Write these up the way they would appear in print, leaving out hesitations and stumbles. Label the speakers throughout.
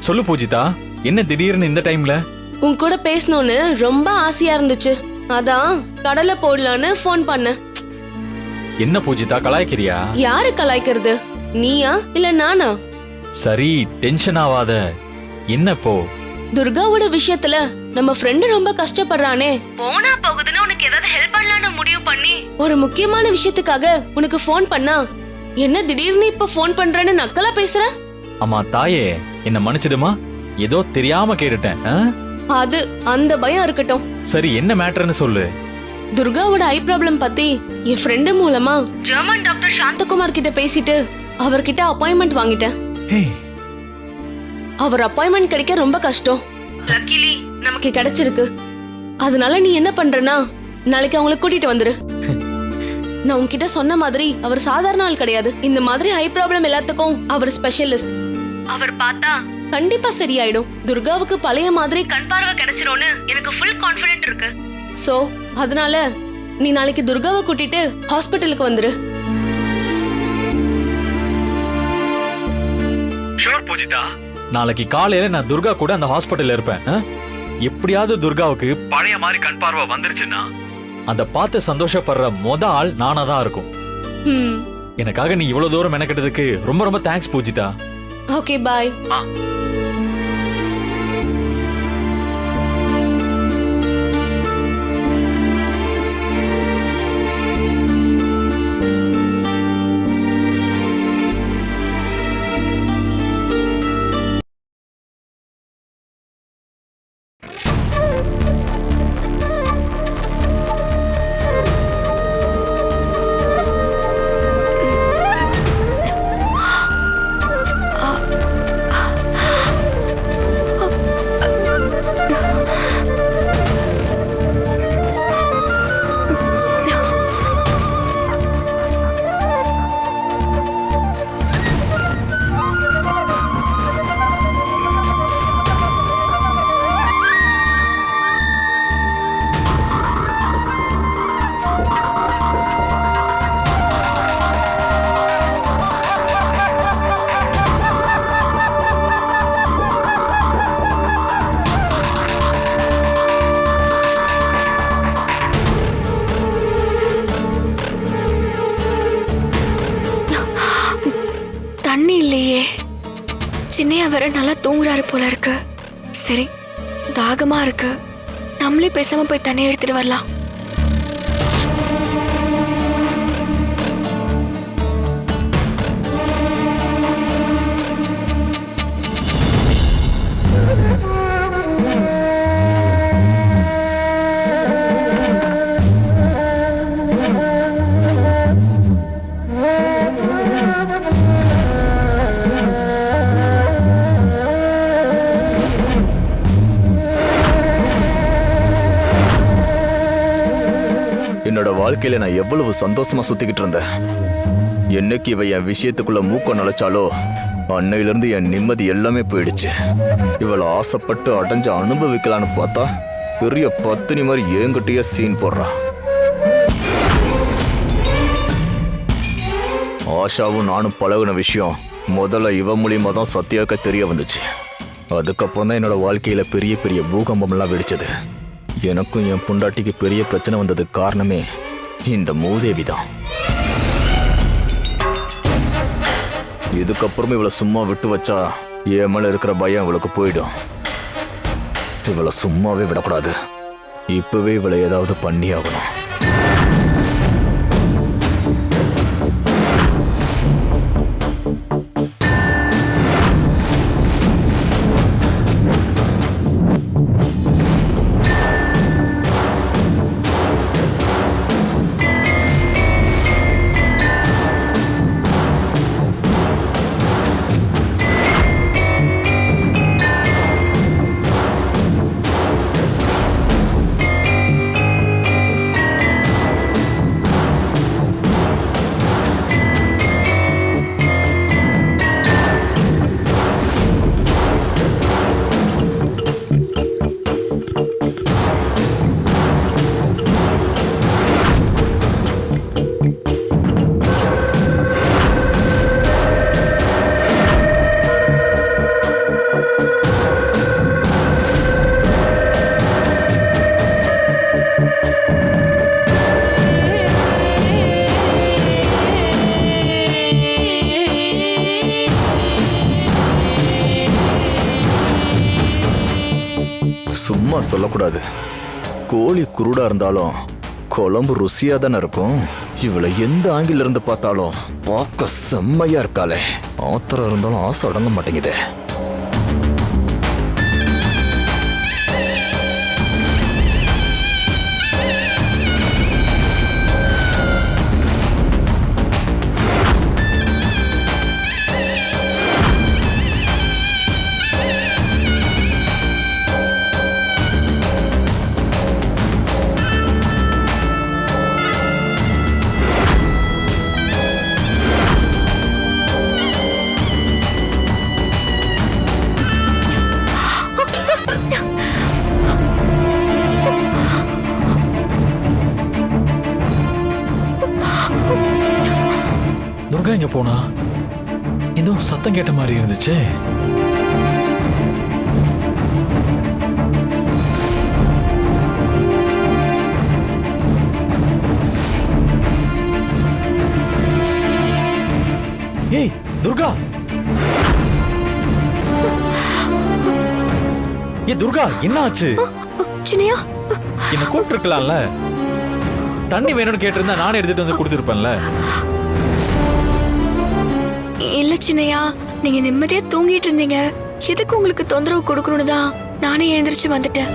Speaker 1: சொல்லு பூஜிதா, என்ன திடீர்னு இந்த டைம்ல?
Speaker 2: உன் கூட பேசணும்னு ரொம்ப ஆசையா இருந்துச்சு, அதான் கடலை போடலான்னு ஃபோன் பண்ணேன்.
Speaker 1: என்ன பூஜிதா, கலாய்க்கிறியா?
Speaker 2: யாரு கலாய்க்கிறது, நீயா இல்ல நானா?
Speaker 1: சரி, டென்ஷன் ஆகாத. என்ன போ?
Speaker 2: துர்காவோட விஷயத்துல நம்ம ஃப்ரெண்டு ரொம்ப கஷ்டப்படுறானே, போனா போகுதுன்னு உனக்கு ஏதாவது ஹெல்ப் பண்ணலாம்னு முடிவு பண்ணி ஒரு முக்கியமான விஷயத்துக்காக உனக்கு ஃபோன் பண்ணா, என்ன திடீர்னு இப்ப ஃபோன் பண்றேன்னு நக்கலா பேசுற?
Speaker 1: அம்மா தாயே, என்ன மன்னிச்சிடுமா, ஏதோ தெரியாம கேட்டுட்டேன்.
Speaker 2: அது அந்த பயம் இருக்கட்டும்.
Speaker 1: சரி, என்ன மேட்டர்னு சொல்லு.
Speaker 2: துர்காவோட ஐ ப்ராப்ளம் பத்தி என் ஃப்ரெண்டு மூலமா ஜெர்மன் டாக்டர் சாந்தகுமார் கிட்ட பேசிட்டு அவர்கிட்ட அப்பாயின்மெண்ட் வாங்கிட்டேன். அவர் அப்பாயின்மெண்ட் கிடைக்க ரொம்ப கஷ்டம். லக்கிலி நமக்கு கிடைச்சிருக்கு. அதனால நீ என்ன பண்றனா, நாளைக்கு அவங்கள கூட்டிட்டு வந்துரு. நான் உன்கிட்ட சொன்ன மாதிரி அவர் சாதாரண ஆள் கிடையாது. இந்த மாதிரி ஐ ப்ராப்ளம் எல்லாத்துக்கும் அவர் ஸ்பெஷலிஸ்ட். அவர் பார்த்தா கண்டிப்பா சரியாயிடும். துர்காவுக்கு பழைய மாதிரி கண் பார்வை கிடைச்சிரும்னு எனக்கு ஃபுல் கான்ஃபிடென்ட் இருக்கு. சோ அதனால நீ நாளைக்கு துர்காவை கூட்டிட்டு ஹாஸ்பிட்டலுக்கு வந்துரு.
Speaker 1: ஷூர் பூஜிதா. நாளைக்கு காலையில நான் துர்கா கூட அந்த ஹாஸ்பிட்டல்ல இருப்பேன். எப்படியாவது துர்காவுக்கு பழைய மாதிரி கண் பார்வை வந்துருச்சுன்னா அத பார்த்து சந்தோஷப்படுற மொத ஆள் நானா தான் இருக்கும். எனக்காக நீ இவ்வளவு தூரம் மெனக்கிட்டதுக்கு ரொம்ப ரொம்ப தேங்க்ஸ் பூஜிதா.
Speaker 2: ஓகே, பாய்.
Speaker 3: தண்ணி இல்லையே. சின்னையா வேற நல்லா தூங்குறாரு போல இருக்கு. சரி, தாகமா இருக்கு, நம்மளே பேசாம போய் தண்ணி எடுத்துட்டு வரலாம்.
Speaker 4: என்னோட வாழ்க்கையில நான் எவ்வளவு சந்தோஷமா சுத்திக்கிட்டு இருந்தேன். என்னைக்கு இவ என் விஷயத்துக்குள்ள மூக்க நுழைச்சாலோ அன்னையிலிருந்து என் நிம்மதி எல்லாமே போயிடுச்சு. இவளை ஆசைப்பட்டு அடைஞ்சு அனுபவிக்கலான்னு பார்த்தா பெரிய பத்தினி மாதிரி ஏங்கிட்டே சீன் போடுறான். ஆஷாவும் நானும் பழகுன விஷயம் முதல்ல இவ மூலியமா தான் சத்யாவுக்கு தெரிய வந்துச்சு. அதுக்கப்புறம் தான் என்னோட வாழ்க்கையில பெரிய பெரிய பூகம்பம்லாம் வெடிச்சது. எனக்கும் என் பொண்டாட்டிக்கு பெரிய பிரச்சனை வந்ததுக்கு காரணமே இந்த மூதேவி தான். இதுக்கப்புறமே இவளை சும்மா விட்டு வச்சா என் மேல இருக்கிற பயம் இவளுக்கு போயிடும். இவளை சும்மாவே விடக்கூடாது. இப்பவே இவளை ஏதாவது பண்ணி ஆகணும். சும்மா சொல்லக்கூடாது. கோழி குருடா இருந்தாலும் குழம்பு ருசியா தானே இருக்கும். இவளை எந்த ஆங்கில இருந்து பார்த்தாலும் பார்க்க செம்மையா இருக்காளே. ஆத்திரம் இருந்தாலும் ஆசை அடங்க மாட்டேங்குதே.
Speaker 1: துர்கா எங்க போனா? ஏதோ சத்தம் கேட்ட மாதிரி இருந்துச்சு. ஏய் துர்கா, ஏ துர்கா, என்ன ஆச்சு?
Speaker 3: சின்னையா,
Speaker 1: என்ன கூப்பிட்டு இருக்கலாம்ல? தண்ணி வேணும்னு கேட்டிருந்தா நானே எடுத்துட்டு வந்து கொடுத்துருப்பேன்ல.
Speaker 3: இல்ல சின்னையா, நீங்க நிம்மதியா தூங்கிட்டு இருந்தீங்க. எதுக்கு உங்களுக்கு தொந்தரவு கொடுக்கணும்னு தான் நானே எழுந்திருச்சு வந்துட்டேன்.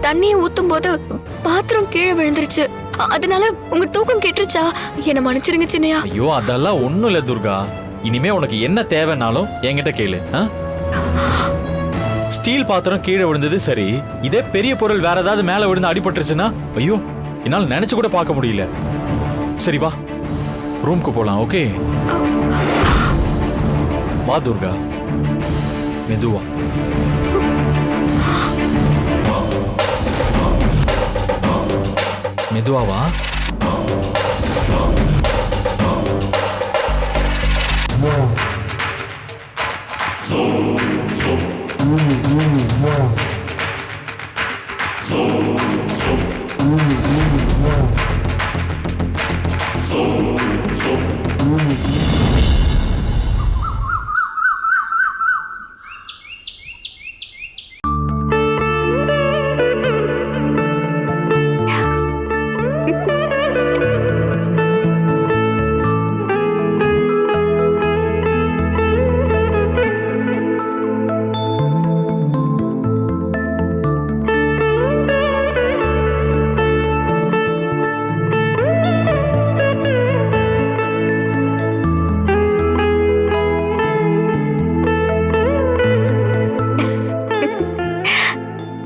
Speaker 3: தண்ணியை ஊத்தும் போது பாத்திரம் கீழே விழுந்துருச்சு. அதனால உங்க தூக்கம் கெட்டுருச்சா? என்ன மன்னிச்சிருங்க சின்னையா.
Speaker 1: ஐயோ அதெல்லாம் ஒண்ணும் இல்ல துர்கா. இனிமே உனக்கு என்ன தேவைன்னாலும் என்கிட்ட கேளு. ஸ்டீல் பாத்திரம் கீழே விழுந்தது சரி, இதே பெரிய பொருள் வேற ஏதாவது மேல விழுந்து அடிபட்டுருச்சுன்னா ஐயோ என்னால நினைச்சு கூட பார்க்க முடியல. சரி வா, ரூம்க்கு போலாம். ஓகே வா துர்கா, மெதுவா. மெதுவா வா.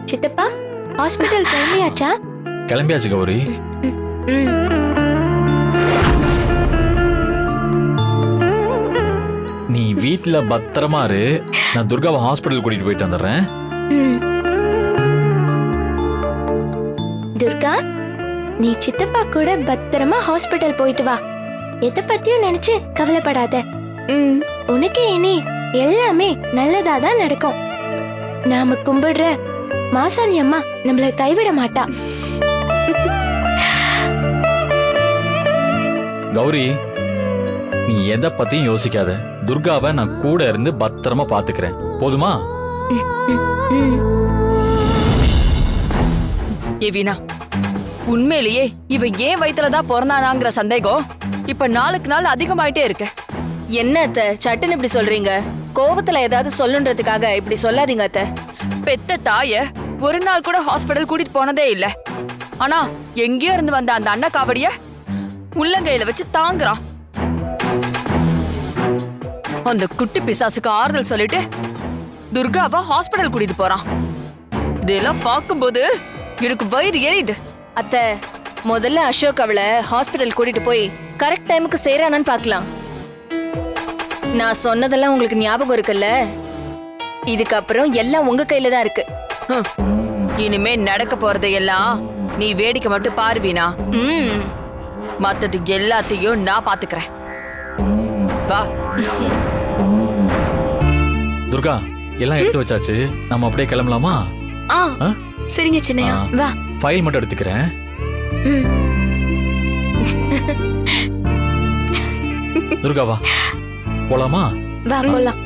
Speaker 3: சித்தப்பா, ஹாஸ்பிட்டல் கிளம்பியாச்சா?
Speaker 1: கிளம்பியாச்சு கௌரி. நீ வீட்டுல பத்திரமா இரு. நான் துர்காவை ஹாஸ்பிட்டல் கூட்டிட்டு போயிட்டு வந்துடுறேன்.
Speaker 5: துர்கா, நீ சித்தப்பா கூட பத்திரமா ஹாஸ்பிட்டல் போயிட்டு வா. எதை பத்தியும் நினைச்சு கவலைப்படாத. உனக்கு இனி எல்லாமே நல்லதா தான் நடக்கும். நாம கும்பிடுற மாசாணி அம்மா நம்மள கைவிட மாட்டா.
Speaker 1: கௌரி, நீ எதை பத்தியும் யோசிக்காத. துர்காவை நான் கூட இருந்து பத்திரமா பாத்துக்கிறேன். போதுமா?
Speaker 6: ஏ வீணா, உண்மையிலேயே இவ ஏன் வயிற்றுலதான் பிறந்தானாங்கிற சந்தேகம் இப்ப நாளுக்கு நாள் அதிகமாயிட்டே இருக்கு.
Speaker 2: என்ன அத்தை சட்டுன்னு இப்படி சொல்றீங்க? கோவத்துல ஏதாவது சொல்லுன்றதுக்காக இப்படி சொல்லாதீங்க அத்தை.
Speaker 6: பெத்த தாய ஒரு நாள் கூட ஹாஸ்பிடல் கூட்டிட்டு போனதே இல்ல. ஆனா எங்கேயோ இருந்து வந்த அந்த அண்ணா காவடிய உள்ளங்கையில வச்சு தாங்குறான். அந்த குட்டி பிசாசுக்கு ஆறுதல் சொல்லிட்டு துர்காவை ஹாஸ்பிடல் கூட்டிட்டு போறான். இதெல்லாம் பார்க்கும்போது எனக்கு வயிறு எரியுது.
Speaker 2: அத்தை, முதல்ல அசோக் அவளை ஹாஸ்பிட்டல் கூட்டிட்டு போய் கரெக்ட் டைமுக்கு சேரானான்னு பார்க்கலாம். நான் சொன்னதெல்லாம் உங்களுக்கு ஞாபகம் இருக்குல்ல? இதுக்கப்புறம் எல்லாம் உங்க கையில தான் இருக்கு.
Speaker 6: இனிமே நடக்க போறதையெல்லாம் நீ வேடிக்கை மட்டும் பாருவீனா. மத்தது எல்லாத்தையும் நான் பாத்துக்கிறேன். வா
Speaker 1: துர்கா, எல்லாம் எடுத்து வச்சாச்சு. நம்ம அப்படியே கிளம்பலாமா?
Speaker 3: சரிங்க சின்னையா,
Speaker 5: வா.
Speaker 1: ஃபைல் மட்டும் எடுத்துக்கிறேன். துர்கா வா, போலாமா?
Speaker 5: வா போலாம்.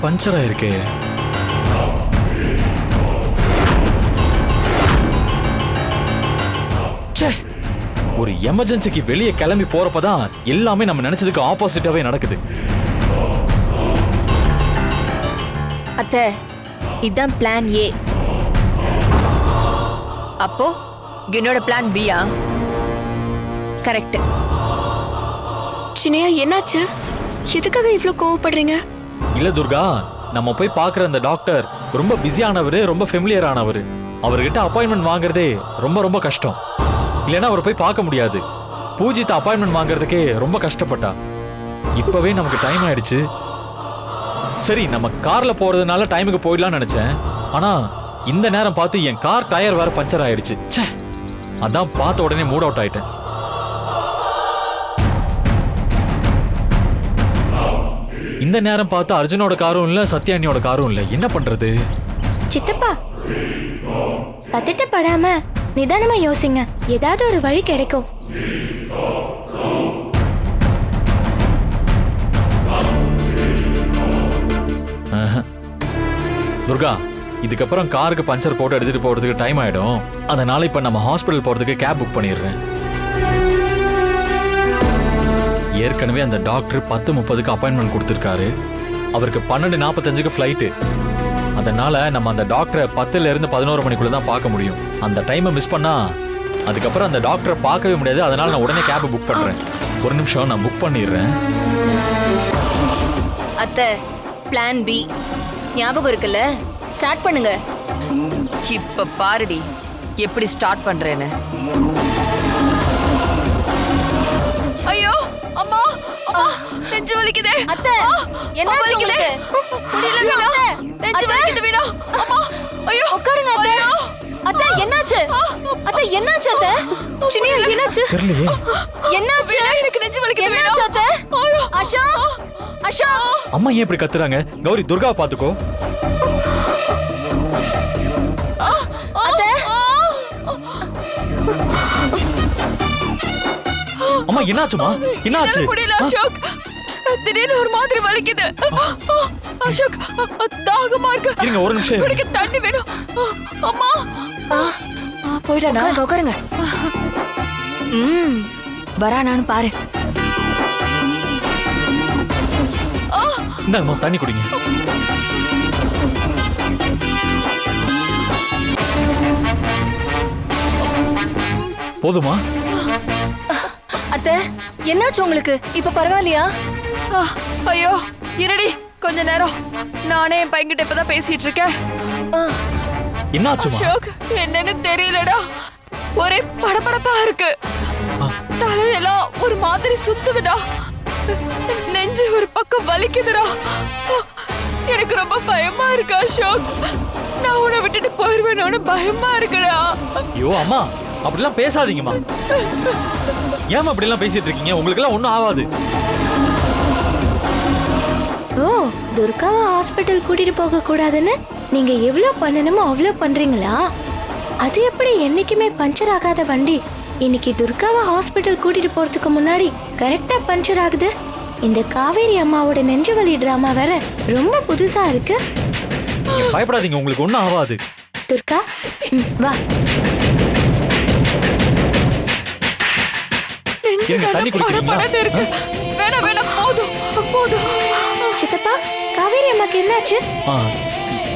Speaker 1: பஞ்சர் ஆயிருக்கு. ச்சே, ஒரு எமர்ஜென்சிக்கு வெளியே கிளம்பி போறப்பதான் எல்லாமே நம்ம நினைச்சதுக்கு ஆப்போசிட்டாவே நடக்குது.
Speaker 7: அத்தை, இதான் பிளான் ஏ.
Speaker 6: அப்போ என்னோட பிளான் பியா?
Speaker 7: கரெக்ட்.
Speaker 3: சின்னையா என்னாச்சு? எதுக்காக இவ்ளோ கோவப்படுறீங்க?
Speaker 1: இல்ல துர்கா, நம்ம போய் பார்க்குற அந்த டாக்டர் ரொம்ப பிஸியானவர், ரொம்ப ஃபெமிலியர் ஆனவர். அவர்கிட்ட அப்பாயின்மெண்ட் வாங்குறதே ரொம்ப ரொம்ப கஷ்டம். இல்லைன்னா அவரை போய் பார்க்க முடியாது. பூஜித்த அப்பாயின்மெண்ட் வாங்குறதுக்கே ரொம்ப கஷ்டப்பட்டா. இப்பவே நமக்கு டைம் ஆயிடுச்சு. சரி, நம்ம கார்ல போறதுனால டைமுக்கு போயிடலாம்னு நினைச்சேன். ஆனா இந்த நேரம் பார்த்து என் கார் டயர் வேற பஞ்சர் ஆயிடுச்சு. ச்சே, அதான் பார்த்த உடனே மூட் அவுட் ஆயிட்டேன். இந்த நேரம் பார்த்து அர்ஜுனோட காரும் இல்ல, சத்யானியோட காரும் இல்ல. என்ன பண்றது?
Speaker 5: சித்தப்பா, பதட்டப்படாம நிதானமா யோசிங்க. ஏதாவது ஒரு வழி கிடைக்கும்.
Speaker 1: துர்கா, இதுக்கப்புறம் காருக்கு பஞ்சர் போட்டு எடுத்துட்டு போறதுக்கு டைம் ஆயிடும். அதனால இப்ப நம்ம ஹாஸ்பிடல் போறதுக்கு கேப் புக் பண்ணிடுறேன். ஏற்கனவே அந்த டாக்டர் 10:30க்கு அப்பாயின்மெண்ட் கொடுத்திருக்காரு. அவருக்கு 12:45க்கு ஃப்ளைட்டு. அதனால நம்ம அந்த டாக்டரை 10ல இருந்து 11 மணிக்குள்ள தான் பார்க்க முடியும். அந்த டைமை மிஸ் பண்ணா அதுக்கப்புறம் அந்த டாக்டரை பார்க்கவே முடியாது. அதனால நான் உடனே கேப் புக் பண்றேன். ஒரு நிமிஷம், நான் புக் பண்ணிடுறேன்.
Speaker 7: அத்தை, பிளான் பி ஞாபகம் இருக்குல்ல? ஸ்டார்ட் பண்ணுங்க.
Speaker 6: இப்ப பாருடி எப்படி ஸ்டார்ட் பண்றேன்னு. ஐயோ அம்மா, அம்மா நெஞ்சு வலிக்குதே.
Speaker 7: அத்தை, என்ன
Speaker 6: வலிக்குதே. முடியல வீணா, நெஞ்சு வலிக்குது வீணா. அம்மா, ஐயோ
Speaker 7: உட்காருங்க அத்தை. அத்தை, என்னாச்சு? அத்தை, என்னாச்சு அத்தை? சின்னையா, என்னாச்சு?
Speaker 1: தெரியலையே.
Speaker 7: என்னாச்சு?
Speaker 6: எனக்கு நெஞ்சு வலிக்குது வீணா.
Speaker 7: என்னாச்சு அத்தை? அஷா, அஷா.
Speaker 1: அம்மா ஏன் இப்படி கத்துறாங்க? கௌரி, துர்காவை பாத்துக்கோ.
Speaker 7: அத்தை,
Speaker 1: அம்மா என்னாச்சுமா? என்னாச்சு?
Speaker 6: என்னால முடியல அசோக். திடீர்னு ஒரு மாதிரி வலிக்குது. அசோக், தாகமா இருக்கு.
Speaker 1: இருங்க ஒரு நிமிஷம்.
Speaker 6: குடிக்க தண்ணி வேணும். அம்மா.
Speaker 7: போயிடானா? உட்காருங்க.
Speaker 6: வரானான்னு பாரு.
Speaker 1: இந்தாங்கம்மா, தண்ணி குடிங்க. போதுமா?
Speaker 7: அத்தை, என்னாச்சு உங்களுக்கு? இப்ப பரவாயில்லையா?
Speaker 6: ஐயோ இருடி கொஞ்ச நேரம். நானே என் பையன்கிட்ட இப்பதான் பேசிட்டு இருக்கேன்.
Speaker 1: என்னாச்சுமா?
Speaker 6: அசோக், என்னன்னு தெரியலடா. ஒரே படபடப்பா இருக்கு. தலையெல்லாம் ஒரு மாதிரி சுத்துதுடா. நெஞ்சு ஒரு பக்கம் வலிக்குதுடா. எனக்கு ரொம்ப பயமா இருக்கு அசோக். நான் உன்னை விட்டுட்டு போயிருவேன்னு பயமா இருக்குடா.
Speaker 1: ஐயோ அம்மா, அப்படிலாம் பேசாதீங்கம்மா. ஏமா அப்படிலாம் பேசிட்டு இருக்கீங்க? உங்களுக்கு எல்லாம் ஒண்ணும் ஆகாது.
Speaker 5: ஓ, துர்காவை ஹாஸ்பிட்டல் கூட்டிட்டு போக கூடாதுன்னு நீங்க எவ்வளவு பண்ணணுமோ அவ்வளவு பண்றீங்களா? அது எப்படி என்னைக்குமே பஞ்சர் ஆகாத வண்டி இன்னைக்கு துர்காவை ஹாஸ்பிட்டல் கூட்டிட்டு போறதுக்கு முன்னாடி கரெக்டா பஞ்சர் ஆகுது? இந்த காவேரி அம்மாவோட நெஞ்சுவலி டிராமா வேற ரொம்ப புதுசா இருக்கு.
Speaker 1: நீங்க பயப்படாதீங்க, உங்களுக்கு ஒண்ணும் ஆகாது.
Speaker 5: துர்கா, வா.
Speaker 1: இருங்க, தண்ணி குடிக்கிறீங்களா?
Speaker 6: படபடன்னு இருக்கு. வேணாம் வேணாம், போதும் போதும்.
Speaker 5: சித்தப்பா, காவேரி அம்மாக்கு என்னாச்சு?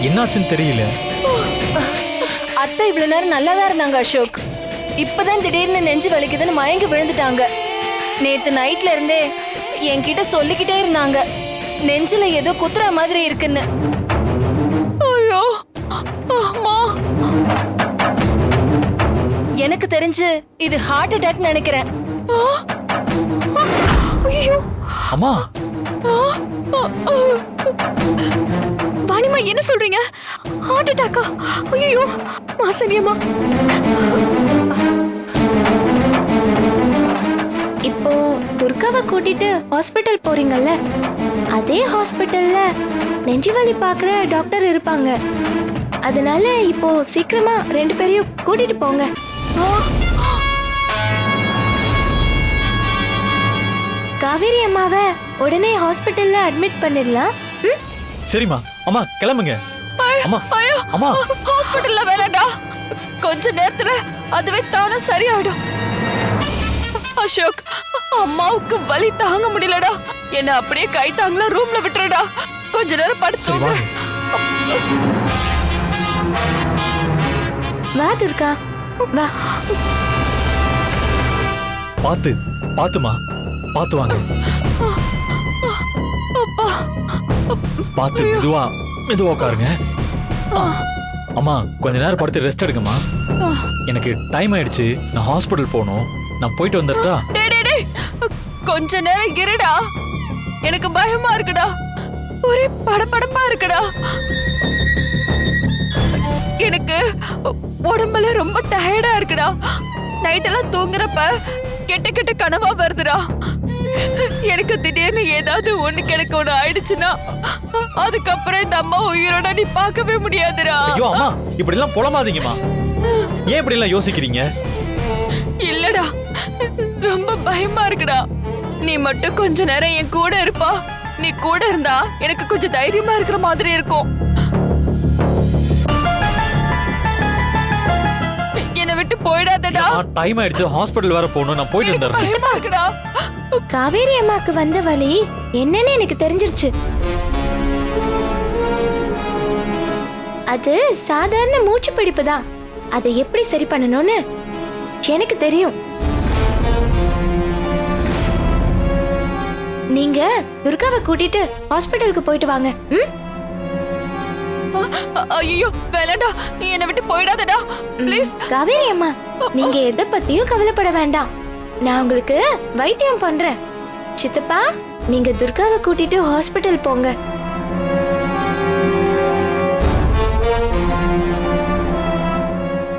Speaker 1: என்னாச்சுன்னு தெரியல.
Speaker 7: அத்தை இவ்வளவு நேரம் நல்லாதான் இருந்தாங்க அசோக். இப்பதான் திடீர்னு நெஞ்சு வலிக்குதுன்னு மயங்கி விழுந்துட்டாங்க. நேத்து நைட்ல இருந்தே என்கிட்ட சொல்லிக்கிட்டே இருந்தாங்க, நெஞ்சில ஏதோ குத்துற மாதிரி இருக்குன்னு.
Speaker 6: ஐயோ அம்மா,
Speaker 7: எனக்கு தெரிஞ்சு இது ஹார்ட் அட்டாக் நினைக்கிறேன்.
Speaker 3: ஐயோ,
Speaker 1: அம்மா,
Speaker 3: வாணிமா என்ன சொல்றீங்க? ஹார்ட் அட்டாக்கா? ஐயோ, மாசனியம்மா.
Speaker 5: இப்போ துர்காவை கூட்டிட்டு ஹாஸ்பிட்டல் போறீங்கல்ல, அதே ஹாஸ்பிட்டல்ல நெஞ்சுவலி பார்க்குற டாக்டர் இருப்பாங்க. அதனால இப்போ சீக்கிரமா 2 பேரையும் கூட்டிட்டு போங்க. காவேரி அம்மாவை உடனே ஹாஸ்பிட்டல்ல அட்மிட் பண்ணிடலாம்.
Speaker 1: சரிம்மா அம்மா கிளம்புங்க அம்மா
Speaker 6: ஐயோ
Speaker 1: அம்மா
Speaker 6: ஹாஸ்பிடல்ல வேலைடா. கொஞ்ச நேரத்துல அதுவே தானே சரியாயிடும். அசோக், அம்மாவுக்கு வலி தாங்க முடியலடா. என்ன அப்படியே கை தாங்கல ரூம்ல விட்டுறடா. கொஞ்ச நேரம் படுத்து
Speaker 1: சரி வாங்க.
Speaker 5: வா துர்கா வா.
Speaker 1: பாத்து பாத்துமா பாத்து வாங்க. பாத்து மெதுவா மெதுவா உட்காருங்க. அம்மா கொஞ்ச நேரம் படுத்து ரெஸ்ட் எடுங்கம்மா. எனக்கு டைம் ஆயிடுச்சு, நான் ஹாஸ்பிடல் போகணும். நான் போயிட்டு வந்துட்டா?
Speaker 6: டேய் டேய் டேய், கொஞ்ச நேரம் இருடா. எனக்கு பயமா இருக்குடா. ஒரே படபடப்பா இருக்குடா. எனக்கு உடம்புல ரொம்ப டயர்டா இருக்குடா. நைட் எல்லாம் தூங்குறப்ப கெட்ட கெட்ட கனவா வருதுடா. எனக்கு திடீர்னு ஏதாவது எனக்கு ஒண்ணு ஆயிடுச்சுன்னா அதுக்கப்புறம் இந்த அம்மா உயிரோட நீ பார்க்கவே முடியாதுடா.
Speaker 1: ஐயோ அம்மா இப்படி எல்லாம் புலமாதீங்கம்மா. ஏன் இப்படி எல்லாம் யோசிக்கிறீங்க?
Speaker 6: இல்லடா, ரொம்ப பயமா இருக்குடா. நீ மட்டும் கொஞ்ச நேரம் என் கூட இருப்பா. நீ கூட இருந்தா எனக்கு கொஞ்சம் தைரியமா இருக்கிற மாதிரி இருக்கும். என்னை விட்டு போயிடாதடா.
Speaker 1: டைம் ஆயிடுச்சு, ஹாஸ்பிடல் வேற போகணும். நான் போயிட்டு வந்துடுறேன்.
Speaker 6: பயமா இருக்குடா.
Speaker 5: காவேரி அம்மாக்கு வந்த வலி என்னன்னு எனக்கு தெரிஞ்சிருச்சு. அது சாதாரண மூச்சு பிடிப்பு தான். அதை எப்படி சரி பண்ணணும்னு எனக்கு தெரியும். நீங்க துர்காவை கூட்டிட்டு ஹாஸ்பிடலுக்கு போயிட்டு வாங்க.
Speaker 6: ஐயோ வேலைடா, நீ என்னை விட்டு போயிடாதடா ப்ளீஸ்.
Speaker 5: காவேரி அம்மா, நீங்க எதை பத்தியும் கவலைப்பட வேண்டாம். நான் உங்களுக்கு வைத்தியம் பண்றேன். சித்தப்பா, நீங்க துர்காவை கூட்டிட்டு ஹாஸ்பிடல் போங்க.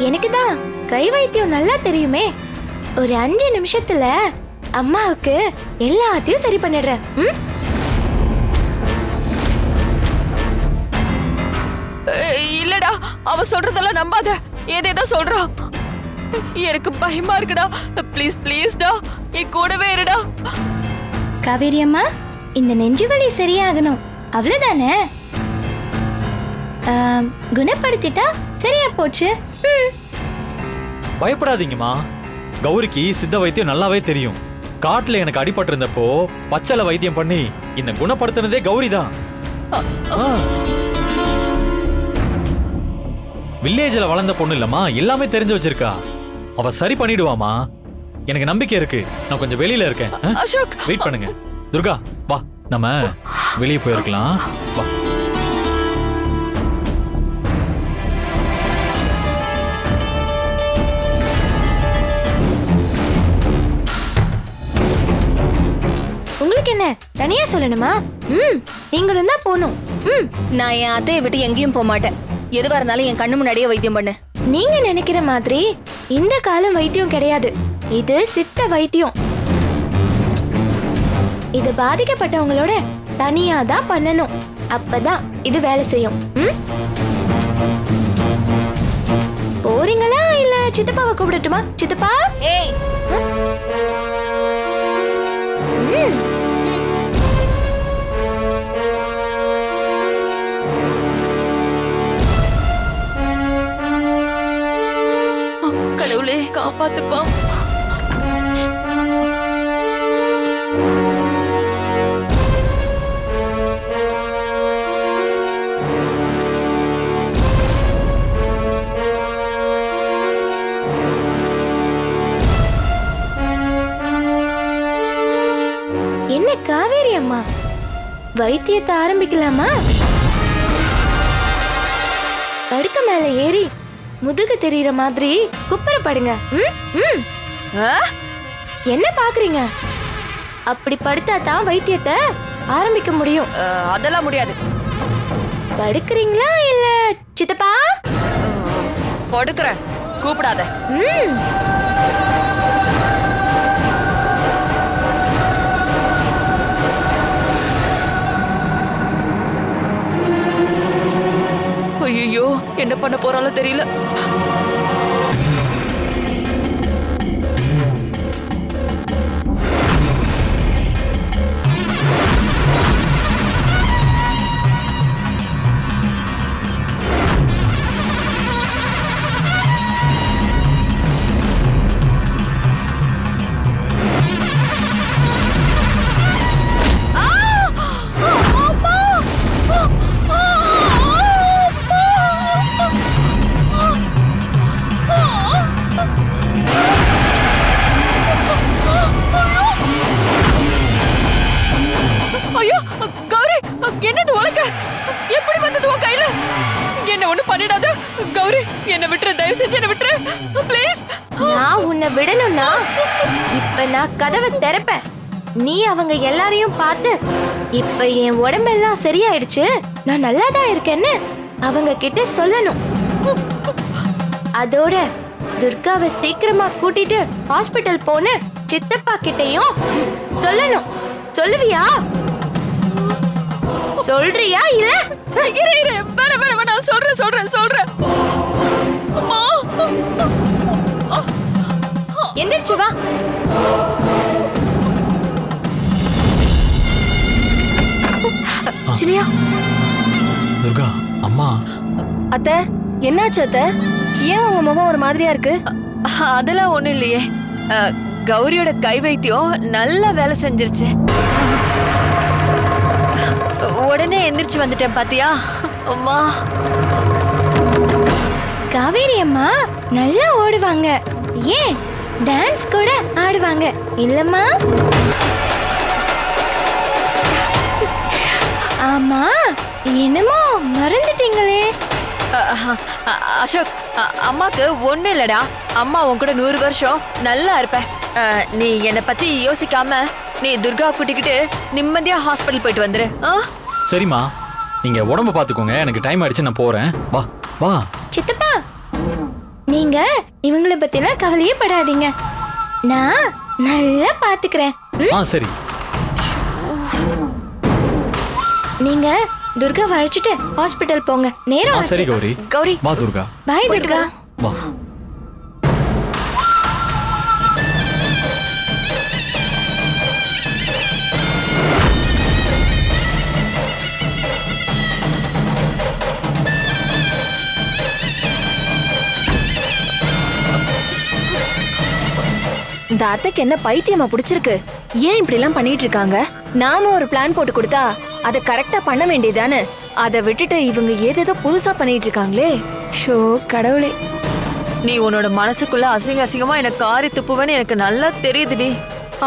Speaker 5: எனக்கு தான் கை வைத்தியம் நல்லா தெரியுமே. ஒரு 5 நிமிஷத்துல அம்மாவுக்கு எல்லாத்தையும் சரி பண்ணிடுறேன்.
Speaker 6: இல்லடா, அவ சொல்றதெல்லாம் நம்பாத. ஏதேதோ சொல்றா. எனக்கு பயமா இருக்குடா. ப்ளீஸ் ப்ளீஸ்டா, என் கூடவே இருடா.
Speaker 5: காவேரி அம்மா, இந்த நெஞ்சு வலி சரியாகணும், அவ்வளவுதானே? குணப்படுத்திட்டா சரியா போச்சு.
Speaker 1: பயப்படாதீங்கம்மா. கௌரிக்கு சித்த வைத்தியம் நல்லாவே தெரியும். காட்டுல எனக்கு அடிபட்டு இருந்தப்போ பச்சளை வைத்தியம் பண்ணி என்ன குணப்படுத்தினதே கௌரி தான். வில்லேஜ்ல வளர்ந்த பொண்ணு இல்லம்மா, எல்லாமே தெரிஞ்சு வச்சிருக்கா. அவ சரி பண்ணிடுவாமா, எனக்கு நம்பிக்கை இருக்கு. நான் கொஞ்சம் வெளியில இருக்கேன்.
Speaker 6: அசோக்,
Speaker 1: வெயிட் பண்ணுங்க. துர்கா வா, நம்ம வெளியே போயிருக்கலாம். வா.
Speaker 5: உங்களுக்கு என்ன தனியா சொல்லணுமா? நீங்களும் தான் போகணும்.
Speaker 7: நான் என் அத்தையை விட்டு எங்கேயும் போக மாட்டேன். எதுவா இருந்தாலும் என் கண்ணு முன்னாடியே வைத்தியம் பண்ணு.
Speaker 5: நீங்க நினைக்கிற மாதிரி இந்த காலம் வைத்தியம் கிடையாது. இது சித்த வைத்தியம். இது பாதிக்கப்பட்டவங்களோட தனியா தான் பண்ணணும். அப்பதான் இது வேலை செய்யும். போறீங்களா இல்ல சித்தப்பாவை கூப்பிடட்டுமா? சித்தப்பா,
Speaker 7: ஏய்,
Speaker 6: கடவுளே காப்பாத்துப்பா.
Speaker 5: என்ன காவேரி அம்மா, வைத்தியத்தை ஆரம்பிக்கலாமா? படுக்க மேல ஏறி முதுகு தெரியற மாதிரி குப்புறப்படுங்க. என்ன பாக்குறீங்க? அப்படி படுத்தா தான் வைத்தியத்தை ஆரம்பிக்க முடியும்.
Speaker 6: அதெல்லாம் முடியாது.
Speaker 5: படுக்கிறீங்களா இல்ல சித்தப்பா?
Speaker 6: படுக்கிறேன், கூப்பிடாத. ஐயோ, என்ன பண்ண போறாலும் தெரியல.
Speaker 5: விடணும்னா இப்ப நான் கதவை திறப்பேன். நீ அவங்க எல்லாரையும் பார்த்து இப்ப என் உடம்பெல்லாம் சரியாயிடுச்சு, நான் நல்லாதான் இருக்கேன்னு அவங்க கிட்ட சொல்லணும். அதோட துர்காவை சீக்கிரமா கூட்டிட்டு ஹாஸ்பிட்டல் போன சித்தப்பா கிட்டயும் சொல்லணும். சொல்லுவியா? சொல்றியா இல்ல?
Speaker 6: இரு இரு வேணாம் நான் சொல்றேன் அம்மா
Speaker 5: எந்திரிச்சு வா.
Speaker 3: சின்னையா,
Speaker 1: துர்கா அம்மா.
Speaker 7: அத்தை என்னாச்சு அத்தை? ஏன் உங்க முகம் ஒரு மாதிரியா இருக்கு?
Speaker 6: அதெல்லாம் ஒண்ணும் இல்லையே. கௌரியோட கை வைத்தியம் நல்லா வேலை செஞ்சிருச்சு. உடனே எந்திரிச்சு வந்துட்டேன் பாத்தியா அம்மா.
Speaker 5: காவேரி அம்மா நல்லா ஓடுவாங்க, ஏன் டான்ஸ் கூட ஆடுவாங்க இல்லம்மா? ஆமா, என்னமோ மறந்துட்டீங்களே.
Speaker 6: அசோக், அம்மாக்கு ஒண்ணு இல்லடா. அம்மா உன் கூட 100 வருஷம் நல்லா இருப்ப. நீ என்னை பத்தி யோசிக்காம நீ துர்கா கூட்டிக்கிட்டு நிம்மதியா ஹாஸ்பிட்டல் போயிட்டு வந்துரு.
Speaker 1: சரிம்மா, நீங்க உடம்ப பாத்துக்கோங்க, எனக்கு டைம் ஆயிடுச்சு, நான் போறேன். வா வா.
Speaker 5: சித்தப்பா, நீங்க இவங்கள பத்திலாம் கவலையே படாதீங்க, நான் நல்லா பாத்துக்கிறேன்.
Speaker 1: சரி.
Speaker 5: நீங்க துர்கா அழைச்சிட்டு ஹாஸ்பிட்டல் போங்க. நேரம்
Speaker 1: சரி கௌரி.
Speaker 6: கௌரி
Speaker 1: வா துர்கா.
Speaker 5: பாய் துர்கா.
Speaker 1: வா.
Speaker 7: இந்த அத்தைக்கு என்ன பைத்தியமா பிடிச்சிருக்கு? ஏன் இப்படி எல்லாம் பண்ணிட்டு இருக்காங்க? நாம ஒரு பிளான் போட்டு கொடுத்தா அதை கரெக்டா பண்ண வேண்டியதானே? அதை விட்டுட்டு இவங்க ஏதேதோ புதுசா பண்ணிட்டு இருக்காங்களே. ஷோ கடவுளே.
Speaker 6: நீ உன்னோட மனசுக்குள்ள அசிங்கமா எனக்கு காரி துப்புவேன்னு எனக்கு நல்லா தெரியுதுடி.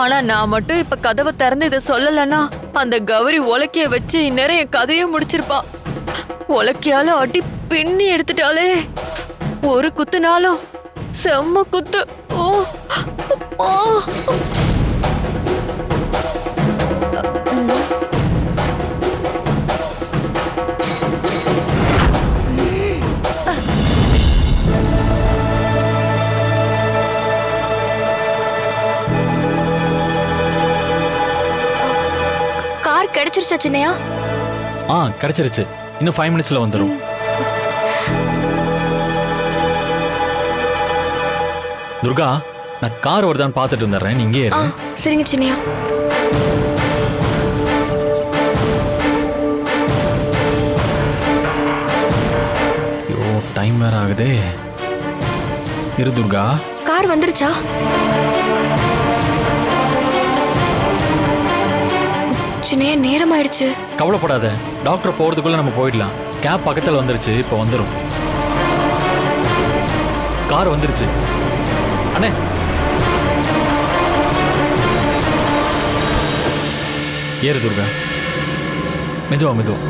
Speaker 6: ஆனா நான் மட்டும் இப்ப கதவை திறந்து இதை சொல்லலன்னா அந்த கௌரி உலக்கைய வச்சு இந்நேரம் என் கதையே முடிச்சிருப்பா. உலக்கையால அடி பின்னி எடுத்துட்டாலே. ஒரு குத்துனாலும் செம்ம குத்து. ஓ ஓ.
Speaker 3: கார் கிடைச்சிருச்சா சின்னையா?
Speaker 1: கிடைச்சிருச்சு, இன்னும் 5 மினிட்ஸ்ல வந்துடும். துர்கா, நான் கார் வருதான்னு பார்த்துட்டு வந்துடுறேன், நீங்க இங்கே இரு.
Speaker 3: சரிங்க சின்னையா.
Speaker 1: ஐயோ, டைம் வேற ஆகுதே. இரு துர்கா.
Speaker 3: கார் வந்துருச்சா? சின்னையா, நேரம் ஆயிடுச்சு.
Speaker 1: கவலைப்படாத, டாக்டர் போறதுக்குள்ள நம்ம போயிடலாம். கேப் பக்கத்துல வந்துருச்சு, இப்போ வந்துடும். கார் வந்துருச்சு அண்ணே. ஏறு துர்கா, மெதுவா மெதுவா.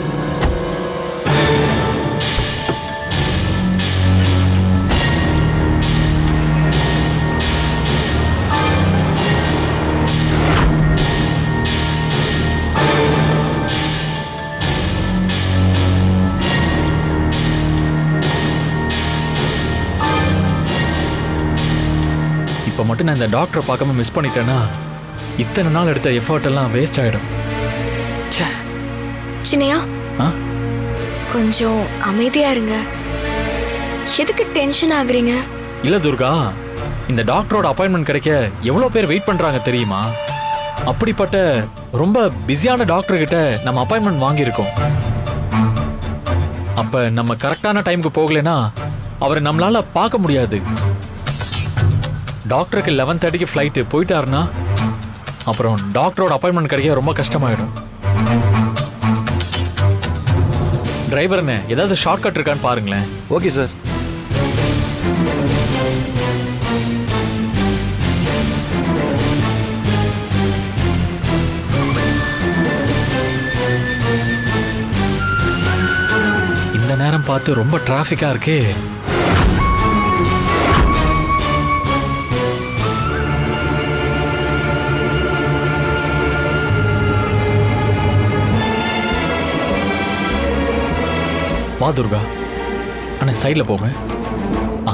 Speaker 1: இப்போ மட்டும் நான் இந்த டாக்டரை பார்க்காம மிஸ் பண்ணிட்டேன்னா இத்தனை நாள் எடுத்த எஃபர்ட் எல்லாம் வேஸ்ட் ஆயிடும்.
Speaker 3: சின்னையா, கொஞ்சம் அமைதியா இருங்க. எதுக்கு டென்ஷன் ஆகுறீங்க?
Speaker 1: இல்ல துர்கா, இந்த டாக்டரோட அப்பாயின்மெண்ட் கிடைக்க எவ்வளவு பேர் வெயிட் பண்றாங்க தெரியுமா? அப்படிப்பட்ட ரொம்ப பிஸியான டாக்டர் கிட்ட நம்ம அப்பாயின்மெண்ட் வாங்கியிருக்கோம். அப்ப நம்ம கரெக்டான டைமுக்கு போகலைன்னா அவரை நம்மளால பார்க்க முடியாது. டாக்டருக்கு 11:30க்கு ஃப்ளைட்டு போயிட்டாருன்னா அப்புறம் டாக்டரோட அப்பாயின்மெண்ட் கிடைக்க ரொம்ப கஷ்டமாயிடும். டிரைவர்னு ஏதாவது ஷார்ட் கட் இருக்கான்னு பாருங்களேன்.
Speaker 8: Okay sir.
Speaker 1: இந்த நேரம் பார்த்து ரொம்ப டிராஃபிக்கா இருக்கே. வா துர்கா. அண்ணே சைடில் போங்க. ஆ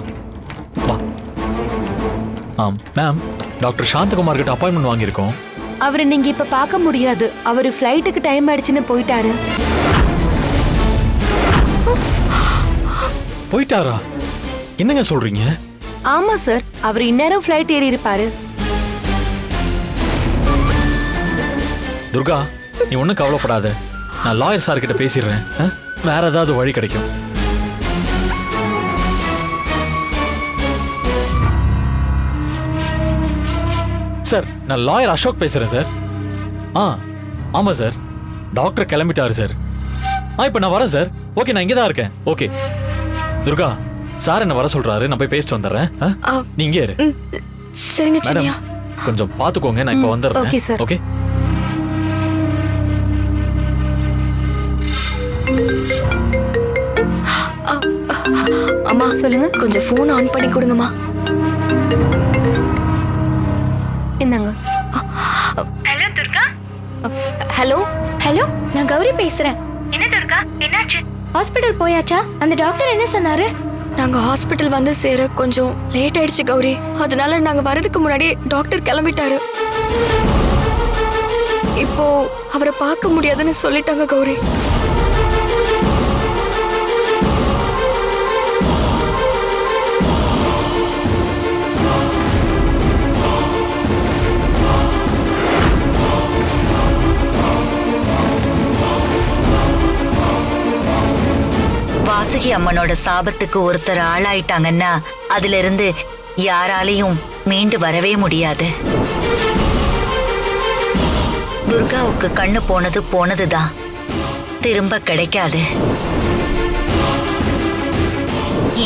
Speaker 1: வா. மேம், டாக்டர் சாந்தகுமார் கிட்ட அப்பாயின்மெண்ட் வாங்கியிருக்கோம்.
Speaker 7: அவரை நீங்க இப்ப பார்க்க முடியாது. அவரு ஃப்ளைட்டுக்கு டைம் ஆயிடுச்சுன்னு போயிட்டாரு.
Speaker 1: போயிட்டாரா? என்னங்க சொல்றீங்க?
Speaker 7: ஆமா சார், அவர் இந்நேரம் ஃப்ளைட் ஏறி இருப்பாரு.
Speaker 1: துர்கா, நீ ஒன்றும் கவலைப்படாத. நான் லாயர் சார் கிட்ட பேசிடுறேன். வேற ஏதாவது வழி கிடைக்கும். சார், நான் லாயர் அசோக் பேசுறேன் சார். ஆமா சார், டாக்டர் கிளம்பிட்டாரு சார். இப்ப நான் வரேன் சார். ஓகே, நான் இங்கே தான் இருக்கேன். ஓகே துர்கா, சார் என்ன வர சொல்றாரு. நான் போய் பேசிட்டு வந்துடுறேன். நீ இங்கே இரு.
Speaker 3: சரிங்க சின்னையா.
Speaker 1: மேடம், கொஞ்சம் பாத்துக்கோங்க. நான் இப்ப வந்துடுறேன்.
Speaker 7: Okay sir.
Speaker 1: ஓகே.
Speaker 3: அம்மா
Speaker 7: சொல்லுங்க.
Speaker 3: கொஞ்சம் ஃபோன் ஆன் பண்ணி கொடுங்கம்மா.
Speaker 7: என்னங்க?
Speaker 5: ஹலோ துர்கா.
Speaker 3: ஹலோ.
Speaker 5: ஹலோ, நான் கௌரி பேசுறேன். என்ன துர்கா, என்னாச்சு? ஹாஸ்பிடல் போயாச்சா? அந்த டாக்டர் என்ன சொன்னாரு?
Speaker 3: நாங்க ஹாஸ்பிட்டல் வந்து சேர கொஞ்சம் லேட் ஆயிடுச்சு கௌரி. அதனால நாங்க வரதுக்கு முன்னாடி டாக்டர் கிளம்பிட்டாரு. இப்போ அவரை பார்க்க முடியாதுன்னு சொல்லிட்டாங்க கௌரி.
Speaker 8: வாசுகி அம்மனோட சாபத்துக்கு ஒருத்தர் ஆளாயிட்டாங்கன்னா அதுல இருந்து யாராலையும் மீண்டு வரவே முடியாது. துர்காவுக்கு கண்ணு போனது போனதுதான், திரும்ப கிடைக்காது.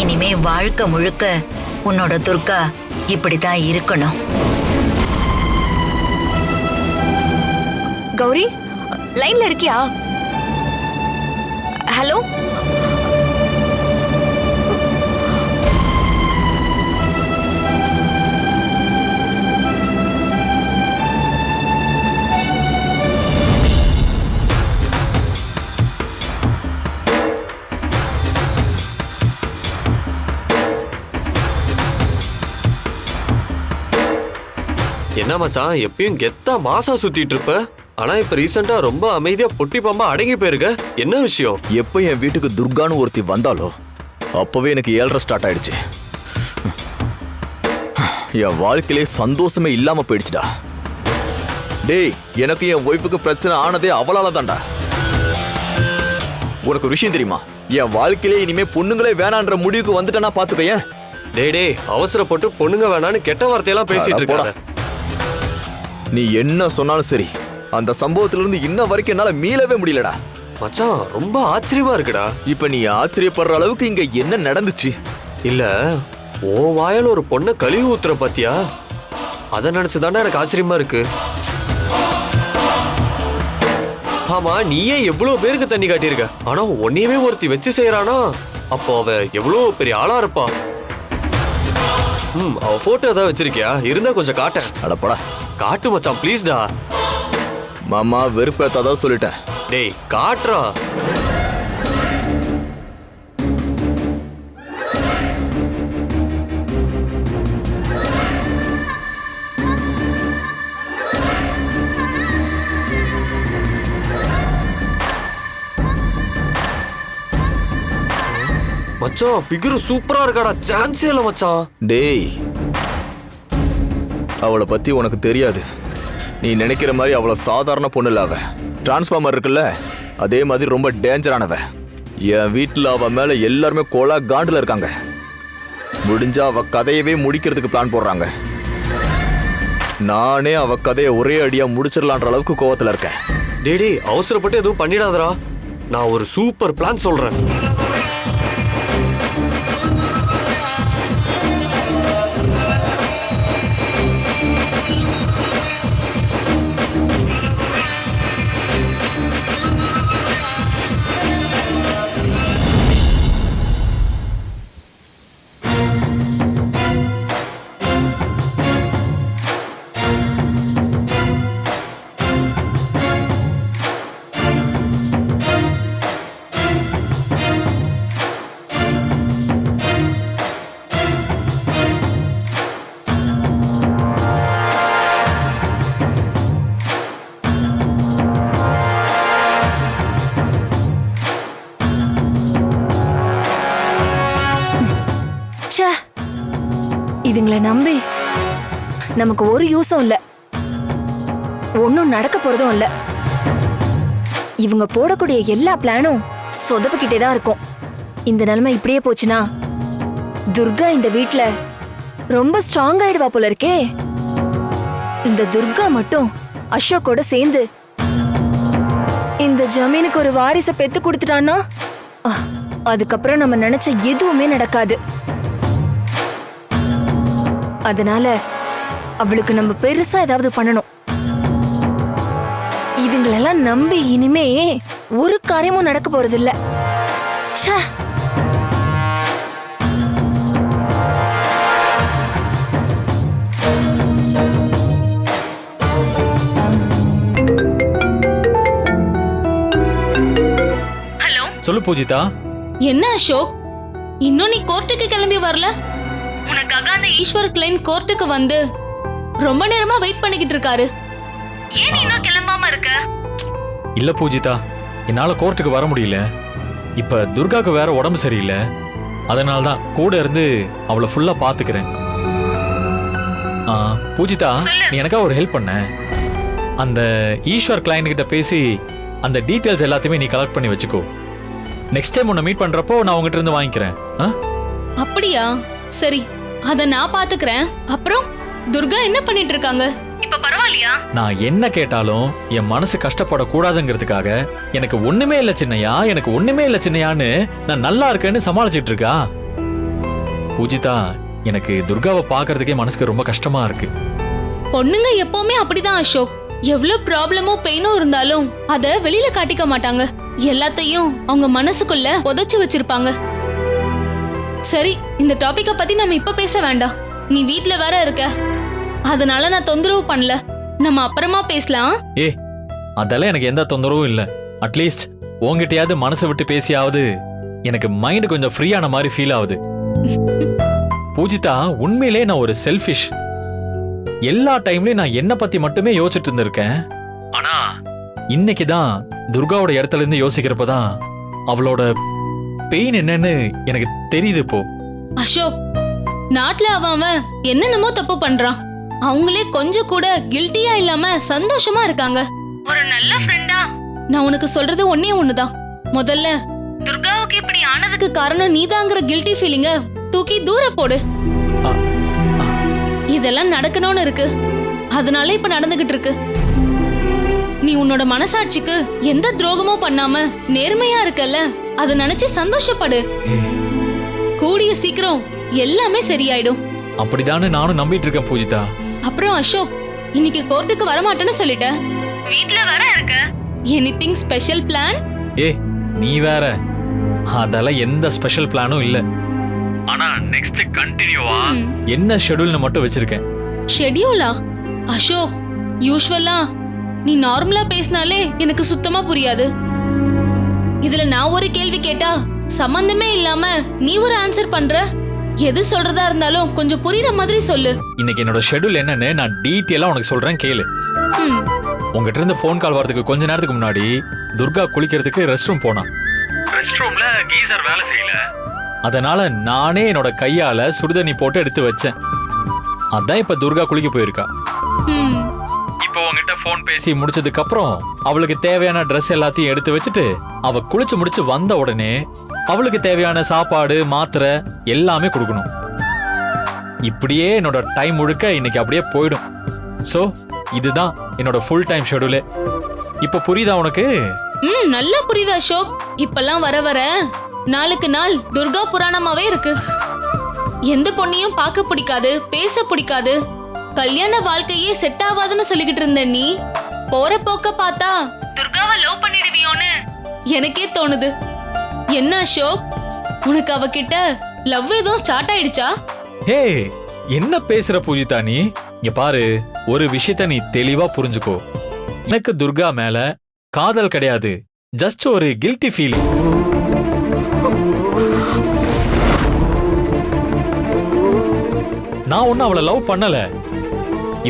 Speaker 8: இனிமே வாழ்க்கை முழுக்க உன்னோட துர்கா இப்படிதான் இருக்கணும்.
Speaker 3: கௌரி, லைன்ல இருக்கியா? ஹலோ.
Speaker 9: என்ன மச்சான், எப்பயும் கெத்தா மாசா சுத்திட்டு இருப்ப. ஆனா இப்ப ரீசெண்டா ரொம்ப அமைதியா பொட்டி பாம்பா அடங்கி போயிருக்க. என்ன விஷயம்?
Speaker 4: எப்போ என் வீட்டுக்கு துர்கான்னு ஒருத்தி வந்தாலோ அப்பவே எனக்கு 7:30 ஸ்டார்ட் ஆயிடுச்சு. என் வாழ்க்கையிலே சந்தோஷமே இல்லாம போயிடுச்சுடா. டேய், எனக்கு என் ஒய்ஃபுக்கு பிரச்சனை ஆனதே அவளால தான்டா. உனக்கு ஒரு விஷயம் தெரியுமா? என் வாழ்க்கையிலே இனிமே பொண்ணுங்களே வேணான்ற முடிவுக்கு வந்துட்டேன்னா பாத்துக்கேன்.
Speaker 9: டேய், அவசரப்பட்டு பொண்ணுங்க வேணான்னு கெட்ட வார்த்தையெல்லாம் பேசிட்டு இருக்காத.
Speaker 4: நீ என்ன சொன்னாலும் சரி, அந்த சம்பவத்துல இருந்து இன்ன வரைக்கும் என்னால மீளவே முடியலடா.
Speaker 9: மச்சான், ரொம்ப ஆச்சரியமா இருக்குடா.
Speaker 4: இப்ப நீ ஆச்சரியப்படுற அளவுக்கு இங்க என்ன நடந்துச்சு?
Speaker 9: இல்ல, ஓ வாயால ஒரு பொண்ணை கழுவி ஊத்துற பாத்தியா? அத நினைச்சுதானே எனக்கு ஆச்சரியமா இருக்கு. ஆமா, நீயே எவ்வளவு பேருக்கு தண்ணி காட்டியிருக்க, ஆனா உன்னையவே ஒருத்தி வச்சு செய்யறானா? அப்போ அவ எவ்வளவு பெரிய ஆளா இருப்பா. அவ போட்டோ ஏதாவது வச்சிருக்கியா? இருந்தா கொஞ்சம் காட்டேன்.
Speaker 4: அடப்படா,
Speaker 9: காட்டு மச்சான், ப்ளீஸ்டா.
Speaker 4: மாமா வெறுப்பேத்தாதான் சொல்லிட்டேன்.
Speaker 9: டேய், காட்டுறா. மச்சான், ஃபிகர் சூப்பரா இருக்காடா. சான்ஸே இல்ல மச்சான்.
Speaker 4: டேய், அவளை பத்தி உனக்கு தெரியாது. நீ நினைக்கிற மாதிரி அவளை சாதாரண பொண்ணு இல்ல. அவ டிரான்ஸ்ஃபார்மர் இருக்குல்ல, அதே மாதிரி ரொம்ப டேஞ்சரானவ. என் வீட்டுல அவ மேல எல்லாருமே கோலா காண்டுல இருக்காங்க. முடிஞ்சா அவ கதையவே முடிக்கிறதுக்கு பிளான் போடுறாங்க. நானே அவ கதையை ஒரே அடியா முடிச்சிடலான்ற அளவுக்கு கோவத்துல இருக்கேன்.
Speaker 9: டேய், அவசரப்பட்டு எதுவும் பண்ணிடாதடா. நான் ஒரு சூப்பர் பிளான் சொல்றேன்.
Speaker 7: இவங்கள நம்பி நமக்கு ஒரு யூஸும் இல்ல, ஒன்னும் நடக்க போறதும் இல்ல. இவங்க போடக்கூடிய எல்லா பிளானும் சொதப்பிக்கிட்டே தான் இருக்கும். இந்த நிலைமை இப்படியே போச்சுன்னா துர்கா இந்த வீட்ல ரொம்ப ஸ்ட்ராங் ஆயிடுவா போல இருக்கே. இந்த துர்கா மட்டும் அசோக்கோட சேர்ந்து இந்த ஜமீனுக்கு ஒரு வாரிசை பெத்து கொடுத்துட்டான்னா அதுக்கப்புறம் நம்ம நினைச்ச எதுவுமே நடக்காது. அதனால அவளுக்கு நம்ம பெருசா ஏதாவது பண்ணணும். இதுங்களெல்லாம் நம்பி இனிமே ஒரு காரியமும் நடக்க போறது இல்ல. ச்சே.
Speaker 1: சொல்லு பூஜிதா.
Speaker 2: என்ன அசோக், இன்னும் நீ கோர்ட்டுக்கு கிளம்பி வரல? உனக்காக அந்த ஈஸ்வர் கிளைன் கோர்ட்டுக்கு வந்து ரொம்ப நேரமா வெயிட் பண்ணிக்கிட்டு இருக்காரு. ஏன் நீ இன்னும் கிளம்பாம இருக்க?
Speaker 1: இல்ல பூஜிதா, என்னால கோர்ட்டுக்கு வர முடியல. இப்ப துர்காக்கு வேற உடம்பு சரியில்லை. அதனால தான் கூட இருந்து அவளை ஃபுல்லா பாத்துக்கிறேன். பூஜிதா, நீ எனக்கா ஒரு ஹெல்ப் பண்ண. அந்த ஈஸ்வர் கிளைண்ட் கிட்ட பேசி அந்த டீடைல்ஸ் எல்லாத்தையுமே நீ கலெக்ட் பண்ணி வச்சுக்கோ. நெக்ஸ்ட் டைம் உன்னை மீட் பண்றப்போ நான் உங்ககிட்ட இருந்து வாங்கிக்கிறேன்.
Speaker 2: அப்படியா? சரி, அத நான் பாத்துக்கிறேன். அப்புறம் துர்கா என்ன பண்ணிட்டு இருக்காங்க? இப்ப பரவாயில்லையா?
Speaker 1: நான் என்ன கேட்டாலும் என் மனசு கஷ்டப்படக்கூடாதுங்கிறதுக்காக எனக்கு ஒண்ணுமே இல்ல சின்னையா, எனக்கு ஒண்ணுமே இல்ல சின்னையான்னு நான் நல்லா இருக்கேன்னு சமாளிச்சிட்டு இருக்கா. பூஜிதா, எனக்கு துர்காவை பாக்குறதுக்கே மனசுக்கு ரொம்ப கஷ்டமா இருக்கு.
Speaker 2: பொண்ணுங்க எப்பவுமே அப்படிதான் அசோக். எவ்வளவு ப்ராப்ளமோ பெயினோ இருந்தாலும் அத வெளியில காட்டிக்க மாட்டாங்க. எல்லாத்தையும் அவங்க மனசுக்குள்ள புதைச்சு வச்சிருப்பாங்க. சரி, இந்த டாபிக்க பத்தி நம்ம இப்ப பேச வேண்டாம். நீ வீட்ல வேற இருக்க, அதனால நான் தொந்தரவு பண்ணல. நம்ம அப்புறமா பேசலாம்.
Speaker 1: அதெல்லாம் எனக்கு எந்த தொந்தரவும் இல்ல. அட்லீஸ்ட் உங்ககிட்டயாவது மனசை விட்டு பேசியாவது எனக்கு மைண்ட் கொஞ்சம் ஃப்ரீயான மாதிரி ஃபீல் ஆகுது. பூஜிதா, உண்மையிலே நான் ஒரு செல்ஃபிஷ். எல்லா டைம்லயும் நான் என்ன பத்தி மட்டுமே யோசிச்சுட்டு இருந்திருக்கேன். ஆனா இன்னைக்கு தான் துர்காவோட இடத்துல இருந்து யோசிக்கிறப்பதான் அவளோட பெயின் என்னன்னு எனக்கு தெரியுது. இப்போ
Speaker 2: அசோக், நாட்டுல அவன் என்னென்னமோ தப்பு பண்றான். அவங்களே கொஞ்சம் கூட கில்ட்டியா இல்லாம சந்தோஷமா இருக்காங்க. ஒரு நல்ல ஃப்ரெண்டா நான் உனக்கு சொல்றது ஒன்னே ஒண்ணுதான். முதல்ல துர்காவுக்கு இப்படி ஆனதுக்கு காரணம் நீதாங்கிற கில்ட்டி ஃபீலிங்க தூக்கி தூர போடு. இதெல்லாம் நடக்கணும்னு இருக்கு, அதனால இப்ப நடந்துகிட்டு இருக்கு. நீ உன்னோட மனசாட்சிக்கு எந்த துரோகமும் பண்ணாம நேர்மையா இருக்கல்ல, அத நினைச்சு சந்தோஷப்படு. கூடிய சீக்கிரம் எல்லாமே சரியாயிடும்.
Speaker 1: அப்படிதானே நானும் நம்பிட்டு இருக்கேன் பூஜிதா.
Speaker 2: அப்புறம் அசோக், இன்னைக்கு கோர்ட்டுக்கு வரமாட்டேன்னு சொல்லிட்ட, வீட்ல வர இருக்க. Anything special plan?
Speaker 1: நீ வேற, அதெல்லாம் எந்த ஸ்பெஷல் பிளானும் இல்ல. ஆனா நெக்ஸ்ட் கண்டினியூவா என்ன ஷெட்யூல்னு மட்டும் வச்சிருக்கேன்.
Speaker 2: ஷெட்யூலா? அசோக், யூசுவலா நீ நார்மலா பேசினாலே எனக்கு சுத்தமா புரியாது. இதுல நான் ஒரு கேள்வி கேட்டா சம்பந்தமே இல்லாம நீ ஒரு ஆன்சர் பண்ற. எது சொல்றதா இருந்தாலும் கொஞ்சம் புரியுற மாதிரி சொல்லு.
Speaker 1: இன்னைக்கு என்னோட ஷெட்யூல் என்னன்னு நான் டீட்டெயிலா உனக்கு சொல்றேன், கேளு. உங்ககிட்ட இருந்து போன் கால் வரதுக்கு கொஞ்ச நேரத்துக்கு முன்னாடி துர்கா குளிக்கிறதுக்கு ரெஸ்ட் ரூம் போனா. ரெஸ்ட் ரூம்ல கீசர் வேலை செய்யல, அதனால நானே என்னோட கையால சுடுதண்ணி போட்டு எடுத்து வச்சேன். அதான் இப்ப துர்கா குளிக்க போயிருக்கா. இப்போ உங்ககிட்ட போன் பேசி முடிச்சதுக்கு அப்புறம் அவளுக்கு தேவையான ட்ரெஸ் எல்லாத்தையும் எடுத்து வச்சுட்டு அவ குளிச்சு முடிச்சு வந்த உடனே அவளுக்கு தேவையான சாப்பாடு மாத்திரை எல்லாமே கொடுக்கணும். இப்படியே என்னோட டைம் முழுக்க இன்னைக்கு அப்படியே போயிடும். சோ இதுதான் என்னோட ஃபுல் டைம் ஷெட்யூலே. இப்ப புரியுதா உனக்கு?
Speaker 2: நல்லா புரியுது அசோக். இப்பெல்லாம் வர வர நாளுக்கு நாள் துர்கா புராணமாவே இருக்கு. எந்த பொண்ணையும் பார்க்க பிடிக்காது, பேச பிடிக்காது, கல்யாண வாழ்க்கையே செட் ஆகாதுன்னு சொல்லிக்கிட்டு இருந்த நீ போற போக்க பார்த்தா துர்காவை லவ் பண்ணிடுவியோன்னு எனக்கே தோணுது. என்ன அசோக், உனக்கு அவகிட்ட லவ் எதுவும் ஸ்டார்ட் ஆயிடுச்சா?
Speaker 1: ஹே, என்ன பேசுற பூஜிதா நீ? இங்க பாரு, ஒரு விஷயத்த நீ தெளிவா புரிஞ்சுக்கோ. எனக்கு துர்கா மேல காதல் கிடையாது, ஜஸ்ட் ஒரு கில்ட்டி ஃபீலிங். நான் ஒன்னும் அவளை லவ் பண்ணல.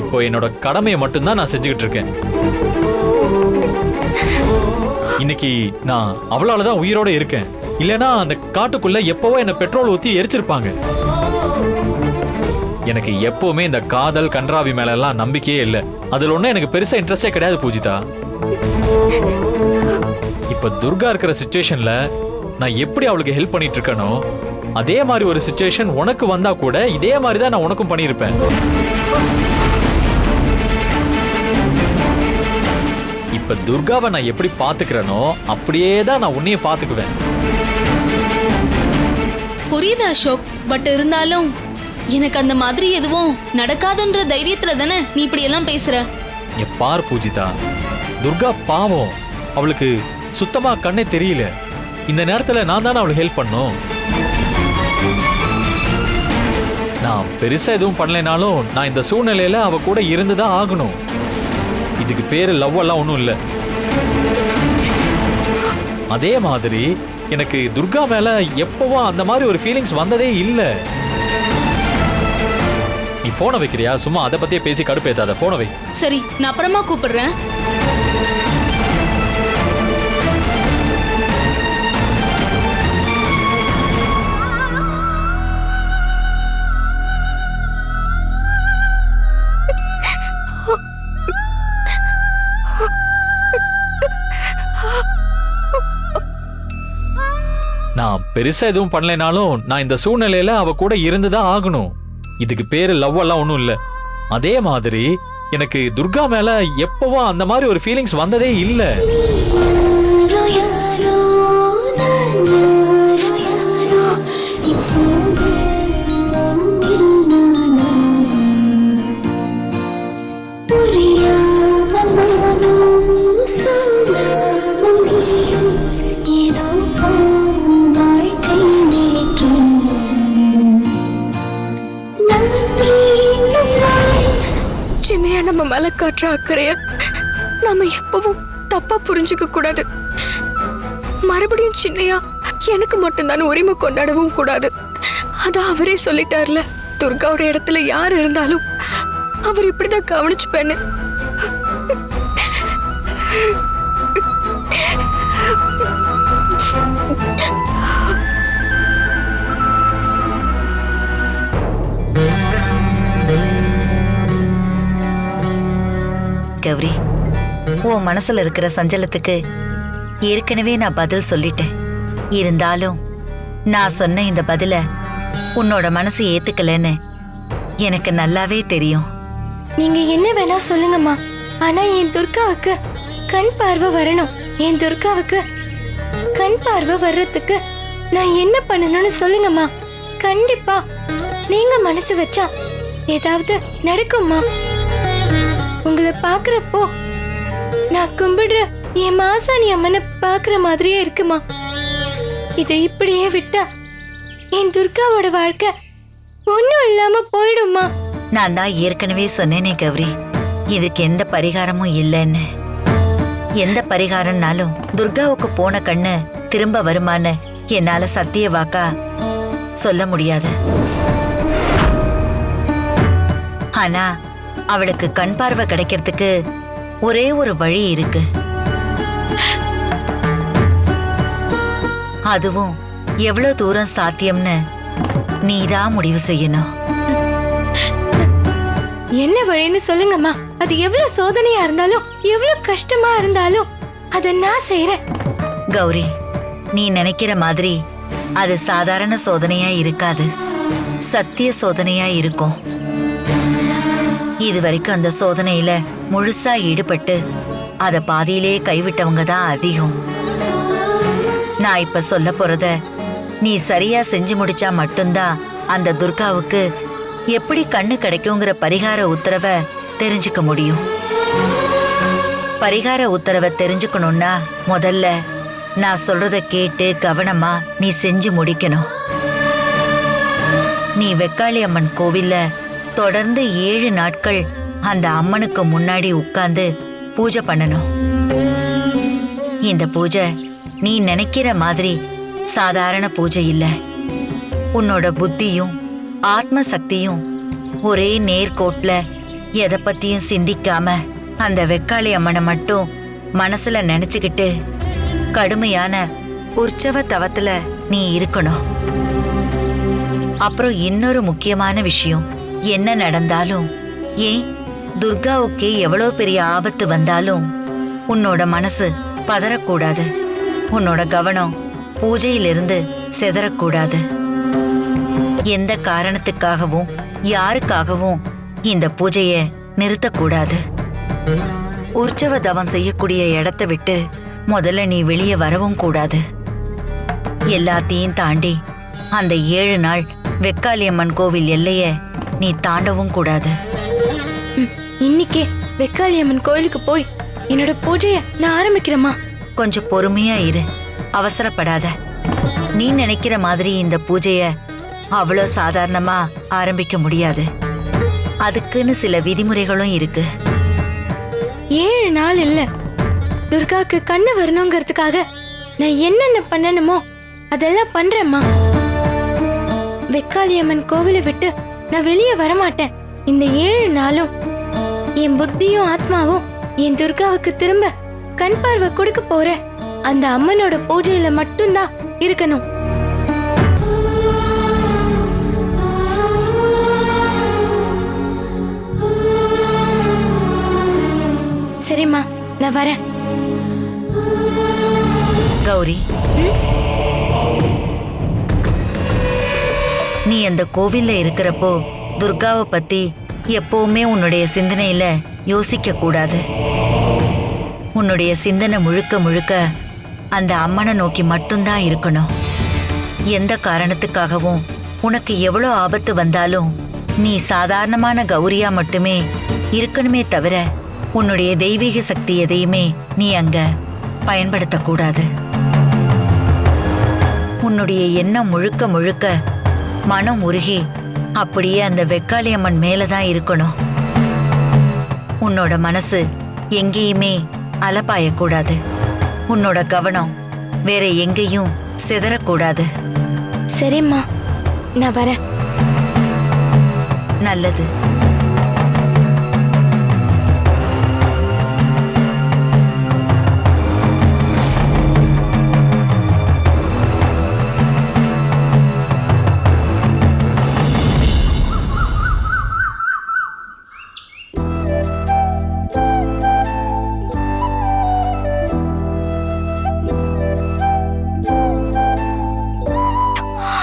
Speaker 1: இப்போ என்னோட கடமையை மட்டும்தான் நான் செஞ்சுக்கிட்டு இருக்கேன். இன்னைக்கு நான் அவளாலதான் உயிரோட இருக்கேன். இல்லனா அந்த காட்டுக்குள்ள எப்பவோ என்ன பெட்ரோல் ஊத்தி எரிச்சிருப்பாங்க. எனக்கு எப்பவுமே இந்த காதல் கன்றாவி மேல எல்லாம் நம்பிக்கையே இல்லை. அதுல ஒன்றும் எனக்கு பெருசா இன்ட்ரெஸ்டே கிடையாது பூஜிதா. இப்ப துர்கா இருக்கிற சிச்சுவேஷன்ல நான் எப்படி அவளுக்கு ஹெல்ப் பண்ணிட்டு இருக்கனோ அதே மாதிரி ஒரு சிச்சுவேஷன் உனக்கு வந்தா கூட இதே மாதிரி தான் நான் உனக்கும் பண்ணியிருப்பேன். இப்ப துர்காவை நான் எப்படி பாத்துக்கிறேனோ அப்படியே தான் நான் உன்னையும் பாத்துக்குவேன்.
Speaker 2: புரியுது அசோக், பட் இருந்தாலும் எனக்கு அந்த மாதிரி எதுவும் நடக்காதுன்ற தைரியத்துல தானே நீ இப்படி எல்லாம் பேசுற.
Speaker 1: பார் பூஜிதா, துர்கா பாவம், அவளுக்கு சுத்தமா கண்ணே தெரியல. இந்த நேரத்துல நான் தானே அவளுக்கு ஹெல்ப் பண்ணும். நான் பெருசா எதுவும் பண்ணலைனாலும் நான் இந்த சூழ்நிலையில அவ கூட இருந்துதான் ஆகணும். இதுக்கு பேரு லவ் எல்லாம் ஒண்ணும் இல்ல. அதே மாதிரி எனக்கு துர்கா மேல எப்பவும் அந்த மாதிரி ஒரு ஃபீலிங்ஸ் வந்ததே இல்ல. நீ போனை வைக்கிறியா? சும்மா அதை பத்தியே பேசி கடுப்பேத்தாத. போனை வை.
Speaker 2: சரி, நான் அப்புறமா கூப்பிடுறேன்.
Speaker 1: நான் பெருசா எதுவும் பண்ணலைனாலும் நான் இந்த சூழ்நிலையில அவ கூட இருந்துதான் ஆகணும். இதுக்கு பேரு லவ் எல்லாம் ஒண்ணும் இல்ல. அதே மாதிரி எனக்கு துர்கா மேல எப்பவும் அந்த மாதிரி ஒரு ஃபீலிங்ஸ் வந்ததே இல்ல.
Speaker 3: சின்னையா நம்ம மேல காட்டுற அக்கறைய நாம எப்பவும் தப்பா புரிஞ்சுக்க கூடாது. மறுபடியும் சின்னையா எனக்கு மட்டும்தான் உரிமை கொண்டாடவும் கூடாது. அதான் அவரே சொல்லிட்டார்ல, துர்காவோட இடத்துல யார் இருந்தாலும் அவர் இப்படிதான் கவனிச்சுப்பேன்னு.
Speaker 8: கௌரி, உன் மனசுல இருக்கிற சஞ்சலத்துக்கு ஏற்கனவே நான் பதில் சொல்லிட்டேன். இருந்தாலும் நான் சொன்ன இந்த பதில உன்னோட மனசு ஏத்துக்கலன்னு எனக்கு நல்லாவே தெரியும்.
Speaker 5: நீங்க என்ன வேணா சொல்லுங்கம்மா, ஆனா என் துர்காவுக்கு கண் பார்வை வரணும். என் துர்காவுக்கு கண் பார்வை வர்றதுக்கு நான் என்ன பண்ணணும்னு சொல்லுங்கம்மா. கண்டிப்பா நீங்க மனசு வச்சா ஏதாவது நடக்கும்மா. உங்களை பாக்குறப்போ நான் கும்பிடுற என் மாசாணி அம்மனை பாக்குற மாதிரியே இருக்குமா. இதை இப்படியே விட்டா என் துர்காவோட வாழ்க்கை ஒன்னும் இல்லாம போயிடுமா.
Speaker 8: நான் தான் ஏற்கனவே சொன்னேனே கௌரி, இதுக்கு எந்த பரிகாரமும் இல்லைன்னு. எந்த பரிகாரம்னாலும் துர்காவுக்கு போன கண்ணு திரும்ப வருமான்னு என்னால சத்திய வாக்கா சொல்ல முடியாது. ஆனா அவளுக்கு கண் பார்வை கிடைக்கிறதுக்கு ஒரே ஒரு வழி இருக்கு. அதுவும் எவ்வளவு தூரம் சாத்தியம்னு நீதான் முடிவு செய்யணும்.
Speaker 5: என்ன வழின்னு சொல்லுங்கம்மா. அது எவ்வளவு சோதனையா இருந்தாலும் எவ்வளவு கஷ்டமா இருந்தாலும் அத நான் செய்யறேன்.
Speaker 8: கௌரி, நீ நினைக்கிற மாதிரி அது சாதாரண சோதனையா இருக்காது, சத்திய சோதனையா இருக்கும். இதுவரைக்கும் அந்த சோதனையில முழுசா ஈடுபட்டு அத பாதியிலே கைவிட்டவங்க தான் அதிகம். நான் இப்ப சொல்ல போறத நீ சரியா செஞ்சு முடிச்சா மட்டும்தான் அந்த துர்காவுக்கு எப்படி கண்ணு கிடைக்குங்கிற பரிகார உத்தரவை தெரிஞ்சுக்க முடியும். பரிகார உத்தரவை தெரிஞ்சுக்கணும்னா முதல்ல நான் சொல்றத கேட்டு கவனமா நீ செஞ்சு முடிக்கணும். நீ வெக்காளி அம்மன் கோவில்ல தொடர்ந்து 7 நாட்கள் அந்த அம்மனுக்கு முன்னாடி உட்கார்ந்து பூஜை பண்ணணும். இந்த பூஜை நீ நினைக்கிற மாதிரி சாதாரண பூஜை இல்ல. உன்னோட புத்தியும் ஆத்ம சக்தியும் ஒரே நேர்கோட்ல எதை பத்தியும் சிந்திக்காம அந்த வெக்காளி அம்மனை மட்டும் மனசுல நினைச்சுக்கிட்டு கடுமையான உற்சவ தவத்துல நீ இருக்கணும். அப்புறம் இன்னொரு முக்கியமான விஷயம், என்ன நடந்தாலும், ஏன் துர்காவுக்கு எவ்வளோ பெரிய ஆபத்து வந்தாலும் உன்னோட மனசு பதறக்கூடாது. உன்னோட கவனம் பூஜையிலிருந்து சிதறக்கூடாது. எந்த காரணத்துக்காகவும் யாருக்காகவும் இந்த பூஜைய நிறுத்தக்கூடாது. உற்சவ தவம் செய்யக்கூடிய இடத்தை விட்டு முதல்ல நீ வெளியே வரவும் கூடாது. எல்லாத்தையும் தாண்டி அந்த 7 நாள் வெக்காளியம்மன் கோவில் எல்லைய நீ தாண்டவும் கூடாது.
Speaker 5: இன்னைக்கே வெக்காளியம்மன் கோயிலுக்கு போய் என்னோட பூஜைய நான் ஆரம்பிக்கிறேம்மா.
Speaker 8: கொஞ்சம் பொறுமையா இரு, அவசரப்படாத. நீ நினைக்கிற மாதிரி இந்த பூஜைய அவ்வளோ சாதாரணமா ஆரம்பிக்க முடியாது. அதுக்குன்னு சில விதிமுறைகளும் இருக்கு.
Speaker 5: 7 நாள் இல்ல, துர்காக்கு கண்ணு வரணுங்கிறதுக்காக நான் என்னென்ன பண்ணணுமோ அதெல்லாம் பண்றேம்மா. வெக்காளியம்மன் கோவிலை விட்டு நான் வெளியே வரமாட்டேன். இந்த 7 நாளும் என் புத்தியும் ஆத்மாவும் என் துர்காவுக்கு திரும்ப கண் பார்வை கொடுக்க போற அந்த அம்மனோட பூஜையில மட்டும்தான் இருக்கணும். சரிம்மா, நான் வரேன்.
Speaker 8: கௌரி, நீ அந்த கோவில்ல இருக்கிறப்போ துர்காவை பத்தி எப்பவுமே உன்னுடைய சிந்தனையில யோசிக்க கூடாது. உன்னுடைய சிந்தனை முழுக்க முழுக்க அந்த அம்மனை நோக்கி மட்டும்தான் இருக்கணும். எந்த காரணத்துக்காகவும் உனக்கு எவ்வளோ ஆபத்து வந்தாலும் நீ சாதாரணமான கௌரியா மட்டுமே இருக்கணுமே தவிர உன்னுடைய தெய்வீக சக்தி எதையுமே நீ அங்க பயன்படுத்தக்கூடாது. உன்னுடைய எண்ணம் முழுக்க முழுக்க மனம் உருகி அப்படியே அந்த வெக்காளியம்மன் மேலதான் இருக்கணும். உன்னோட மனசு எங்கேயுமே அலப்பாயக்கூடாது. உன்னோட கவனம் வேற எங்கேயும் சிதறக்கூடாது.
Speaker 5: சரிம்மா, நான் வரேன்.
Speaker 8: நல்லது.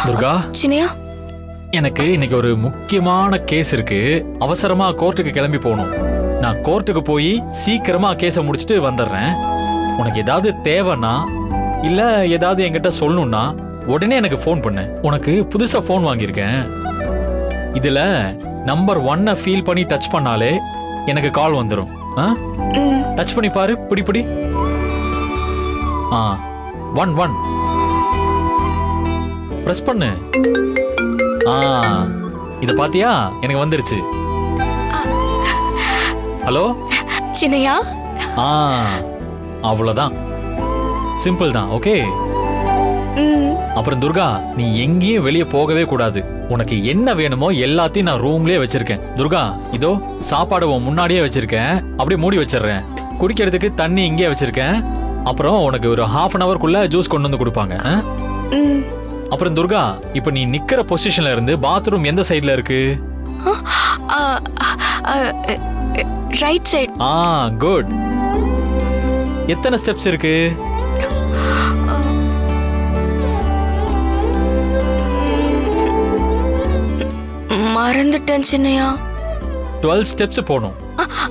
Speaker 1: துர்கா,
Speaker 3: சின்னையா,
Speaker 1: எனக்கு இன்னைக்கு ஒரு முக்கியமான கேஸ் இருக்கு. அவசரமா கோர்ட்டுக்கு கிளம்பி போகணும். நான் கோர்ட்டுக்கு போய் சீக்கிரமா கேஸை முடிச்சுட்டு வந்துடுறேன். உனக்கு ஏதாவது தேவைன்னா இல்ல ஏதாவது என்கிட்ட சொல்லணும்னா உடனே எனக்கு ஃபோன் பண்ணு. உனக்கு புதுசா ஃபோன் வாங்கியிருக்கேன். இதுல நம்பர் 1 ஃபீல் பண்ணி டச் பண்ணாலே எனக்கு கால் வந்துடும். டச் பண்ணி பாரு. பிடி பிடி. 1 பிரஸ் பண்ணு. இத பாத்தியா? எனக்கு வந்துருச்சு. ஹலோ
Speaker 3: சின்னையா.
Speaker 1: அவ்வளவுதான். சிம்பிள் தான். ஓகே. அப்புறம் துர்கா, நீ எங்கேயும் வெளியே போகவே கூடாது. உனக்கு என்ன வேணுமோ எல்லாத்தையும் நான் ரூம்லயே வச்சிருக்கேன். துர்கா, இதோ சாப்பாடு உன் முன்னாடியே வச்சிருக்கேன். அப்படியே மூடி வச்சிடுறேன். குடிக்கிறதுக்கு தண்ணி இங்கே வச்சிருக்கேன். அப்புறம் உனக்கு ஒரு 1/2 hourக்குள்ள ஜூஸ் கொண்டு வந்து கொடுப்பாங்க. அப்புறம் துர்கா, இப்ப நீ நிக்கிற பொசிஷன்ல இருந்து பாத்ரூம் எந்த சைடுல இருக்கு?
Speaker 3: Right side.
Speaker 1: குட். எத்தனை ஸ்டெப்ஸ் இருக்கு?
Speaker 3: மறந்துட்டேன் சின்னையா.
Speaker 1: 12 ஸ்டெப்ஸ் போணும்.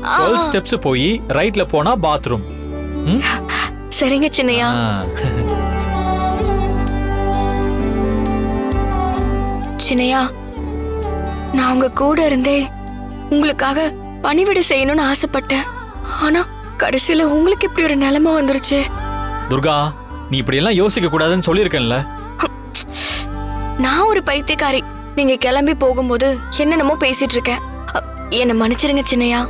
Speaker 1: 12 ஸ்டெப்ஸ் போய் ரைட்ல போனா பாத்ரூம்.
Speaker 3: சரிங்க சின்னையா. சின்னையா, நான் உங்க கூட இருந்தே உங்களுக்காக பணிவிடை செய்யணும்னு ஆசைப்பட்டேன். ஆனா கடைசியில உங்களுக்கு இப்படி ஒரு நிலைமை வந்துருச்சு.
Speaker 1: துர்கா, நீ இப்படி எல்லாம் யோசிக்க கூடாதுன்னு சொல்லியிருக்கேன்ல.
Speaker 3: நான் ஒரு பைத்தியக்காரி. நீங்க கிளம்பி போகும்போது என்னென்னமோ பேசிட்டு இருக்கேன். என்ன மன்னிச்சிருங்க சின்னையா.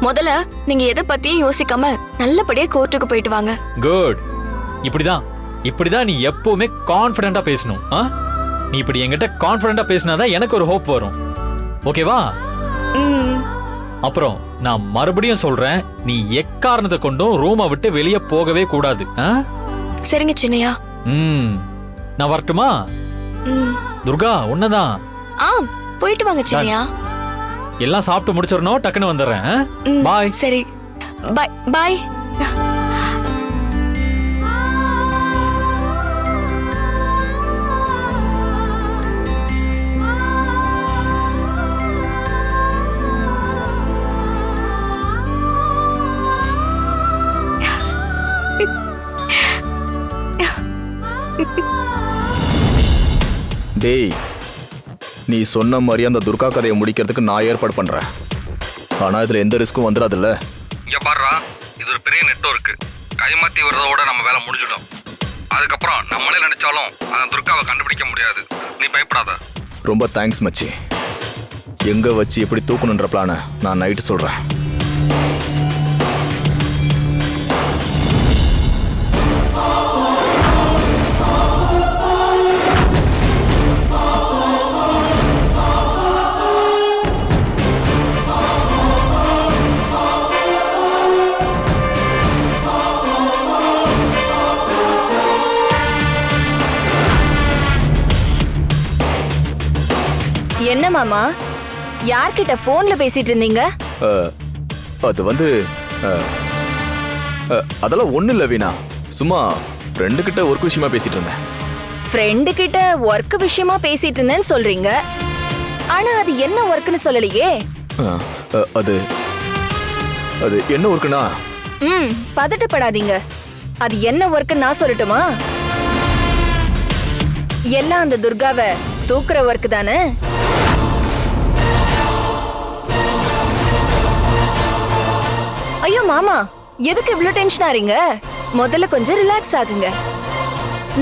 Speaker 3: முதல்ல நீங்க எதை பத்தியும் யோசிக்காம நல்லபடியா கோர்ட்டுக்கு போயிட்டு வாங்க.
Speaker 1: குட். இப்படிதான் நீ எப்பவுமே கான்ஃபிடென்ட்டா பேசணும். நீ இப்படி என்கிட்ட கான்ஃபிடென்ட்டா பேசினாதான் எனக்கு ஒரு ஹோப் வரும். ஓகேவா? அப்புறம் நான் மறுபடியும் சொல்றேன், நீ எக்காரணத்தை கொண்டும் ரூமை விட்டு வெளியே போகவே கூடாது.
Speaker 3: சரிங்க சின்னையா.
Speaker 1: நான் வரட்டுமா? துர்கா, உன்னதான்.
Speaker 3: போயிட்டு வாங்க சின்னையா.
Speaker 1: எல்லாம் சாப்பிட்டு முடிச்சிடணும், டக்குன்னு வந்துடுறேன்.
Speaker 3: ம்,
Speaker 1: பாய்.
Speaker 3: சரி பாய் பாய்.
Speaker 4: டேய், நீ சொன்ன மாதிரி அந்த துர்கா கதையை முடிக்கிறதுக்கு நான் ஏற்பாடு பண்றேன். ஆனா இதுல எந்த ரிஸ்க்கும் வந்துடாதுல்ல?
Speaker 10: இங்க பாருடா, இது ஒரு பெரிய நெட்வொர்க். கைமாத்தி வர்றதோட நம்ம வேலை முடிஞ்சிடும். அதுக்கப்புறம் நம்மளே நினைச்சாலும் அந்த துர்காவை கண்டுபிடிக்க முடியாது. நீ பயப்படாத.
Speaker 4: ரொம்ப தேங்க்ஸ் மச்சி. எங்க வச்சு எப்படி தூக்கணுன்ற பிளானை நான் நைட்டு சொல்றேன்.
Speaker 7: என்ன மாமா, யார்கிட்ட போன்ல பேசிட்டு இருந்தீங்க?
Speaker 4: அது வந்து அதெல்லாம் ஒண்ணு இல்ல வீணா. சும்மா ஃப்ரெண்டு கிட்ட ஒர்க் விஷயமா பேசிட்டு இருந்தேன்.
Speaker 7: ஃப்ரெண்டு கிட்ட ஒர்க் விஷயமா பேசிட்டு இருந்தேன்னு சொல்றீங்க, ஆனா அது என்ன ஒர்க்னு சொல்லலையே.
Speaker 4: அது அது என்ன ஒர்க்குனா?
Speaker 7: பதட்டப்படாதீங்க, அது என்ன ஒர்க்குன்னு நான் சொல்லட்டுமா? எல்லாம் அந்த துர்காவை தூக்குற ஒர்க் தானே. ஐயோ மாமா, எதுக்கு இவ்ளோ டென்ஷன் ஆறீங்க? முதல்ல கொஞ்சம் ரிலாக்ஸ் ஆகுங்க.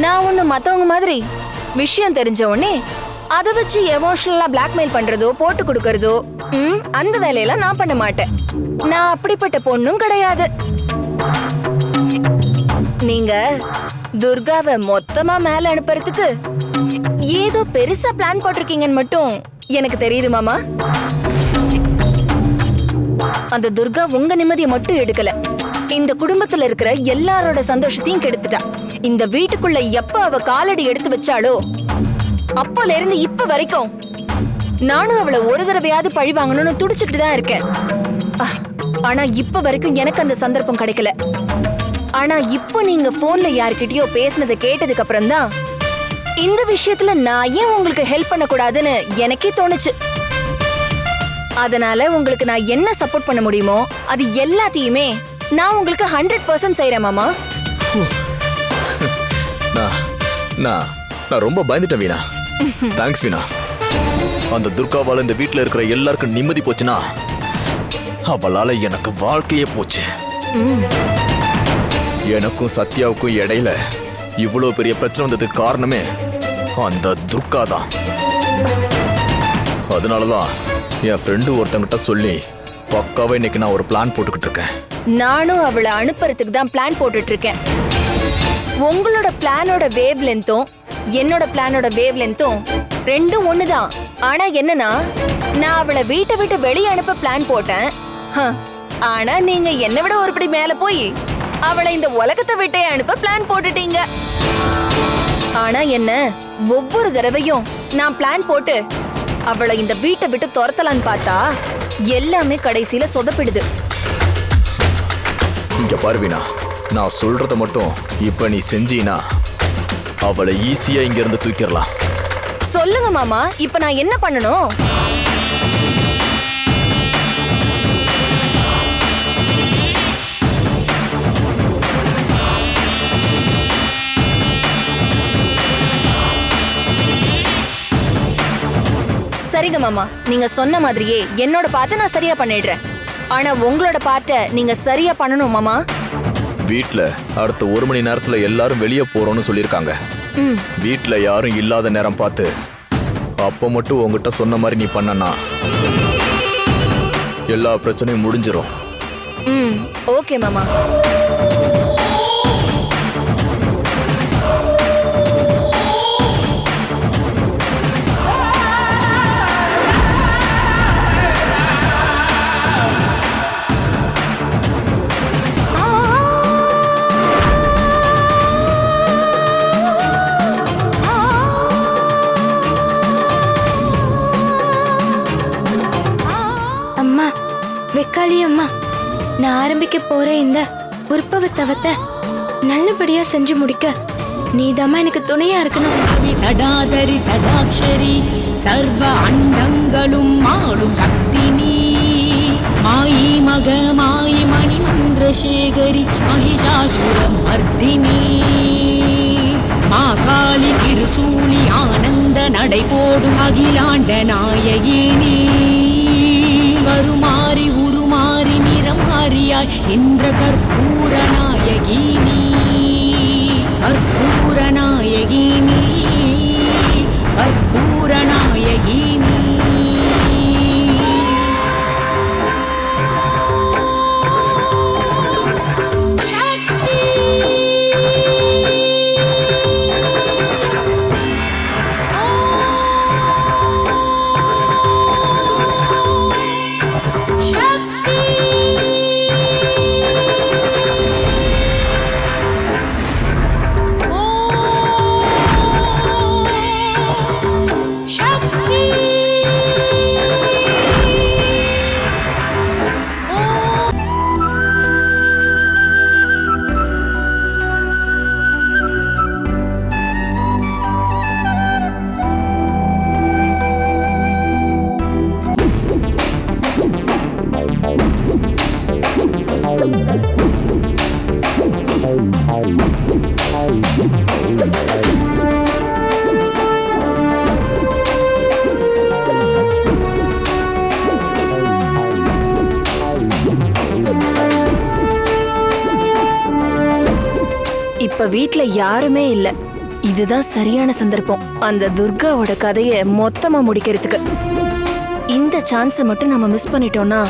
Speaker 7: நான் ஒண்ணு மத்தவங்க மாதிரி விஷயம் தெரிஞ்ச உடனே அதை வச்சு எமோஷனலா பிளாக்மெயில் பண்றதோ போட்டு கொடுக்கறதோ அந்த வேலையெல்லாம் நான் பண்ண மாட்டேன். நான் அப்படிப்பட்ட பொண்ணும் கிடையாது. நீங்க துர்காவை மொத்தமா மேல அனுப்புறதுக்கு ஏதோ பெருசா பிளான் போட்டிருக்கீங்கன்னு மட்டும் எனக்கு தெரியுது மாமா. அந்த துர்கா உங்க நிம்மதியை மட்டும் எடுக்கல, இந்த குடும்பத்துல இருக்கிற எல்லாரோட சந்தோஷத்தையும் கெடுத்துட்டா. இந்த வீட்டுக்குள்ள எப்ப அவ காலடி எடுத்து வச்சாலோ அப்போல இருந்து இப்ப வரைக்கும் நானும் அவளை ஒரு தடவையாவது பழி வாங்கணும்னு துடிச்சுக்கிட்டு தான் இருக்கேன். ஆனா இப்ப வரைக்கும் எனக்கு அந்த சந்தர்ப்பம் கிடைக்கல. ஆனா இப்போ நீங்க போன்ல யார்கிட்டயோ பேசினதை கேட்டதுக்கு அப்புறம் தான் இந்த விஷயத்துல நான் ஏன் உங்களுக்கு ஹெல்ப் பண்ண கூடாதுன்னு எனக்கே தோணுச்சு. அதனால உங்களுக்கு நான் என்ன சப்போர்ட் பண்ண முடியுமோ அது எல்லாத்தையுமே நான் உங்களுக்கு 100% செய்யறேன் மாமா.
Speaker 4: நான் ரொம்ப பயந்துட்டேன் வீணா. தேங்க்ஸ் வீணா. அந்த துர்காவால இந்த வீட்டுல இருக்கிற எல்லாருக்கும் நிம்மதி போச்சுன்னா அவளால எனக்கு வாழ்க்கையே போச்சு. எனக்கும் சத்யாவுக்கும் இடையில இவ்வளவு பெரிய பிரச்சனை வந்ததுக்கு காரணமே அந்த துர்கா தான். அதனாலதான் என் ஃப்ரெண்டு ஒருத்தங்கிட்ட சொல்லி பக்காவா இன்னைக்கு நான் ஒரு பிளான் போட்டுக்கிட்டு இருக்கேன்.
Speaker 7: நானும் அவளை அனுப்புறதுக்கு தான் பிளான் போட்டுட்டு இருக்கேன். உங்களோட பிளானோட வேவ் லென்த்தும் என்னோட பிளானோட வேவ் லென்த்தும் ரெண்டும் ஒண்ணுதான். ஆனா என்னன்னா, நான் அவளை வீட்டை விட்டு வெளியே அனுப்ப பிளான் போட்டேன். ஆனா நீங்க என்னை விட ஒருபடி மேல போய் அவளை இந்த உலகத்தை விட்டே அனுப்ப பிளான் போட்டுட்டீங்க. ஆனா என்ன, ஒவ்வொரு தடவையும் நான் பிளான் போட்டு அவளை இந்த வீட்டை விட்டு துரத்தலான்னு பார்த்தா எல்லாமே கடைசியில சொதப்பிடுது.
Speaker 4: இங்க பார்வினா, நான் சொல்றத மட்டும் இப்ப நீ செஞ்சீனா அவளை ஈஸியா இங்க இருந்து தூக்கிடலாம்.
Speaker 7: சொல்லுங்க மாமா, இப்ப நான் என்ன பண்ணணும்? சரிங்க மாமா, நீங்க சொன்ன மாதிரியே என்னோட பார்ட்ட நான் சரியா பண்ணிடுறேன். ஆனா உங்களோட பார்ட்ட நீங்க சரியா பண்ணணும் மாமா.
Speaker 4: வீட்ல அடுத்த 1 மணி நேரத்துல எல்லாரும் வெளியே போறோம்னு சொல்லிருக்காங்க. வீட்ல யாரும் இல்லாத நேரம் பார்த்து அப்ப மட்டும் உங்ககிட்ட சொன்ன மாதிரி நீ பண்ணனா எல்லா பிரச்சனையும் முடிஞ்சிரும்.
Speaker 7: ஓகே மாமா.
Speaker 5: வெக்காளி அம்மா, நான் ஆரம்பிக்க போற இந்த உற்பவத்தவத்தை நல்லபடியா செஞ்சு முடிக்க நீதாம்மா எனக்கு துணையா இருக்கணும்.
Speaker 11: சடாதரி சடாட்சரி சர்வ அண்டங்களும் ஆளும் சக்தி நீ. மாயி மக மாயி மணிமந்திரசேகரி மகிஷாசுர மர்தினி. மா காளி திருசூலி ஆனந்த நடை போடும் அகிலாண்ட நாயகினி. கருமாறி உருமாறி நிறம் மாறியாய் நின்ற கற்பூர நாயகினி. கற்பூர நாயகினி. கற்பூர நாயகினி.
Speaker 7: இப்ப வீட்ல யாருமே இல்ல. இதுதான் சரியான சந்தர்ப்பம் அந்த துர்காவோட கதைய மொத்தமா முடிக்கிறதுக்கு. இந்த சான்ஸை மட்டும் நம்ம மிஸ் பண்ணிட்டோம்னா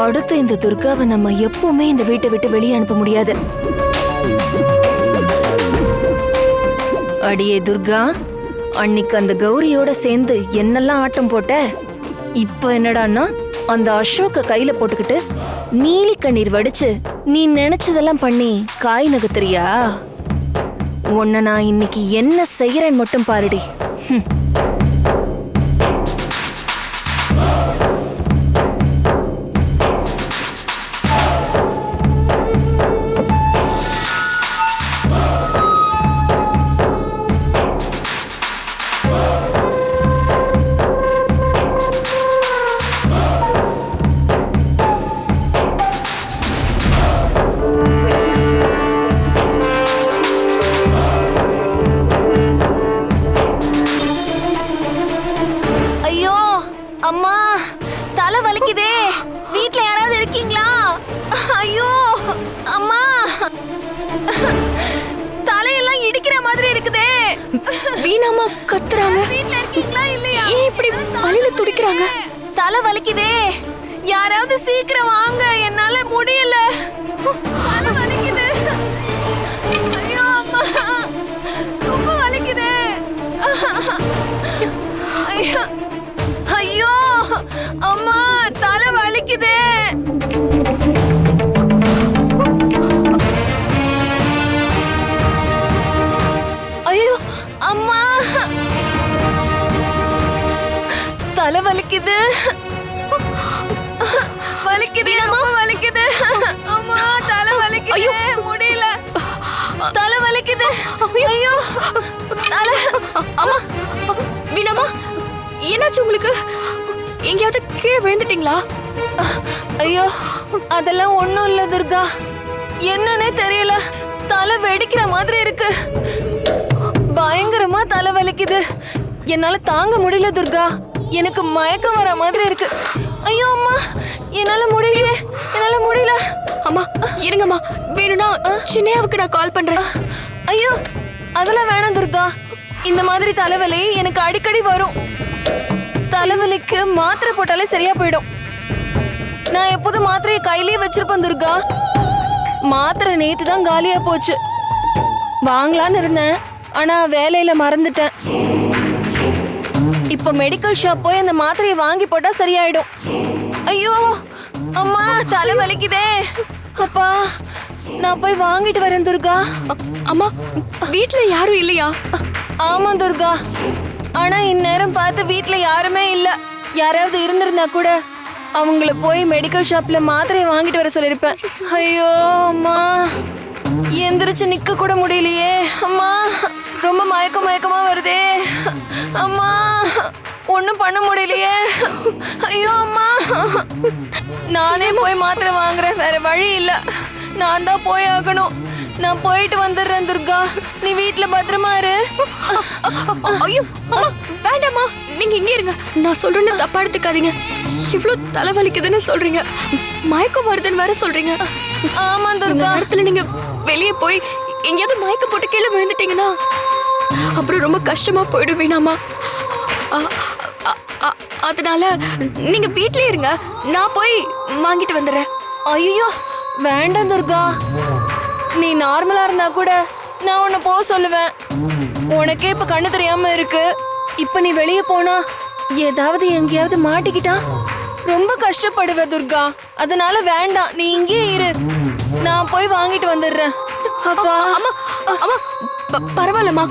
Speaker 7: அடுத்து இந்த துர்காவை நம்ம எப்பவுமே இந்த வீட்டை விட்டு வெளியே அனுப்ப முடியாது. அடியே துர்கா, அன்னைக்கு அந்த கௌரியோட சேர்ந்து என்னெல்லாம் ஆட்டம் போட்ட, இப்ப என்னடான்னா அந்த அசோக்க கையில போட்டுக்கிட்டு நீலி கண்ணீர் வடிச்சு நீ நினைச்சதெல்லாம் பண்ணி காய் நகர்த்துறியா? உன்னை நான் இன்னைக்கு என்ன செய்யறேன்னு மட்டும் பாருடி. அம்மா, தலை வலிக்குதே. வீட்ல யாராவது இருக்கீங்களா? ஐயோ அம்மா, தலையெல்லாம் இடிக்கிற மாதிரி இருக்குதே.
Speaker 3: வீணாமா கத்துறாங்க.
Speaker 7: வீட்ல இருக்கீங்களா இல்லையா?
Speaker 3: ஏன் இப்படி வலியில துடிக்கிறாங்க?
Speaker 7: தலை வலிக்குதே, யாராவது சீக்கிரம் வாங்க, என்னால முடியல. தலை வலிக்குது. ஐயோ அம்மா, ரொம்ப வலிக்குதே. ஐயோ ஐயோ அம்மா, தலை வலிக்குதே. ஐயோ அம்மா, தலை வலிக்குது. வலிக்குது, அம்மா வலிக்குது. அம்மா தலை வலிக்குது, முடியல. தலை வலிக்குது. ஐயோ தலை.
Speaker 3: அம்மா, வீணாமா என்னாச்சு உங்களுக்கு? எங்கேயாவது கீழே விழுந்துட்டீங்களா?
Speaker 7: ஐயோ அதெல்லாம் ஒண்ணும் இல்ல துர்கா, என்னன்னே தெரியல, தலை வெடிக்கிற மாதிரி இருக்கு. பயங்கரமா தலை வலிக்குது, என்னால தாங்க முடியல துர்கா. எனக்கு மயக்கம் வர மாதிரி இருக்கு. ஐயோ அம்மா, என்னால முடியல, என்னால முடியல.
Speaker 3: அம்மா இருங்கம்மா, வேணும்னா சின்னையாவுக்கு நான் கால் பண்றேன்.
Speaker 7: ஐயோ அதெல்லாம் வேணாம் துர்கா, இந்த மாதிரி தலைவலி எனக்கு அடிக்கடி வரும். தலைவலிக்கு மாத்திரை போட்டாலே சரியா போயிடும். நான் எப்போதும் மாத்திரையை கையிலேயே வச்சிருப்பேன் துர்கா. மாத்திரை நேத்து தான் காலியா போச்சு. வாங்கலான்னு இருந்தேன், ஆனா வேலையில மறந்துட்டேன். இப்ப மெடிக்கல் ஷாப் போய் அந்த மாத்திரையை வாங்கி போட்டா சரியாயிடும். ஐயோ அம்மா, தலை வலிக்குதே. அப்பா, நான் போய் வாங்கிட்டு வரேன் துர்கா.
Speaker 3: அம்மா, வீட்ல யாரும் இல்லையா?
Speaker 7: ஆமா துர்கா, ஆனா இந்நேரம் பார்த்து வீட்ல யாருமே இல்ல. யாராவது இருந்திருந்தா கூட அவங்கள போய் மெடிக்கல் ஷாப்ல மாத்திரையை வாங்கிட்டு வர சொல்லிருப்பேன். ஐயோ அம்மா, எந்திரிச்சு நிக்க கூட முடியலையே அம்மா. ரொம்ப மயக்கமா வருதே அம்மா. ஒண்ணும் பண்ண முடியலையே. ஐயோ அம்மா, நானே போய் மாத்திரை வாங்குறேன், வேற வழி இல்ல. நான் தான் போய் ஆகணும். நான் போயிட்டு வந்துடுறேன் துர்கா, நீ வீட்ல பத்திரமா இரு.
Speaker 3: ஐயோ அம்மா, வேண்டாம்மா, நீங்க இங்கே இருங்க. நான் சொல்றேன்னு தப்பா எடுத்துக்காதீங்க. இவ்ளோ தலைவலிக்குதுன்னு சொல்றீங்க, மயக்கம் வருதுன்னு வேற சொல்றீங்க.
Speaker 7: ஆமா
Speaker 3: இந்த
Speaker 7: துர்கா,
Speaker 3: நேரத்துல நீங்க வெளியே போய் எங்கேயாவது மயக்க போட்டு கீழே விழுந்துட்டீங்கன்னா அப்புறம் ரொம்ப கஷ்டமா போயிடும் வேணாமா. அதனால நீங்க வீட்லயே இருங்க, நான் போய் வாங்கிட்டு வந்துடுறேன்.
Speaker 7: ஐயோ வேண்டாம் துர்கா, நீ நார்மலா இருந்தா கூட நான் உன்னை போக சொல்லுவேன். உனக்கே இப்ப கண்ணு தெரியாம இருக்கு. இப்ப நீ வெளியே போனா ஏதாவது எங்கேயாவது மாட்டிக்கிட்டா ரொம்ப கஷ்டப்படுவ துர்கா. அதனால வேண்டாம், நீ இங்கே இரு, நான் போய் வாங்கிட்டு வந்துடுறேன்.
Speaker 3: அப்பா அம்மா அம்மா, பரவாயில்லம்மா,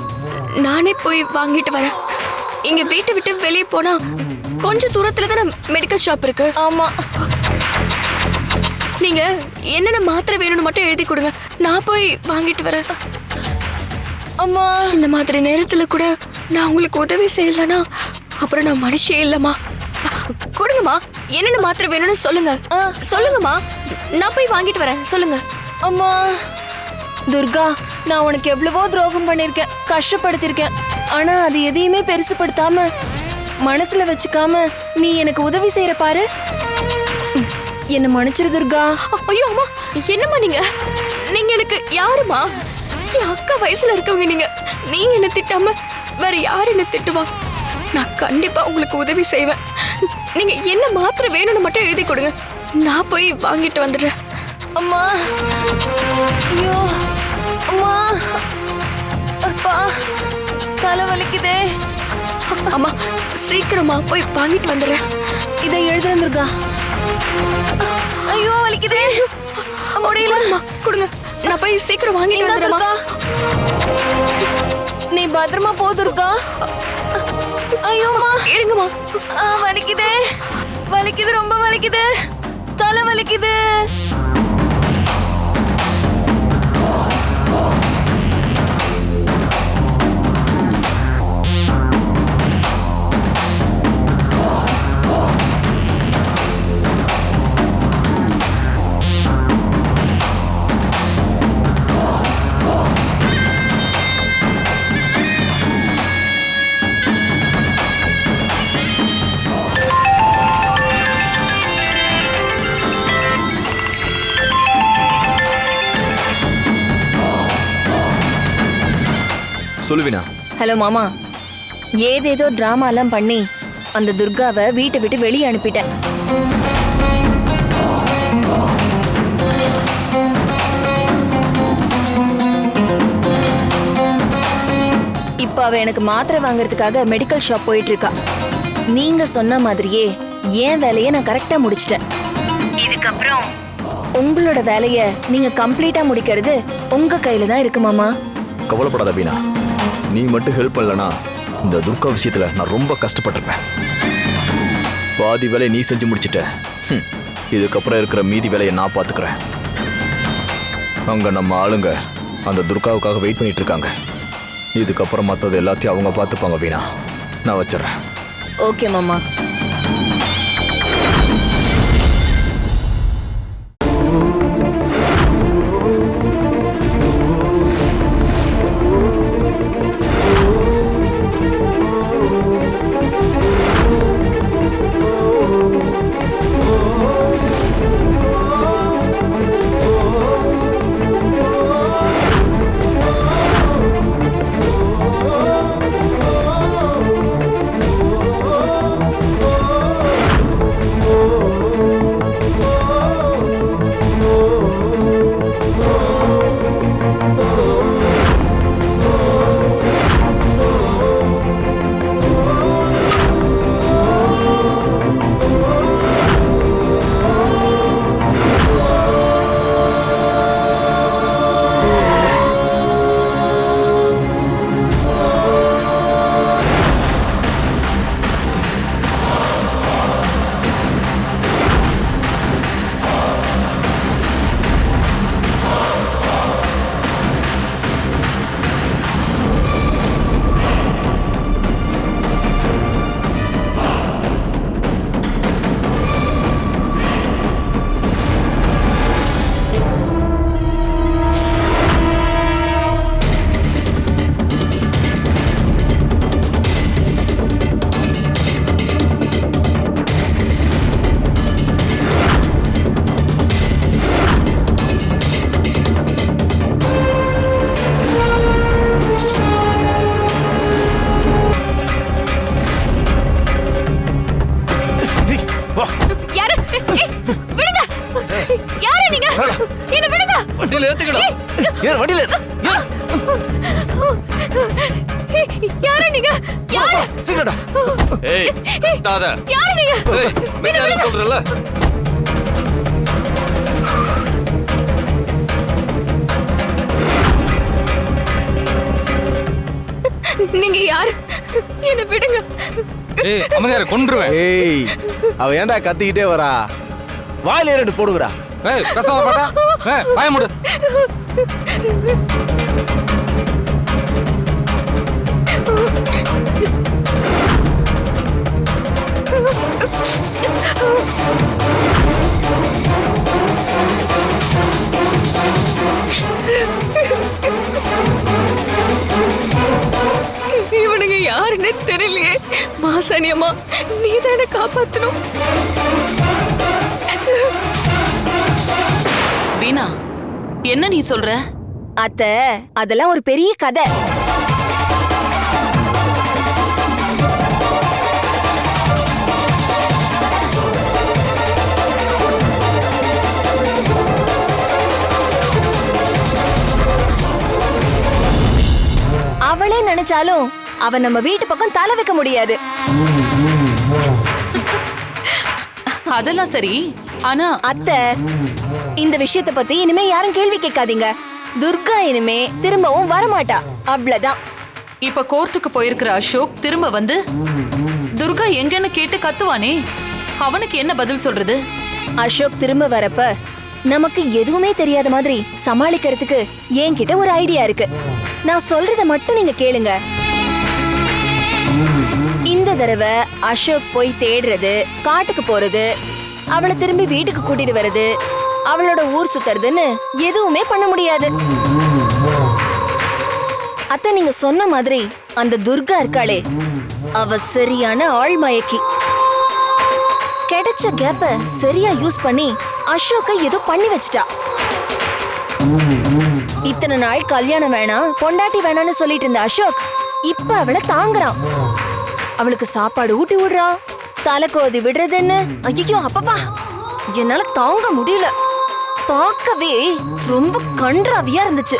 Speaker 3: நானே போய் வாங்கிட்டு வரேன். இங்க வீட்டை விட்டு வெளியே போனா கொஞ்சம் தூரத்துல தானே மெடிக்கல் ஷாப் இருக்கு.
Speaker 7: ஆமா,
Speaker 3: நீங்க என்னென்ன மாத்திரை வேணும்னு மட்டும் எழுதி கொடுங்க, நான் போய் வாங்கிட்டு வரேன்.
Speaker 7: அம்மா
Speaker 3: இந்த மாதிரி நேரத்துல கூட நான் உங்களுக்கு உதவி செய்யலனா அப்புறம் நான் மனுஷே இல்லம்மா. கொடுங்கம்மா, என்னென்ன மாத்திரை வேணும்னு சொல்லுங்க. சொல்லுங்கம்மா, நான் போய் வாங்கிட்டு வரேன். சொல்லுங்க.
Speaker 7: அம்மா துர்கா, நான் உனக்கு எவ்வளவோ துரோகம் பண்ணிருக்கேன், கஷ்டப்படுத்திருக்கேன். ஆனா அது எதையுமே பெருசுப்படுத்தாம மனசுல வச்சுக்காம நீ எனக்கு உதவி செய்யற பாரு. என்ன மன்னிச்சிரு துர்கா.
Speaker 3: ஐயோ அம்மா, என்னம்மா நீங்க நீங்க எனக்கு யாருமா? என் அக்கா வயசுல இருக்கவங்க நீங்க என்ன திட்டாம வேற யார் என்ன திட்டுவா? நான் கண்டிப்பா உங்களுக்கு உதவி செய்வேன். நீங்க என்ன மாத்திரை வேணும்னு மட்டும் எழுதி கொடுங்க, நான் போய் வாங்கிட்டு வந்துடுறேன்.
Speaker 7: அம்மா, ஐயோ அம்மா, அப்பா தலை வலிக்குதே.
Speaker 3: அம்மா சீக்கிரமா போய் வாங்கிட்டு வந்துடுறேன்.
Speaker 7: இதை எழுதுறேன் துர்கா. ஐயோ வலிக்குதே,
Speaker 3: முடியலம்மா, கொடுங்க, நான் போய் சீக்கிரம் வாங்கிட்டு
Speaker 7: இந்தா
Speaker 3: வந்துடுறேன்.
Speaker 7: துர்கா, நீ பத்திரமா போ துர்கா. ஐயோம்மா,
Speaker 3: இருங்கம்மா.
Speaker 7: வலிக்குதே, வலிக்குது, ரொம்ப வலிக்குது, தலை வலிக்குது.
Speaker 4: சொல்லுவினா.
Speaker 7: ஹலோ மாமா, ஏதேதோ டிராமாலாம் பண்ணி அந்த துர்காவை வீட்டை விட்டு வெளியே அனுப்பிட்டேன். இப்ப அவ எனக்கு மாத்திரை வாங்குறதுக்காக மெடிக்கல் ஷாப் போயிட்டு இருக்கா. நீங்க சொன்ன மாதிரியே என் வேலையை நான் கரெக்டா முடிச்சிட்டேன். இதுக்கப்புறம் உங்களோட வேலையை நீங்க கம்ப்ளீட்டா முடிக்கிறது உங்க கையில தான் இருக்கு மாமா.
Speaker 4: கவலைப்படாத வீணா, நீ மட்டும் ஹெல்ப் பண்ணலனா இந்த துர்கா விஷயத்துல நான் ரொம்ப கஷ்டப்பட்டிருப்பேன். பாதி வேலையை நீ செஞ்சு முடிச்சிட்ட. இதுக்கப்புறம் இருக்கிற மீதி வேலையை நான் பார்த்துக்கிறேன். அங்க நம்ம ஆளுங்க அந்த துர்காவுக்காக வெயிட் பண்ணிட்டு இருக்காங்க. இதுக்கப்புறம் மற்றது எல்லாத்தையும் அவங்க பார்த்துப்பாங்க வீணா. நான் வச்சிடறேன்.
Speaker 7: ஓகே மாமா.
Speaker 10: வண்டியில ஏத்துக்கடா.
Speaker 4: ஏறு வண்டியில ஏறு.
Speaker 3: யாரு நீங்க? யாரு?
Speaker 4: சீக்கிரம்டா.
Speaker 9: ஏய் கத்தாத.
Speaker 3: யாரு நீங்க?
Speaker 9: ஏய் மெக்கானிக் சொல்றல.
Speaker 3: நீங்க யாரு? என்ன விடுங்க.
Speaker 10: ஏய் அமைதியார கொன்றுவேன்.
Speaker 12: ஏய் அவ ஏன்டா கத்திக்கிட்டே வரா? வாயில ரெண்டு போடுங்கடா.
Speaker 10: ஏய் பேசாம பாட்டா. வாய மூடு.
Speaker 3: இவனுங்க யாருன்னு தெரியலையே. மாசாணியம்மா நீ தானே காப்பாத்தணும்.
Speaker 6: வீணா என்ன நீ சொல்ற?
Speaker 7: அத்தை அதெல்லாம் ஒரு பெரிய கதை. அவளே நினைச்சாலும் அவ நம்ம வீட்டு பக்கம் தலை வைக்க முடியாது.
Speaker 6: அதெல்லாம் சரி, ஆனா
Speaker 7: அத்தை இந்த விஷயத்தை பத்தி இனிமே யாரும் கேள்வி கேட்காதீங்க. துர்கா இனிமே திரும்பவும் வரமாட்டா, அவ்வளவுதான்.
Speaker 6: இப்ப கோர்ட்டுக்கு போயிருக்கிற அசோக் திரும்ப வந்து துர்கா எங்கன்னு கேட்டு கத்துவானே, அவனுக்கு என்ன பதில் சொல்றது?
Speaker 7: அசோக் திரும்ப வரப்ப நமக்கு எதுவுமே தெரியாத மாதிரி சமாளிக்கிறதுக்கு என்கிட்ட ஒரு ஐடியா இருக்கு. நான் சொல்றத மட்டும் நீங்க கேளுங்க. இந்த தடவை அசோக் போய் தேடுறது, காட்டுக்கு போறது, அவளை திரும்பி வீட்டுக்கு கூட்டிட்டு வர்றது, அவளோட ஊர் சுத்துறதுன்னு எதுவுமே பண்ண முடியாது. அத்தை நீங்க சொன்ன மாதிரி அந்த துர்கா இருக்காளே, அவ சரியான ஆள்மயக்கி. கிடைச்ச கேப்ப சரியா யூஸ் பண்ணி அசோக்கை ஏதோ பண்ணி வச்சிட்டா. இத்தனை நாள் கல்யாணம் வேணாம், பொண்டாட்டி வேணாம்னு சொல்லிட்டு இருந்த அசோக் இப்ப அவளை தாங்குறான். அவளுக்கு சாப்பாடு ஊட்டி விடுறான், தலைக்கோதி விடுறதுன்னு. ஐயோ அப்பப்பா, என்னால தாங்க முடியல. பார்க்கவே ரொம்ப கன்றாவியா இருந்துச்சு.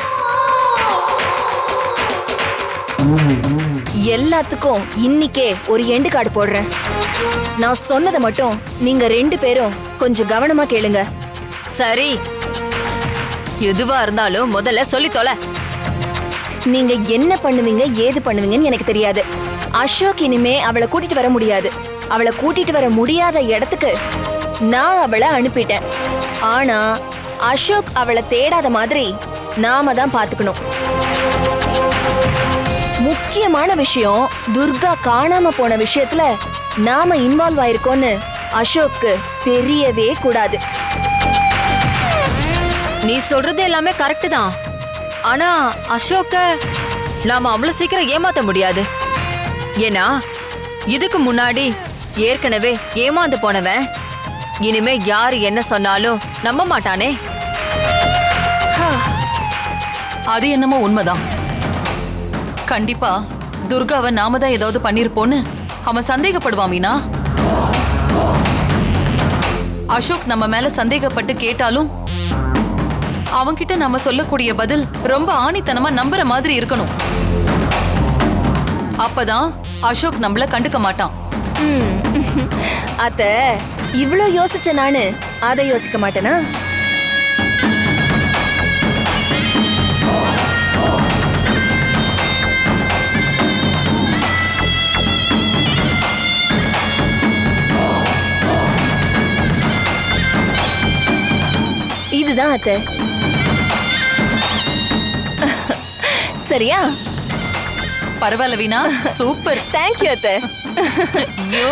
Speaker 7: எல்லாத்துக்கும் இன்னிக்கே ஒரு எண்டு கார்டு போடுறேன். நான் சொன்னதை மட்டும் நீங்க 2 பேரும் கொஞ்சம் கவனமா கேளுங்க.
Speaker 6: சரி, எதுவா இருந்தாலும் முதல்ல சொல்லி தொலை.
Speaker 7: நீங்க என்ன பண்ணுவீங்க ஏது பண்ணுவீங்கன்னு எனக்கு தெரியாது. அசோக் இனிமே அவளை கூட்டிட்டு வர முடியாது. அவளை கூட்டிட்டு வர முடியாத இடத்துக்கு நான் அவளை அனுப்பிட்டேன். ஆனா அசோக் அவளை தேடாத மாதிரி நாம தான் பாத்துக்கணும். முக்கியமான விஷயம், துர்கா காணாம போன விஷயத்துல நாம இன்வால்வ் ஆயிருக்கோன்னு அசோக்கு தெரியவே கூடாது.
Speaker 6: நீ சொல்றது எல்லாமே கரெக்ட் தான், ஆனா அசோக்க நாம அவ்வளவு சீக்கிரம் ஏமாத்த முடியாது. ஏன்னா இதுக்கு முன்னாடி ஏற்கனவே ஏமாந்து போனவன் இனிமே யாரு என்ன சொன்னாலும் நம்ப மாட்டானே. அது என்னமோ உண்மைதான். கண்டிப்பா துர்காவை நாம தான் ஏதாவது பண்ணிருப்போன்னு அவன் சந்தேகப்படுவான். மீனா, அசோக் நம்ம மேல சந்தேகப்பட்டு கேட்டாலும் அவன்கிட்ட நம்ம சொல்லக்கூடிய பதில் ரொம்ப ஆணித்தனமா நம்புற மாதிரி இருக்கணும். அப்பதான் அசோக் நம்மள கண்டுக்க மாட்டான்.
Speaker 7: அத்த இவ்ளோ யோசிச்ச நானு அதை யோசிக்க மாட்டேனா? இதுதான் அத்த. சரியா?
Speaker 6: பரவாயில்ல வீணா, சூப்பர்.
Speaker 7: தேங்க்யூ அத்த.
Speaker 6: ஐயோ,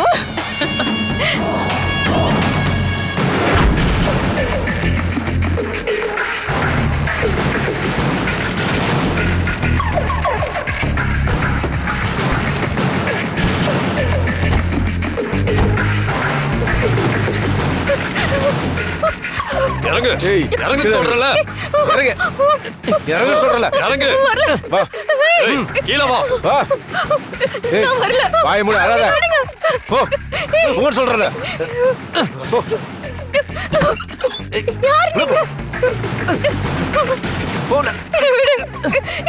Speaker 9: இறங்கு.
Speaker 12: ஏய்
Speaker 9: இறங்கு சொல்றல.
Speaker 12: இறங்கு. இறங்கு சொல்றல.
Speaker 9: இறங்கு.
Speaker 12: வா.
Speaker 9: ஏய், கீழ வா.
Speaker 12: வா. ஏய் வாயை மூடு, அழாத. போ. போ சொல்றல. போ.
Speaker 3: யார் நீங்க?
Speaker 12: போல
Speaker 6: என்ன விடு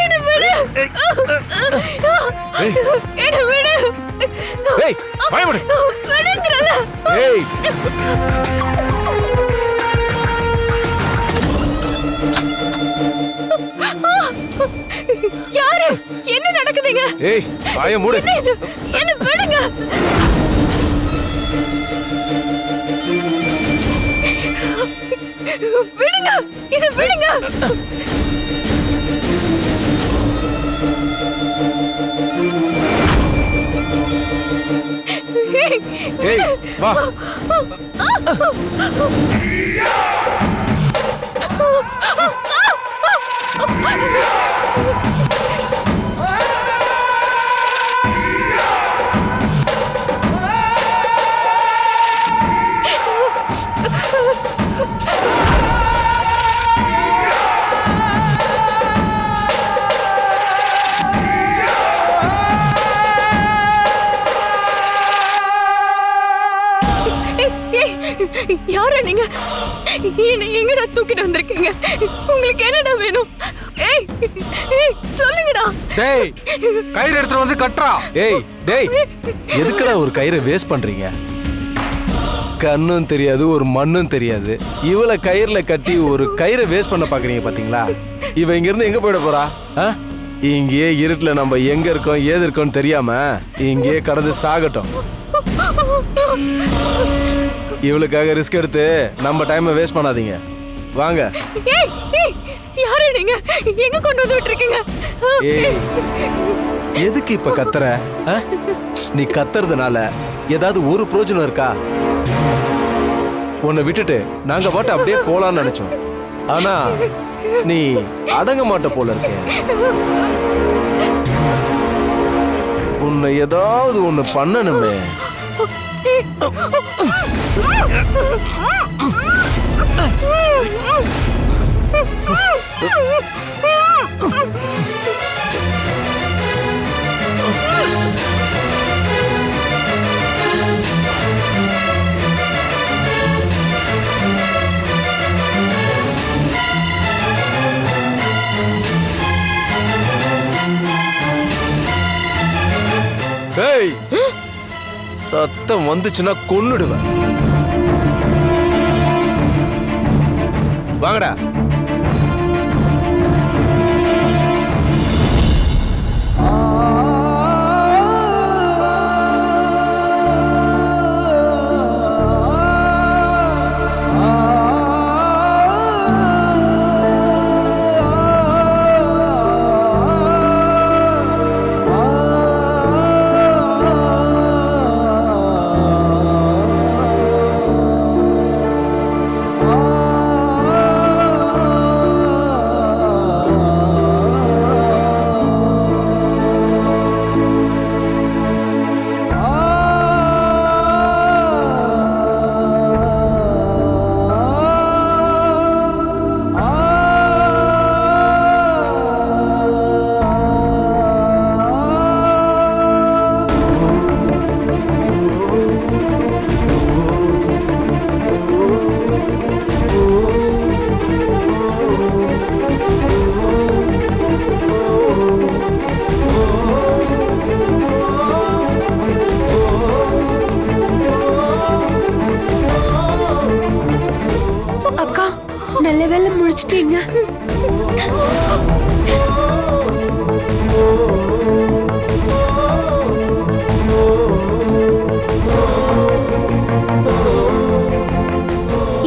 Speaker 6: என்ன விடு என்ன விடு
Speaker 12: ஏய் பயப்படு
Speaker 6: விடுங்கறல
Speaker 12: ஏய்
Speaker 6: யாரு என்ன நடக்குதுங்க
Speaker 12: ஏய் வாயை மூடு
Speaker 6: என்ன இது? என்ன விடுங்க விடுங்க என்ன விடுங்க
Speaker 12: ஏய் வா
Speaker 6: யாரா நீங்க என்ன எங்கடா தூக்கிட்டு வந்திருக்கீங்க உங்களுக்கு என்னடா வேணும் ஏய் ஏய் சொல்லுங்கடா
Speaker 12: டேய் கயிறு எடுத்துட்டு வந்து கட்றா ஏய் டேய் எதுக்குடா ஒரு கயிறை வேஸ்ட் பண்றீங்க கண்ணும் தெரியாது ஒரு மண்ணும் தெரியாது இவளை கயிறுல கட்டி ஒரு கயிறை வேஸ்ட் பண்ண பாக்குறீங்க பாத்தீங்களா இவ இங்க இருந்து எங்க போயிட போறா இங்கேயே இருட்டுல நம்ம எங்க இருக்கோம் ஏது இருக்கோம்னு தெரியாம இங்கேயே கடந்து சாகட்டும் இவளுக்காக ரிஸ்க் எடுத்து நம்ம டைமை வேஸ்ட் பண்ணாதீங்க வாங்க
Speaker 6: ஏய் ஏய் யாரா நீங்க எங்க கொண்டு வந்து விட்டுருக்கீங்க
Speaker 12: ஏய் எதுக்கு இப்ப கத்துற நீ கத்துறதுனால ஏதாவது ஒரு பிரயோஜனம் இருக்கா உன்னை விட்டுட்டு நாங்க பாட்டு அப்படியே போலான்னு நினைச்சோம் ஆனா நீ அடங்க மாட்ட போல இருக்க உன்னை ஏதாவது ஒண்ணு பண்ணணுமே ஏய் சத்தம் வந்துச்சுன்னா கொன்னுடுவேன் வாங்கடா
Speaker 3: நல்ல வேளை முடிச்சிட்டீங்க.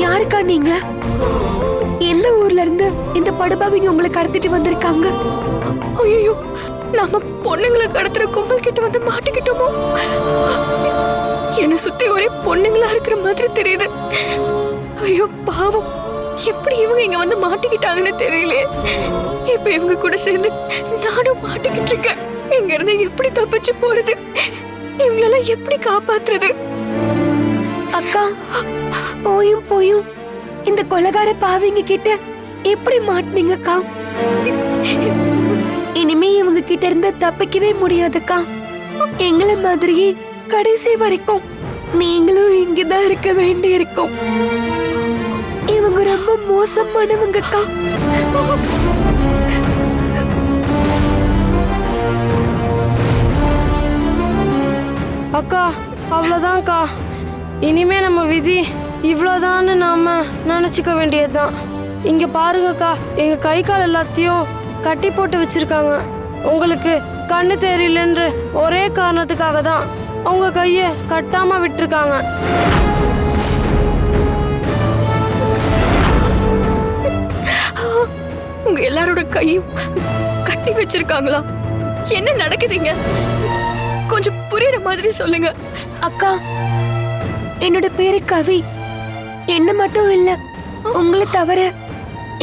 Speaker 3: யாருக்கா நீங்க? எந்த ஊர்ல இருந்து இந்த படுபாவிங்க உங்களை கடத்திட்டு வந்திருக்காங்க?
Speaker 6: ஐயோ, நாம பொண்ணுங்களை கடத்துற கும்பல் கிட்ட வந்து மாட்டிக்கிட்டோமோ? என்ன சுத்தி ஒரே பொண்ணுங்களா இருக்கிற மாதிரி தெரியுது. ஐயோ பாவம், எப்படி இவங்க இங்க வந்து மாட்டிக்கிட்டாங்கன்னு தெரியலையே. இப்ப இவங்க கூட சேர்ந்து நானும் மாட்டிக்கிட்டு இருக்கேன். இங்க இருந்து எப்படி தப்பிச்சு போறது? இவங்களெல்லாம் எப்படி காப்பாத்துறது?
Speaker 3: அக்கா, போயும் போயும் இந்த கொலைகார பாவிங்க கிட்ட எப்படி மாட்டினீங்கக்கா? இனிமே இவங்க கிட்ட இருந்து தப்பிக்கவே முடியாதுக்கா. எங்களை மாதிரியே கடைசி வரைக்கும் நீங்களும் இங்கதான் இருக்க வேண்டி இருக்கும். இவங்க ரொம்ப மோசமானவங்க அக்கா.
Speaker 13: அக்கா அவ்வளோதான்க்கா, இனிமே நம்ம விதி இவ்வளோதான்னு நாம நினச்சிக்க வேண்டியதுதான். இங்க பாருங்கக்கா, எங்க கை கால் எல்லாத்தையும் கட்டி போட்டு வச்சிருக்காங்க. உங்களுக்கு கண்ணு தெரியலன்ற ஒரே காரணத்துக்காக தான் உங்க கையை கட்டாம விட்டுருக்காங்க.
Speaker 3: உங்க எல்லாரோட கையும் கட்டி வச்சிருக்காங்களா? என்ன நடக்குதுங்க? கொஞ்சம் புரியுற மாதிரி சொல்லுங்க. அக்கா, என்னோட பேரு கவி. என்ன மட்டும் இல்ல, உங்களை தவிர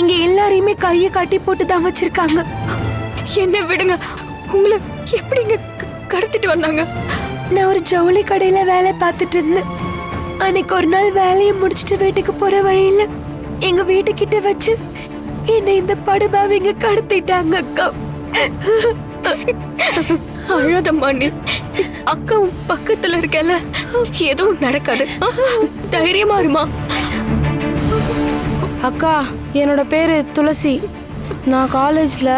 Speaker 3: இங்க எல்லாரையுமே கையை கட்டி போட்டு தான் வச்சிருக்காங்க. என்ன விடுங்க. உங்களை எப்படிங்க கடத்திட்டு வந்தாங்க? நான் ஒரு ஜவுளி கடையில வேலை பார்த்துட்டு இருந்தேன். அன்னைக்கு ஒரு நாள் வேலையை முடிச்சிட்டு வீட்டுக்கு போற வழியில எங்க வீட்டுக்கிட்ட வச்சு என்னை இந்த படுபாவிங்க கடத்திட்டாங்க அக்கா. அழாதம்மா நீ. அக்கா உன் பக்கத்துல இருக்கல, எதுவும் நடக்காது. தைரியமா இருமா.
Speaker 13: அக்கா, என்னோட பேரு துளசி. நான் காலேஜில்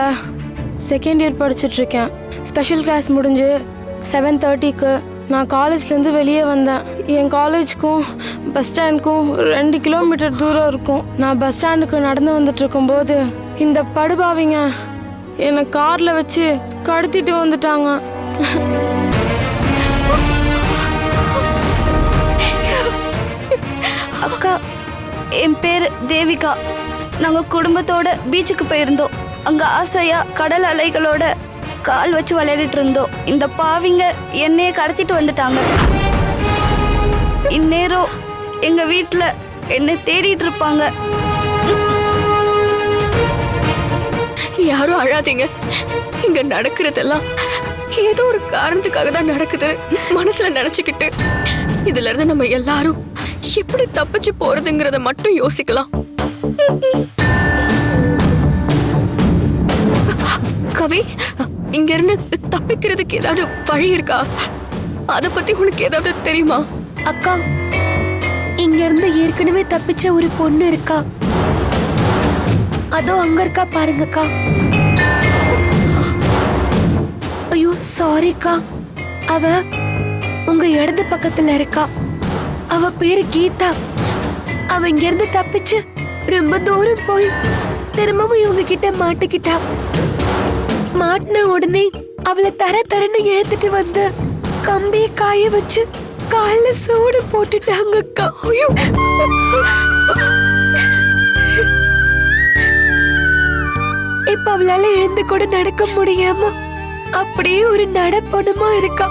Speaker 13: செகண்ட் இயர் படிச்சுட்டு இருக்கேன். ஸ்பெஷல் கிளாஸ் முடிஞ்சு 7:30க்கு நான் காலேஜ்லேருந்து வெளியே வந்தேன். என் காலேஜுக்கும் பஸ் ஸ்டாண்டுக்கும் 2 கிலோமீட்டர் தூரம் இருக்கும். நான் பஸ் ஸ்டாண்டுக்கு நடந்து வந்துட்டு இருக்கும்போது இந்த படுபாவிங்க என்னை காரில் வச்சு கடத்திட்டு வந்துட்டாங்க.
Speaker 14: அக்கா, என் பேர் தேவிகா. நாங்கள் குடும்பத்தோட பீச்சுக்கு போயிருந்தோம். அங்கே ஆசையா கடல் அலைகளோட கால் வச்சு விளையாடிட்டு இருந்தோம். இந்த பாவிங்க என்னைய கடத்திட்டு வந்துட்டாங்க. இந்நேரம் எங்க வீட்டில் என்னை தேடிட்டு இருப்பாங்க.
Speaker 3: யாரும் அழாதீங்க. இங்க நடக்கிறதெல்லாம் ஏதோ ஒரு காரணத்துக்காக தான் நடக்குது மனசுல நினைச்சுக்கிட்டு இதுல இருந்து நம்ம எல்லாரும் எப்படி தப்பிச்சு போறதுங்கிறத மட்டும் யோசிக்கலாம். கவி, இங்க இருந்து தப்பிக்கிறதுக்கு ஏதாவது வழி இருக்கா? அத பத்தி உனக்கு ஏதாவது தெரியுமா?
Speaker 14: அக்கா, இங்க இருந்து ஏற்கனவே தப்பிச்ச ஒரு பொண்ணு இருக்கா. அதோ அங்க இருக்கா பாருங்கக்கா. ஐயோ சாரிக்கா, அவ உங்க இடது பக்கத்துல இருக்கா. அவ பேரு கீதா. அவ இங்க இருந்து தப்பிச்சு ரொம்ப தூரம் போய் திரும்பவும் இவங்க கிட்ட மாட்டிக்கிட்டா. மாட்டின உடனே அவளை தரன்னு இழுத்துட்டு வந்து கம்பிய காய வச்சு கால்ல சூடு போட்டுட்டாங்க அக்கா. இப்ப அவளால எழுந்து கூட நடக்க முடியாம அப்படியே ஒரு நடப்பொண்ணுமா இருக்கா.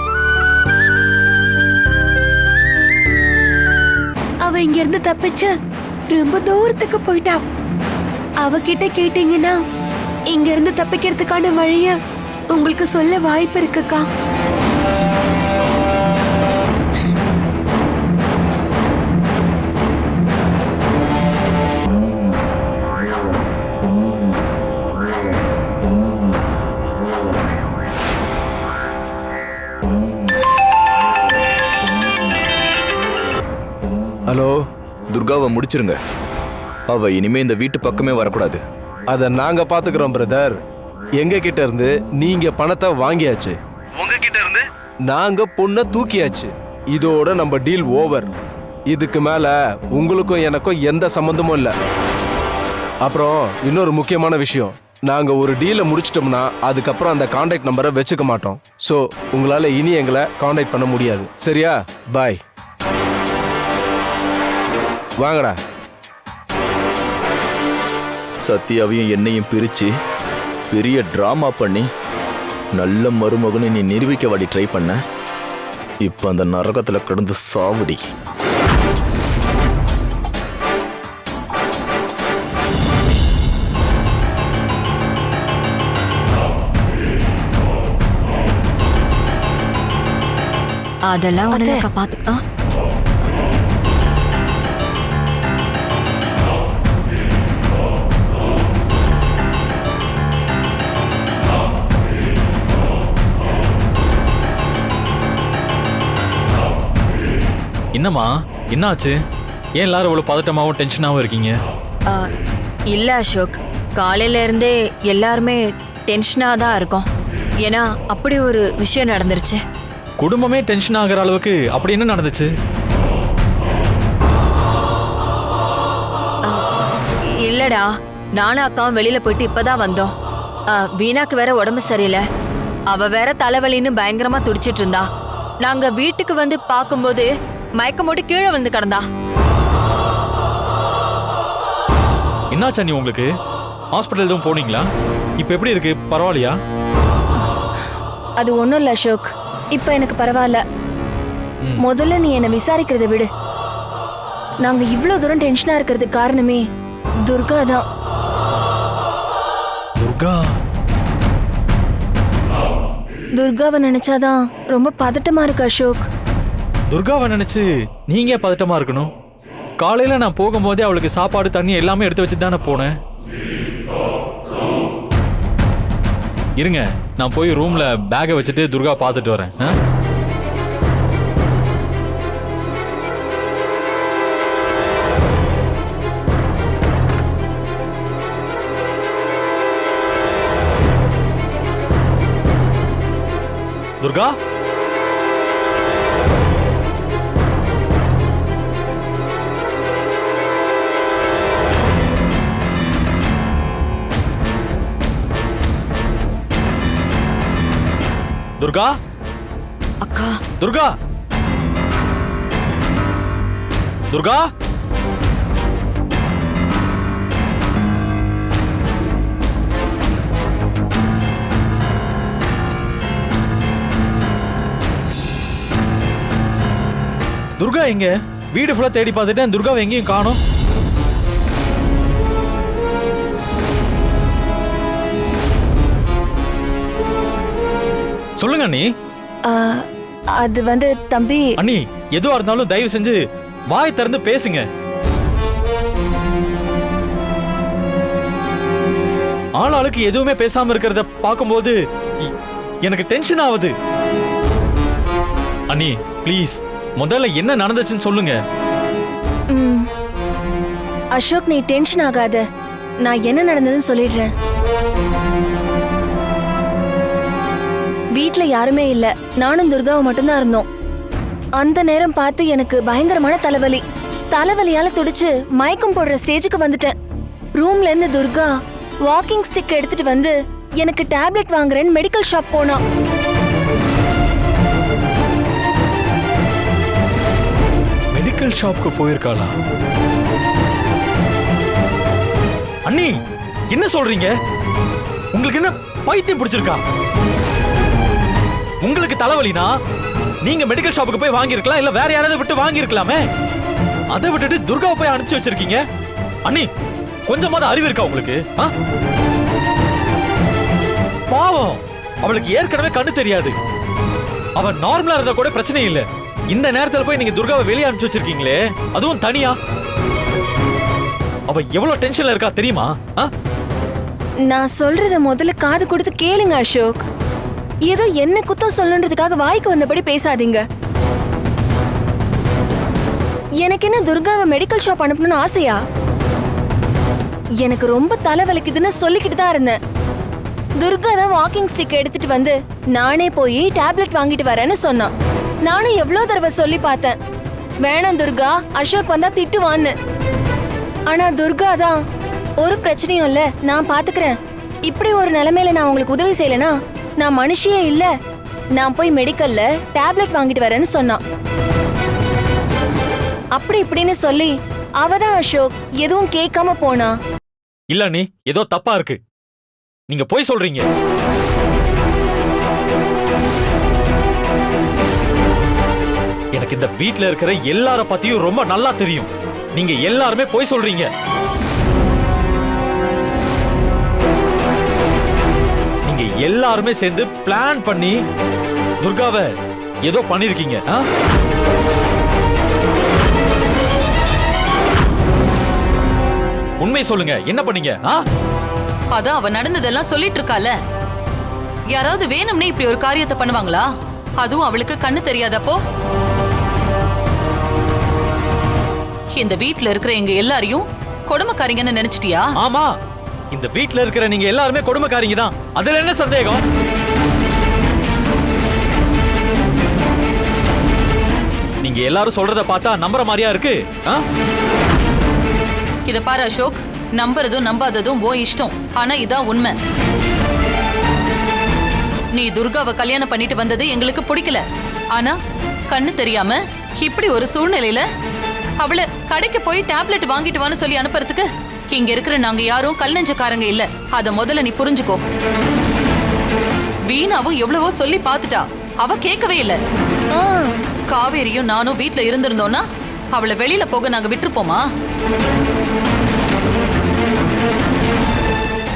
Speaker 14: அவ இங்க இருந்து தப்பிச்ச ரொம்ப தூரத்துக்கு போயிட்டா. அவகிட்ட கேட்டீங்கன்னா இங்க இருந்து தப்பிக்கிறதுக்கான வழிய உங்களுக்கு சொல்ல வாய்ப்பு இருக்குக்கா.
Speaker 12: ஹலோ,
Speaker 4: துர்காவை முடிச்சிருங்க. அவ இனிமே இந்த வீட்டு பக்கமே வரக்கூடாது.
Speaker 12: அதை நாங்க பாத்துக்கிறோம் பிரதர். எங்க கிட்ட இருந்து நீங்க பணத்தை வாங்கியாச்சு.
Speaker 10: உங்ககிட்ட இருந்து
Speaker 12: நாங்க பொண்ணை தூக்கியாச்சு. இதோட நம்ம டீல் ஓவர். இதுக்கு மேல உங்களுக்கும் எனக்கும் எந்த சம்பந்தமும் இல்ல. அப்புறம் இன்னொரு முக்கியமான விஷயம், நாங்க ஒரு டீலை முடிச்சிட்டோம்னா அதுக்கப்புறம் அந்த கான்டாக்ட் நம்பரை வச்சுக்க மாட்டோம். ஸோ உங்களால இனி எங்களை கான்டாக்ட் பண்ண முடியாது. சரியா? பாய். வாங்கடா.
Speaker 4: சத்யாவையும் என்னையும் பிரிச்சு பெரிய டிராமா பண்ணி நல்ல மருமகனை நீ நிரூபிக்க வாடி ட்ரை பண்ண. இப்ப அந்த நரகத்துல கிடந்து சாவுடி.
Speaker 3: அதெல்லாம் உனக்கு பாத்து.
Speaker 1: என்னம்மா, என்னாச்சு? ஏன் எல்லாரும் இவ்வளவு பதட்டமாவும் டென்ஷனாவும் இருக்கீங்க?
Speaker 3: இல்ல அசோக், காலையில இருந்தே எல்லாருமே டென்ஷனா தான் இருக்கோம். ஏன்னா அப்படி ஒரு விஷயம் நடந்துருச்சு.
Speaker 1: குடும்பமே டென்ஷன் ஆகிற அளவுக்கு அப்படி என்ன நடந்துச்சு?
Speaker 3: இல்லடா, நானும் அக்காவும் வெளியில போயிட்டு இப்பதான் வந்தோம். வீணாக்கு வேற உடம்பு சரியில்லை. அவ வேற தலைவலின்னு பயங்கரமா துடிச்சிட்டு இருந்தா. நாங்க வீட்டுக்கு வந்து பார்க்கும்போது மயக்கம் போட்டு கீழே விழுந்து கிடந்தா.
Speaker 1: என்னாச்சா நீ உங்களுக்கு? ஹாஸ்பிட்டல் எதுவும் போனீங்களா? இப்போ எப்படி இருக்கு? பரவாயில்லையா?
Speaker 7: அது ஒண்ணும் இல்ல அசோக், இப்ப எனக்கு பரவாயில்ல. முதல்ல நீ என்ன விசாரிக்கிறத விடு. நாங்க இவ்வளவு தூரம் டென்ஷனா இருக்கிறதுக்கு காரணமே துர்கா தான்.
Speaker 1: துர்கா?
Speaker 7: துர்காவை நினைச்சாதான் ரொம்ப பதட்டமா இருக்கு அசோக்.
Speaker 1: துர்காவை நினைச்சு நீங்க பதட்டமா இருக்கணும். காலையில நான் போகும்போதே அவளுக்கு சாப்பாடு தண்ணி எல்லாமே எடுத்து வச்சுட்டு தானே போனேன். இருங்க, நான் போய் ரூம்ல பேக்கை வச்சுட்டு துர்கா பார்த்துட்டு வரேன். துர்கா? துர்கா?
Speaker 3: அக்கா.
Speaker 1: துர்கா? துர்கா? துர்கா எங்க? வீடு ஃபுல்லா தேடி பார்த்துட்டேன், துர்காவை எங்கேயும் காணோம். சொல்லுங்க அண்ணி.
Speaker 7: அது வந்து தம்பி.
Speaker 1: அண்ணி, எதுவா இருந்தாலும் தயவு செஞ்சு வாய் திறந்து பேசுங்க. ஆளாளுக்கு எதுவுமே பேசாம இருக்கிறத பார்க்கும்போது எனக்கு டென்ஷன் ஆகுது. அண்ணி ப்ளீஸ், முதல்ல என்ன நடந்துச்சுன்னு சொல்லுங்க.
Speaker 7: அசோக், நீ டென்ஷன் ஆகாத. நான் என்ன நடந்ததுன்னு சொல்லிடுறேன். வீட்ல யாருமே இல்ல, நானும் துர்காவும் மட்டும்தான் இருந்தோம். அந்த நேரம் பார்த்து எனக்கு பயங்கரமான தலைவலி. தலைவலியால துடிச்சு மயக்கம் போடுற ஸ்டேஜுக்கு வந்துட்டேன். ரூம்ல இருந்து துர்கா வாக்கிங் ஸ்டிக் எடுத்துட்டு வந்து எனக்கு டேப்லெட் வாங்குறேன்னு மெடிக்கல் ஷாப் போனா.
Speaker 1: மெடிக்கல் ஷாப்க்கு போயிருக்காளா? அண்ணி, என்ன சொல்றீங்க? உங்களுக்கு என்ன பைத்தியம் பிடிச்சிருக்கா? உங்களுக்கு தலைவலினா நீங்க மெடிக்கல் ஷாப்புக்கு போய் வாங்கியிருக்கலாம், இல்ல வேற யாராவது விட்டு வாங்கியிருக்கலாமே. அதை விட்டுட்டு துர்காவை போய் அனுப்பிச்சு வச்சிருக்கீங்க. அண்ணி, கொஞ்சமாவது அறிவு இருக்கா உங்களுக்கு? பாவம், அவளுக்கு ஏற்கனவே கண்ணு தெரியாது. அவ நார்மலா இருந்தா கூட பிரச்சனை இல்ல. இந்த நேரத்துல போய் நீங்க துர்காவை வெளியே அனுப்பிச்சு வச்சிருக்கீங்களே, அதுவும் தனியா. அவ எவ்வளவு டென்ஷன்ல இருக்கா தெரியுமா?
Speaker 7: நான் சொல்றத முதல்ல காது கொடுத்து கேளுங்க அசோக். ஏதோ என்ன குத்தம் சொல்லணுன்றதுக்காக வாய்க்கு வந்தபடி பேசாதீங்க. எனக்கு என்ன துர்காவை மெடிக்கல் ஷாப் அனுப்பணும்னு ஆசையா? எனக்கு ரொம்ப தலைவலிக்குதுன்னு சொல்லிக்கிட்டு தான் இருந்தேன். துர்கா தான் வாக்கிங் ஸ்டிக் எடுத்துட்டு வந்து நானே போய் டேப்லெட் வாங்கிட்டு வரேன்னு சொன்னான். நானும் எவ்வளவு தடவை சொல்லி பார்த்தேன், வேணாம் துர்கா, அசோக் வந்தா திட்டுவான்னு. ஆனா துர்கா தான் ஒரு பிரச்சனையும் இல்ல, நான் பாத்துக்கிறேன், இப்படி ஒரு நிலைமையில நான் உங்களுக்கு உதவி செய்யலனா நான் மனுஷியே இல்ல, நான் போய் மெடிக்கல்ல டேப்லெட் வாங்கிட்டு வரேன்னு சொன்னான். அப்படி இப்படின்னு சொல்லி அவதான் அசோக் எதுவும் கேட்காம போனா.
Speaker 1: இல்ல நீ ஏதோ தப்பா இருக்கு, நீங்க போய் சொல்றீங்க. எனக்கு இந்த வீட்ல இருக்கிற எல்லார பத்தியும் ரொம்ப நல்லா தெரியும். நீங்க எல்லாருமே போய் சொல்றீங்க. நீங்க எல்லாருமே சேர்ந்து பிளான் பண்ணி துர்காவை ஏதோ பண்ணிருக்கீங்க. உண்மை சொல்லுங்க, என்ன பண்ணீங்க?
Speaker 6: அதான் அவ நடந்ததெல்லாம் சொல்லிட்டு இருக்கால. யாராவது வேணும்னே இப்படி ஒரு காரியத்தை பண்ணுவாங்களா? அதுவும் அவளுக்கு கண்ணு தெரியாதப்போ. இந்த வீட்ல இருக்கிற எங்க எல்லாரையும் கொடுமைக்காரிங்கன்னு நினைச்சிட்டியா?
Speaker 1: ஆமா, இந்த வீட்ல இருக்கிற நீங்க எல்லாருமே கொடுமைக்காரங்க தான். அதுல என்ன சந்தேகம்? நீங்க எல்லாரும் சொல்றத பார்த்தா நம்புற மாதிரியா இருக்கு.
Speaker 6: இத பாரு அசோக், நம்புறதும் நம்பாததும் ஓ இஷ்டம். ஆனா இதான் உண்மை. நீ துர்காவை கல்யாணம் பண்ணிட்டு வந்தது எங்களுக்கு பிடிக்கல. ஆனா கண்ணு தெரியாம இப்படி ஒரு சூழ்நிலையில அவளை கடைக்கு போய் டேப்லெட் வாங்கிட்டு வான்னு சொல்லி அனுப்புறதுக்கு இங்க இருக்கிற நாங்க யாரும் கல் நெஞ்சக்காரங்க இல்ல. அத முதல்ல நீ புரிஞ்சுக்கோ. வீணாவும் எவ்வளவோ சொல்லி பாத்துட்டா, அவ கேட்கவே இல்ல. காவேரியும் நானும் வீட்ல இருந்திருந்தோம்னா அவளை வெளியில போக நாங்க விட்டுருப்போமா?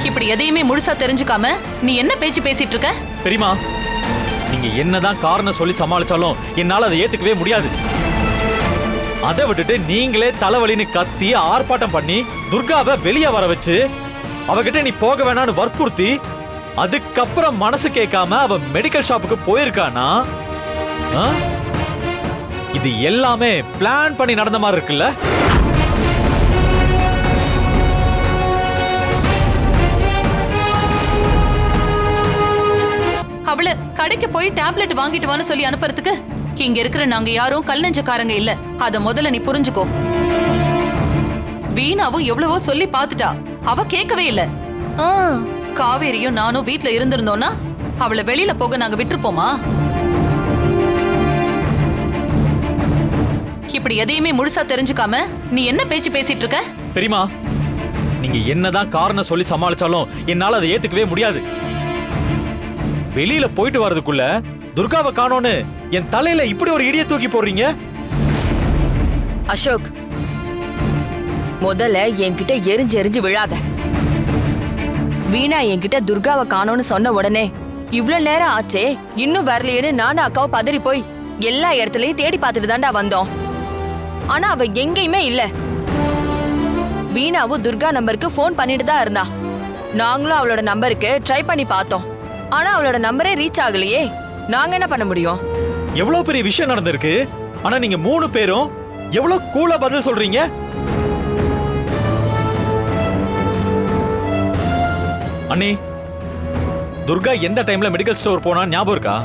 Speaker 6: இப்படி எதையுமே முழுசா தெரிஞ்சுக்காம நீ என்ன பேச்சு பேசிட்டு இருக்க?
Speaker 1: பெரியமா, நீங்க என்னதான் காரணம் சொல்லி சமாளிச்சாலும் என்னால அதை ஏத்துக்கவே முடியாது. அதை விட்டுட்டு நீங்களே தலைவலின்னு கத்தி ஆர்ப்பாட்டம் பண்ணி துர்காவை வெளியே வர வச்சு அவகிட்ட நீ போக வேணான்னு வற்புறுத்தி அதுக்கப்புறம் மனசு கேட்காம அவ மெடிக்கல் ஷாப்புக்கு போயிருக்கானா? இது எல்லாமே பிளான் பண்ணி நடந்த மாதிரி இருக்குல்ல?
Speaker 6: அவளை கடைக்கு போய் டேப்லெட் வாங்கிட்டு வான்னு சொல்லி அனுப்புறதுக்கு இங்க இருக்கிற நாங்க யாரும் கல் நெஞ்சக்காரங்க இல்ல. அத முதல்ல நீ புரிஞ்சுக்கோ. வீணாவும் எவ்வளவோ சொல்லி பாத்துட்டா, அவ கேட்கவே இல்ல. காவேரியும் நானும் வீட்ல இருந்திருந்தோம்னா அவளை வெளியில போக நாங்க விட்டுருப்போமா? இப்படி எதையுமே முழுசா தெரிஞ்சுக்காம நீ என்ன பேச்சு பேசிட்டு இருக்க?
Speaker 1: பெரியமா, நீங்க என்னதான் காரணம் சொல்லி சமாளிச்சாலும் என்னால அதை ஏத்துக்கவே முடியாது. வெளியில போயிட்டு வர்றதுக்குள்ள துர்காவை காணோன்னு என் தலையில இப்படி ஒரு இடிய தூக்கி போடுறீங்க.
Speaker 7: அசோக், முதல்ல என்கிட்ட எரிஞ்சு எரிஞ்சு விழாத. வீணா என்கிட்ட துர்காவை காணோன்னு சொன்ன உடனே இவ்வளவு நேரம் ஆச்சே இன்னும் வரலையேன்னு நானும் அக்காவை பதறி போய் எல்லா இடத்துலயும் தேடி பார்த்துட்டு தாண்டா வந்தோம். ஆனா அவ எங்கேயுமே இல்ல. வீணாவும் துர்கா நம்பருக்கு போன் பண்ணிட்டு தான் இருந்தா. நாங்களும் அவளோட நம்பருக்கு ட்ரை பண்ணி பார்த்தோம். ஆனா அவளோட நம்பரே ரீச் ஆகலையே. நாங்க என்ன பண்ண முடியும்?
Speaker 1: எவ்வளவு பெரிய விஷயம் நடந்திருக்கு. ஆனா நீங்க 3 பேரும் எவ்வளவு கூலா பதில் சொல்றீங்க. அண்ணி, துர்கா எந்த டைம்ல மெடிக்கல் ஸ்டோர் போனா ஞாபகம் இருக்கா?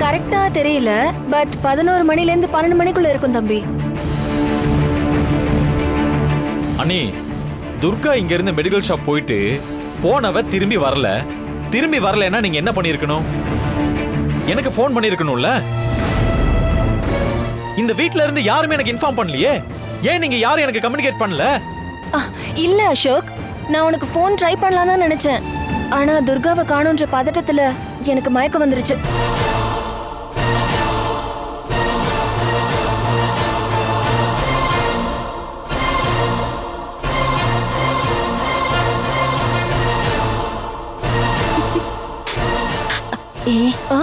Speaker 14: கரெக்டா தெரியல, பட் 11 மணில இருந்து 12 மணிக்குள்ள இருக்கும் தம்பி.
Speaker 1: அண்ணி, துர்கா இங்க இருந்து மெடிக்கல் ஷாப் போயிட்டு போனவ திரும்பி வரலன்னா நீங்க என்ன பண்ணிருக்கணும்? எனக்கு போன் பண்ணிருக்கணும்ல. இந்த வீட்ல இருந்து யாருமே எனக்கு இன்ஃபார்ம் பண்ணலையே. ஏன் நீங்க யாரும் எனக்கு கம்யூனிகேட் பண்ணல?
Speaker 14: இல்ல அசோக், நான் உனக்கு போன் ட்ரை பண்ணலாம் தான் நினைச்சேன். ஆனா துர்காவை காணுன்ற பதட்டத்துல எனக்கு மயக்கம் வந்துருச்சு.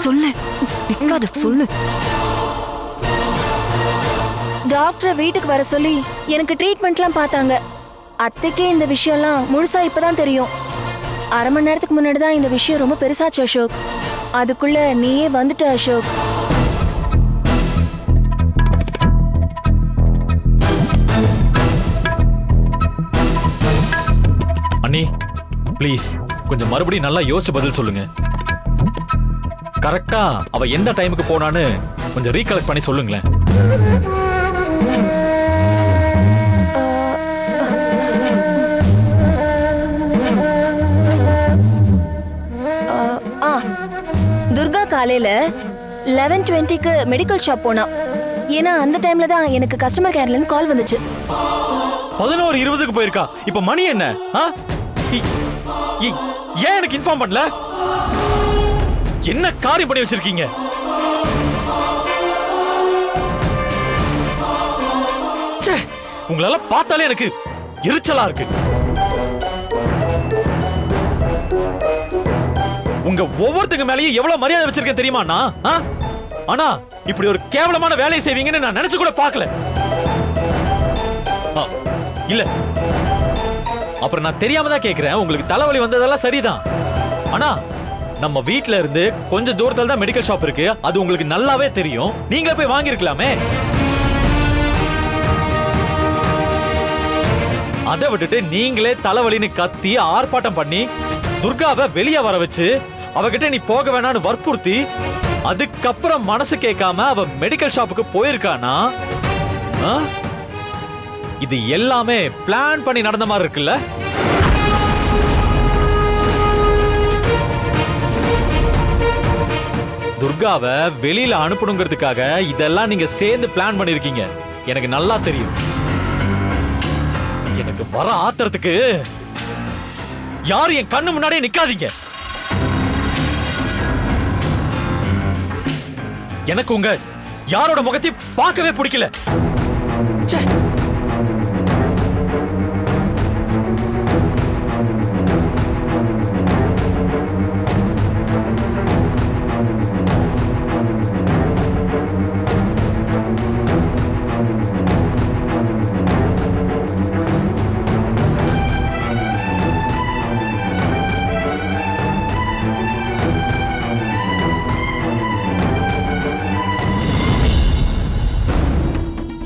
Speaker 7: சொல்லு, நிக்காத சொல்லு.
Speaker 14: டாக்டர் வீட்டுக்கு வர சொல்லி எனக்கு ட்ரீட்மெண்ட்லாம் பார்த்தாங்க. அத்தைக்கே இந்த விஷயம்லாம் முழுசா இப்பதான் தெரியும். அரை மணி நேரத்துக்கு முன்னாடி தான் இந்த விஷயம் ரொம்ப பெருசாச்சு அசோக். அதுக்குள்ள நீயே வந்துட்ட அசோக்.
Speaker 1: அண்ணி, ப்ளீஸ் கொஞ்சம் மறுபடியும் நல்லா யோசிச்சு பதில் சொல்லுங்க. கரெக்டா அவ எந்த டைமுக்கு போனான்னு கொஞ்சம் ரீகலெக்ட் பண்ணி சொல்லுங்களேன்.
Speaker 14: துர்கா காலையில 11:20க்கு மெடிக்கல் ஷாப் போனா. ஏன்னா அந்த டைம்ல தான் எனக்கு கஸ்டமர் கேர்ல இருந்து கால் வந்துச்சு.
Speaker 1: 11:20க்கு போயிருக்கா. இப்ப மணி என்ன? ஏன் எனக்கு இன்ஃபார்ம் பண்ணல? என்ன காரியம் பண்ணி வச்சிருக்கீங்க? உங்களால பார்த்தாலே எனக்கு எரிச்சலா இருக்கு. உங்க ஒவ்வொருத்தங்க மேலயும் எவ்வளவு மரியாதை வச்சிருக்கேன் தெரியுமா? ஆனா இப்படி ஒரு கேவலமான வேலையை செய்வீங்கன்னு நான் நினைச்சு கூட பார்க்கல. இல்ல, அப்புறம் நான் தெரியாம தான் கேக்குறேன். உங்களுக்கு தலைவலி வந்ததெல்லாம் சரிதான். ஆனா நம்ம வீட்ல இருந்து கொஞ்சம் தூரத்துல தான் மெடிக்கல் ஷாப் இருக்கு. அது உங்களுக்கு நல்லாவே தெரியும். நீங்க போய் வாங்கிருக்கலாமே. அதை விட்டுட்டு நீங்களே தலைவலின்னு கத்தி ஆர்ப்பாட்டம் பண்ணி துர்காவை வெளியே வர வச்சு அவகிட்ட நீ போக வேணான்னு வற்புறுத்தி அதுக்கப்புறம் மனசு கேட்காம அவ மெடிக்கல் ஷாப்புக்கு போயிருக்கானா? இது எல்லாமே பிளான் பண்ணி நடந்த மாதிரி இருக்குல்ல? துர்காவை வெளியில அனுப்பணுங்கிறதுக்காக இதெல்லாம் நீங்க சேர்ந்து பிளான் பண்ணிருக்கீங்க. எனக்கு நல்லா தெரியும். எனக்கு வர ஆத்திரத்துக்கு யாரும் என் கண்ணு முன்னாடியே நிக்காதீங்க. எனக்கு உங்க யாரோட முகத்தையும் பார்க்கவே பிடிக்கல.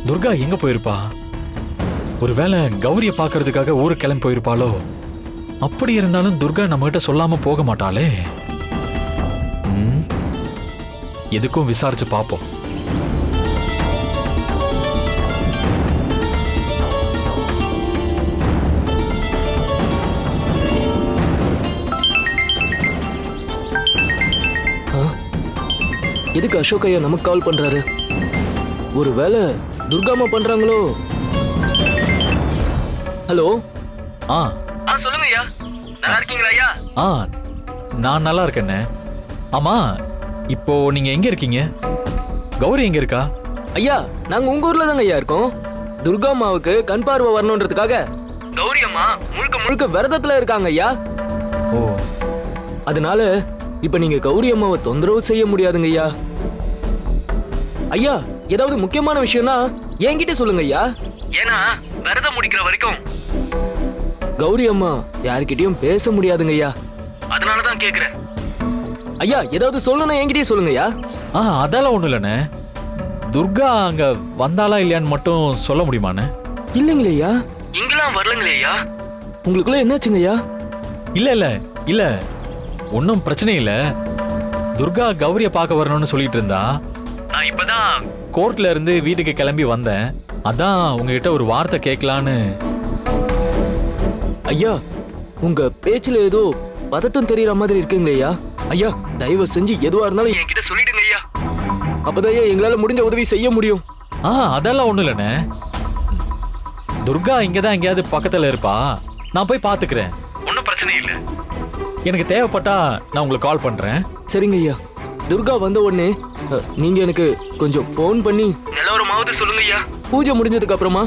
Speaker 1: துர்கா எங்க போயிருப்பா? ஒருவேளை கௌரிய பாக்குறதுக்காக ஊருக்கு கிளம்பி போயிருப்பாளோ? அப்படி இருந்தாலும் துர்கா நம்ம கிட்ட சொல்லாம போக மாட்டாளே. எதுக்கும் விசாரிச்சு பாப்போம்.
Speaker 15: எதுக்கு அசோக் ஐயா நமக்கு கால் பண்றாரு? ஒருவேளை துர்காமா பண்றாங்களோ? ஹலோ.
Speaker 9: சொல்லுங்க ஐயா. நல்லா இருக்கீங்களா ஐயா?
Speaker 1: நான் நல்லா இருக்கேன்னு. ஆமா, இப்போ நீங்க எங்க இருக்கீங்க? கௌரி எங்க இருக்கா?
Speaker 15: ஐயா நாங்க உங்க ஊர்ல தாங்க ஐயா இருக்கோம். துர்காமாவுக்கு கண் பார்வை வரணும்ன்றதுக்காக கௌரி அம்மா முழுக்க முழுக்க விரதத்துல இருக்காங்க ஐயா. அதனால இப்ப நீங்க கௌரி அம்மாவை தொந்தரவு செய்ய முடியாதுங்க ஐயா. ஐயா ஏதாவது முக்கியமான விஷயம்னா என்கிட்ட சொல்லுங்க ஐயா. ஏன்னா விரதம் முடிக்கிற வரைக்கும் கௌரி அம்மா யார்கிட்டயும் பேச முடியாதுங்க ஐயா. அதனாலதான் கேக்குறேன். ஐயா ஏதாவது சொல்லணும் என்கிட்டயே சொல்லுங்க ஐயா.
Speaker 1: அதெல்லாம் ஒண்ணு இல்லண்ணே. துர்கா அங்க வந்தாளா இல்லையான்னு மட்டும் சொல்ல முடியுமாண்ணே?
Speaker 15: இல்லைங்களே ஐயா. இங்கெல்லாம் வரலங்களே ஐயா. உங்களுக்குள்ள என்னாச்சுங்க ஐயா?
Speaker 1: இல்ல இல்ல இல்ல ஒன்னும் பிரச்சனை இல்ல. துர்கா கௌரிய பார்க்க வரணும்னு சொல்லிட்டு இருந்தா. நான் இப்பதான் கோர்ட்ல இருந்து வீட்டுக்கு கிளம்பி வந்தேன். அதான் உங்ககிட்ட ஒரு வார்த்தை கேட்கலான்னு.
Speaker 15: ஐயா உங்க பேச்சுல ஏதோ பதட்டம் தெரியற மாதிரி இருக்குங்க ஐயா. ஐயா தயவு செஞ்சு எதுவா இருந்தாலும் என்கிட்ட சொல்லிடுங்க ஐயா. அப்பதான் எங்களால முடிஞ்ச உதவி செய்ய முடியும்.
Speaker 1: அதெல்லாம் ஒண்ணு இல்லண்ணே. துர்கா இங்கதான் எங்கேயாவது பக்கத்துல இருப்பா. நான் போய் பாத்துக்கிறேன். ஒன்னும் பிரச்சனை இல்ல. எனக்கு தேவைப்பட்டா நான் உங்களுக்கு கால் பண்றேன்.
Speaker 15: சரிங்க ஐயா. துர்கா வந்த உடனே நீங்க எனக்கு கொஞ்சம் போன் பண்ணி நிலவரமாவது சொல்லுங்க ஐயா. பூஜை முடிஞ்சதுக்கு அப்புறமா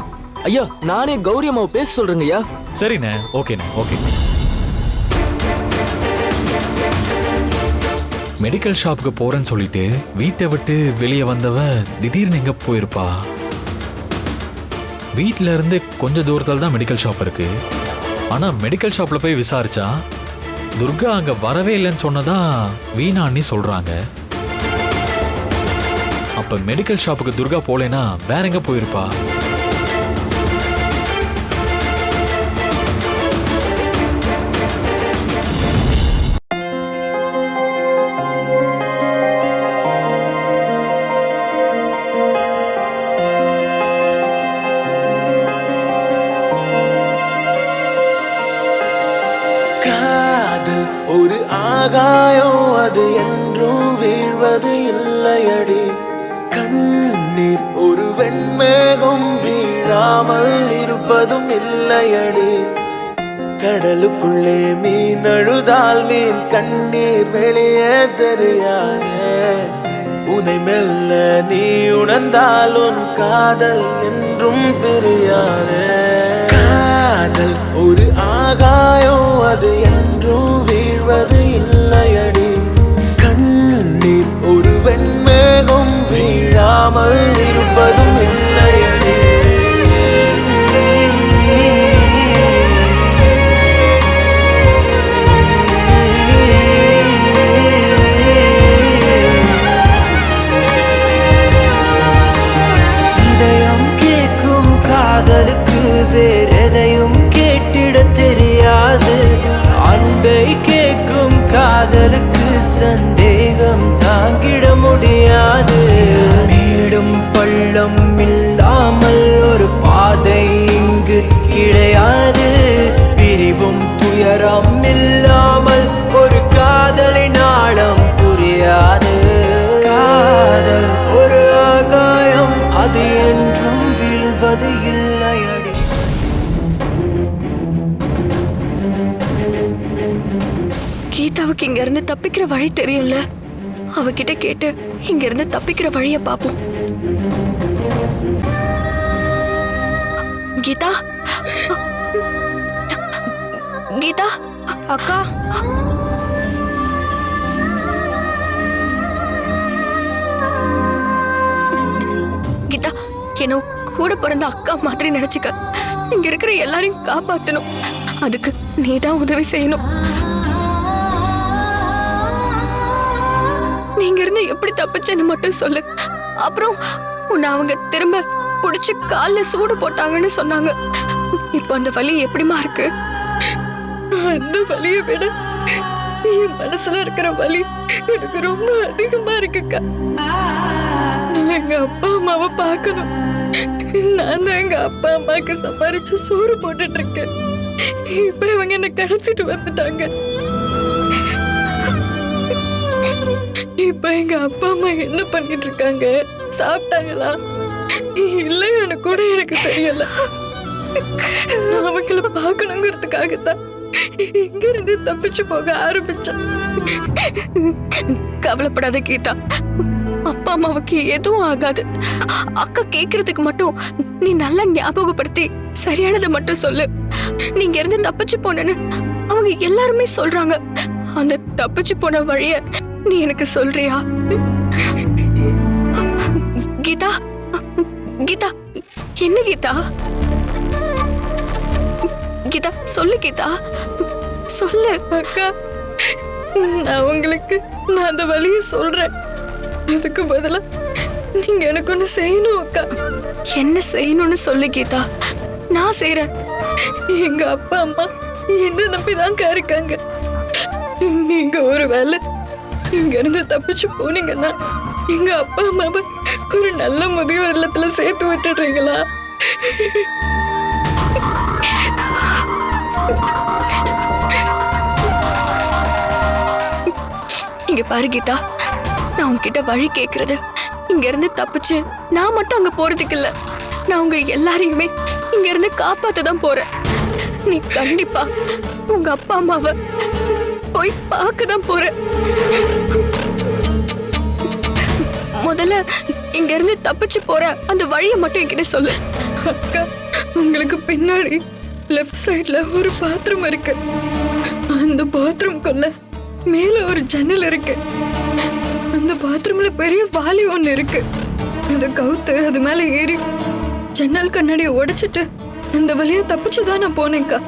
Speaker 15: ஐயா நானே கௌரி அம்மாவை பேச சொல்றேங்க ஐயா.
Speaker 1: சரிண்ணே. ஓகேண்ணே. ஓகே. மெடிக்கல் ஷாப்புக்கு போறேன்னு சொல்லிட்டு வீட்டை விட்டு வெளியே வந்தவ திடீர்னு எங்க போயிருப்பா? வீட்ல இருந்து கொஞ்ச தூரத்துல தான் மெடிக்கல் ஷாப் இருக்கு. ஆனா மெடிக்கல் ஷாப்ல போய் விசாரிச்சா துர்கா அங்க வரவே இல்லைன்னு சொன்னதா வீணா அண்ணி சொல்றாங்க. அப்ப மெடிக்கல் ஷாப்புக்கு துர்கா போலேனா வேற எங்க போயிருப்பா?
Speaker 16: காதல் ஒரு ஆகாயம், அது என்றும் வீழ்வது இல்லையடி. கண்ணீர் ஒரு வெண்மேகம், வீழாமல் இருப்பதும் இல்லையடி. கடலுக்குள்ளே மீன் அழுதால் மீன் கண்ணீர் வெளியே தெரியாதே. உனை மெல்ல நீ உணர்ந்தால் உன் காதல் என்றும் பிரியாதே. காதல் ஒரு ஆகாயம், அது என்றும் வீழ்வது இல்லையடி. கண்ணீர் ஒரு வெண்மேகம், வீழாமல் இருப்பதும் இல்லையடி. சந்தேகம் தாங்கிட முடியாது. மேடும் பள்ளம் இல்லாமல் ஒரு பாதை இங்கு கிடையாது. பிரிவும் துயரம் இல்லாமல் ஒரு காதலின் ஆழம் புரியாது. காதல் ஒரு ஆகாயம், அது என்றும் வீழ்வது இல்லையடி.
Speaker 3: கீதாவுக்கு இங்க இருந்து தப்பிக்கிற வழி தெரியும்ல, அவகிட்ட கேட்டு இங்க இருந்து தப்பிக்கிற வழிய பாப்போம். கீதா, கீதா
Speaker 13: அக்கா,
Speaker 3: கீதா என்ன கூட பிறந்த அக்கா மாதிரி நினைச்சுக்க. இங்க இருக்கிற எல்லாரையும் காப்பாத்தணும், அதுக்கு நீதான் உதவி செய்யணும். நீங்க இருந்து எப்படி தப்பிச்சேன்னு மட்டும் சொல்லு. அப்புறம் உன்னை அவங்க திரும்ப புடிச்சு கால்ல சூடு போட்டாங்கன்னு சொன்னாங்க. இப்போ அந்த வலி எப்படிமா இருக்கு?
Speaker 2: அந்த வலியை விட என் மனசுல இருக்கிற வலி எனக்கு ரொம்ப அதிகமா இருக்குக்கா. நான் எங்க அப்பா அம்மாவை பார்க்கணும். நான் தான் எங்க அப்பா அம்மாவுக்கு சம்பாரிச்சு சோறு போட்டுட்டு இருக்கேன். இப்ப இவங்க என்ன கடத்திட்டு வந்துட்டாங்க. இப்ப எங்க அப்பா அம்மா என்ன பண்ணிட்டு இருக்காங்க? சாப்பிட்டாங்களா இல்லையான்னு கூட எனக்கு தெரியல. நான் அவங்கள பார்க்கணுங்கிறதுக்காகத்தான் இங்க இருந்து தப்பிச்சு போக ஆரம்பிச்சேன்.
Speaker 3: கவலைப்படாத கீதா, அப்பா அம்மாவுக்கு எதுவும் ஆகாது. அக்கா கேக்குறதுக்கு மட்டும் நீ நல்லா ஞாபகப்படுத்தி சரியானதை மட்டும் சொல்லு. நீங்க இருந்து தப்பிச்சு போனேன்னு அவங்க எல்லாருமே சொல்றாங்க. அந்த தப்பிச்சு போன வழிய நீ எனக்கு சொல்றியா? கீதா, கீதா, என்ன கீதா? கீதா சொல்லு, கீதா சொல்லு.
Speaker 2: அக்கா, நான் உங்களுக்கு அந்த வழிய சொல்றேன். அதுக்கு பதிலா நீங்க எனக்கு ஒண்ணு செய்யணும் அக்கா.
Speaker 3: என்ன செய்யணும்னு சொல்லு கீதா, நான் செய்யறேன்.
Speaker 2: எங்க அப்பா அம்மா என்ன நம்பிதாங்க இருக்காங்க. நீங்க ஒரு வேலை இங்க இருந்து தப்பிச்சு போனீங்கன்னா எங்க அப்பா அம்மாவை ஒரு நல்ல முதியோர் இல்லத்துல சேர்த்து விட்டுடுறீங்களா?
Speaker 3: இங்க பாரு கீதா, நான் உன்கிட்ட வழி கேக்குறது இங்க இருந்து தப்பிச்சு நான் மட்டும் அங்க போறதுக்கு இல்ல. நான் உங்க எல்லாரையுமே இங்க இருந்து காப்பாத்த தான் போறேன். நீ கண்டிப்பா உங்க அப்பா அம்மாவை போய் பார்க்க தான் போற. முதல்ல இங்க இருந்து தப்பிச்சு போற அந்த வழியை மட்டும் என்கிட்ட சொல்லு.
Speaker 2: அக்கா, உங்களுக்கு பின்னாடி லெஃப்ட் சைடுல ஒரு பாத்ரூம் இருக்கு. அந்த பாத்ரூம்குள்ள மேல ஒரு ஜன்னல் இருக்கு. அந்த பாத்ரூம்ல பெரிய வாளி ஒண்ணு இருக்கு. அத கவுத்து அது மேல ஏறி ஜன்னல் கண்ணாடியை உடைச்சிட்டு அந்த வழியா தப்பிச்சுதான் நான் போனேன்க்கா.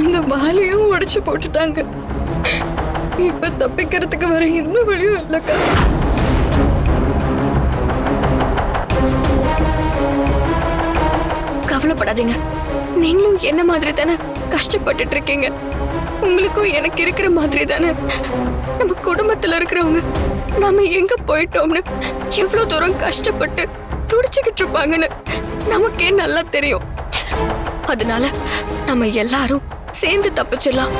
Speaker 2: அந்த வாளியும் உடைச்சு போட்டுட்டாங்க. இப்ப தப்பிக்கிறதுக்கு வர எந்த வழியும் இல்லக்கா.
Speaker 3: கவலைப்படாதீங்க, நீங்களும் என்ன மாதிரி தானே கஷ்டப்பட்டுட்டு இருக்கீங்க. உங்களுக்கும் எனக்கு இருக்கிற மாதிரி தானே நம்ம குடும்பத்துல இருக்கிறவங்க நாம எங்க போயிட்டோம்னு எவ்வளவு தூரம் கஷ்டப்பட்டு துடிச்சுக்கிட்டு இருப்பாங்கன்னு நமக்கே நல்லா தெரியும். அதனால நம்ம எல்லாரும் சேர்ந்து தப்பிச்சிடலாம்.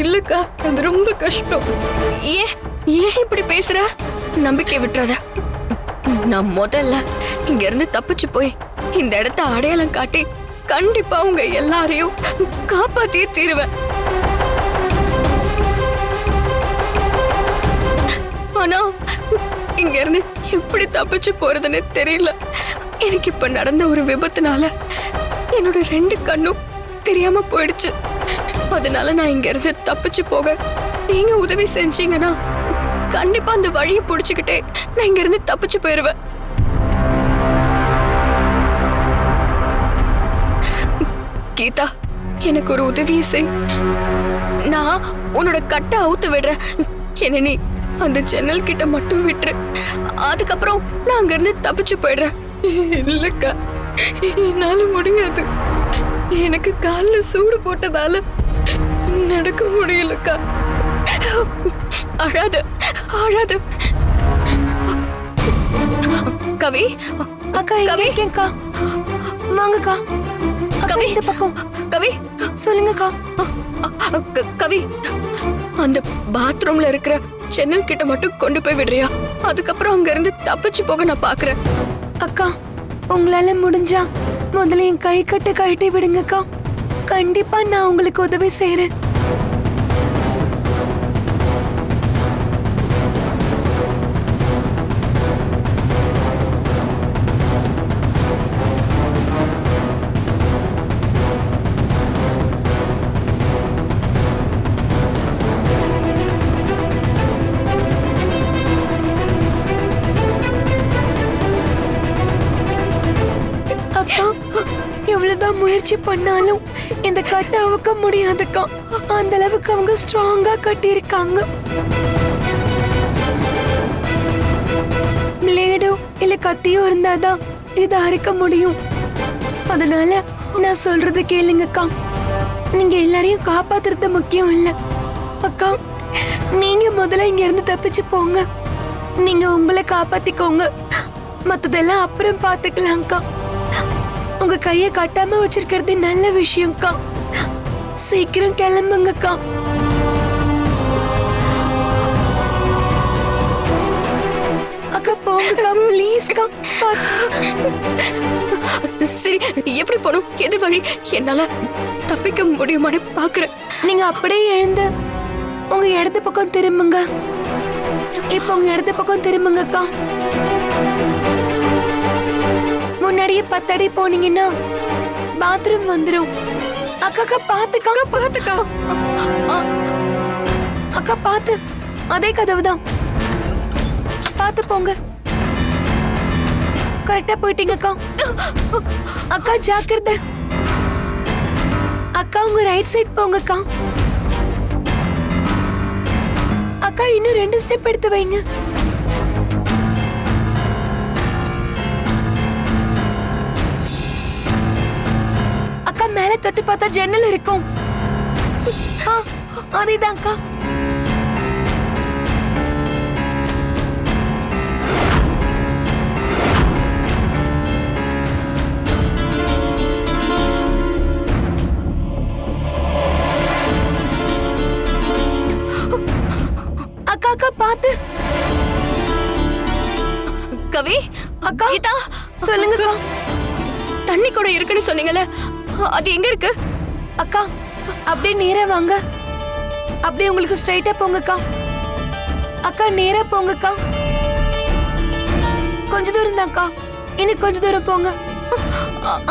Speaker 2: இல்லக்கா, அது ரொம்ப கஷ்டம்.
Speaker 3: ஏன் ஏன் இப்படி பேசுற? நம்பிக்கை விட்டுறாத. நான் முதல்ல இங்க இருந்து தப்பிச்சு போய் இந்த இடத்த அடையாளம் காட்டி கண்டிப்பா உங்க எல்லாரையும் காப்பாத்தியே தீருவேன். ஆனா இங்க இருந்து எப்படி தப்பிச்சு போறதுன்னு தெரியல. எனக்கு இப்ப நடந்த ஒரு விபத்துனால என்னோட 2 கண்ணும் தெரியாம போயிடுச்சு. அதனால நான் இங்க இருந்து தப்பிச்சு போக நீங்க உதவி செஞ்சீங்கன்னா கண்டிப்பா அந்த வழியை புடிச்சுக்கிட்டே நான் இங்க இருந்து தப்பிச்சு போயிருவேன். கீதா, எனக்கு ஒரு உதவியை செய். நான் உன்னோட கட்டை அவுத்து விடுறேன். என்ன நீ அந்த ஜன்னல் கிட்ட மட்டும் விட்டுரு. அதுக்கப்புறம் நான் அங்க இருந்து தப்பிச்சு போயிடுறேன்.
Speaker 2: இல்லக்கா, என்னால முடியாது. எனக்கு கால்ல சூடு போட்டதால
Speaker 3: நடக்க முடியலக்கா. அழாத அழாத. கவி
Speaker 14: அக்கா இருக்கேன்க்கா. வாங்கக்கா.
Speaker 3: கவி
Speaker 14: இந்த பக்கம்.
Speaker 3: கவி
Speaker 14: சொல்லுங்கக்கா.
Speaker 3: கவி அந்த பாத்ரூம்ல இருக்கிற ஜன்னல் கிட்ட மட்டும் கொண்டு போய் விடுறியா? அதுக்கப்புறம் அங்க இருந்து தப்பிச்சு போக நான் பாக்குறேன்.
Speaker 14: அக்கா உங்களால முடிஞ்சா முதல்ல என் கை கட்டு கழட்டி விடுங்கக்கா. கண்டிப்பா நான் உங்களுக்கு உதவி செய்யறேன். அக்கா எவ்வளவுதான் முயற்சி பண்ணாலும் இந்த கட்டை அவுக்க முடியாதுக்கா. அந்த அளவுக்கு அவங்க ஸ்ட்ராங்கா கட்டி இருக்காங்க. பிளேடோ இல்ல கத்தியோ இருந்தாதான் இதை அறுக்க முடியும். அதனால நான் சொல்றது கேளுங்கக்கா. நீங்க எல்லாரையும் காப்பாத்துறது முக்கியம் இல்ல அக்கா. நீங்க முதல்ல இங்க இருந்து தப்பிச்சு போங்க. நீங்க உங்களை காப்பாத்திக்கோங்க. மத்ததெல்லாம் அப்புறம் பாத்துக்கலாம்க்கா. உங்க கைய கட்டாம வச்சிருக்கிறது நல்ல விஷயம்க்கா. சீக்கிரம் கிளம்புங்கக்கா. அக்கா போங்கக்கா ப்ளீஸ்க்கா.
Speaker 3: சரி எப்படி போகணும்? எது வழி? என்னால தப்பிக்க முடியுமான்னு பாக்குறேன்.
Speaker 14: நீங்க அப்படியே எழுந்து உங்க இடது பக்கம் திரும்புங்க. இப்ப உங்க இடது பக்கம் திரும்புங்கக்கா. முன்னாடியே 10 அடி போனீங்கன்னா பாத்ரூம் வந்துரும். அக்கா பாத்துக்கா பாத்துக்கா. அக்கா பாத்து. அதே கதவுதான். பாத்து போங்க. கரெக்டா போயிட்டீங்கக்கா. அக்கா ஜாக்கிரதை. அக்கா உங்க ரைட் சைடு போங்கக்கா. அக்கா இன்னும் 2 ஸ்டெப் எடுத்து வைங்க. அக்கா மேல தொட்டு பார்த்தா ஜன்னல் இருக்கும். அதேதான்க்கா. அக்கா அக்கா பாத்து.
Speaker 3: கவி
Speaker 14: அக்கா
Speaker 3: கீதா
Speaker 14: சொல்லுங்கக்கா.
Speaker 3: தண்ணி கூட இருக்குன்னு சொன்னீங்கல்ல, அது எங்க இருக்கு?
Speaker 14: அக்கா அப்படியே நேரா வாங்க. அப்படியே உங்களுக்கு ஸ்ட்ரைட்டா போங்கக்கா. அக்கா நேரா போங்கக்கா. கொஞ்ச தூரம் தான்க்கா. இன்னும் கொஞ்ச தூரம் போங்க.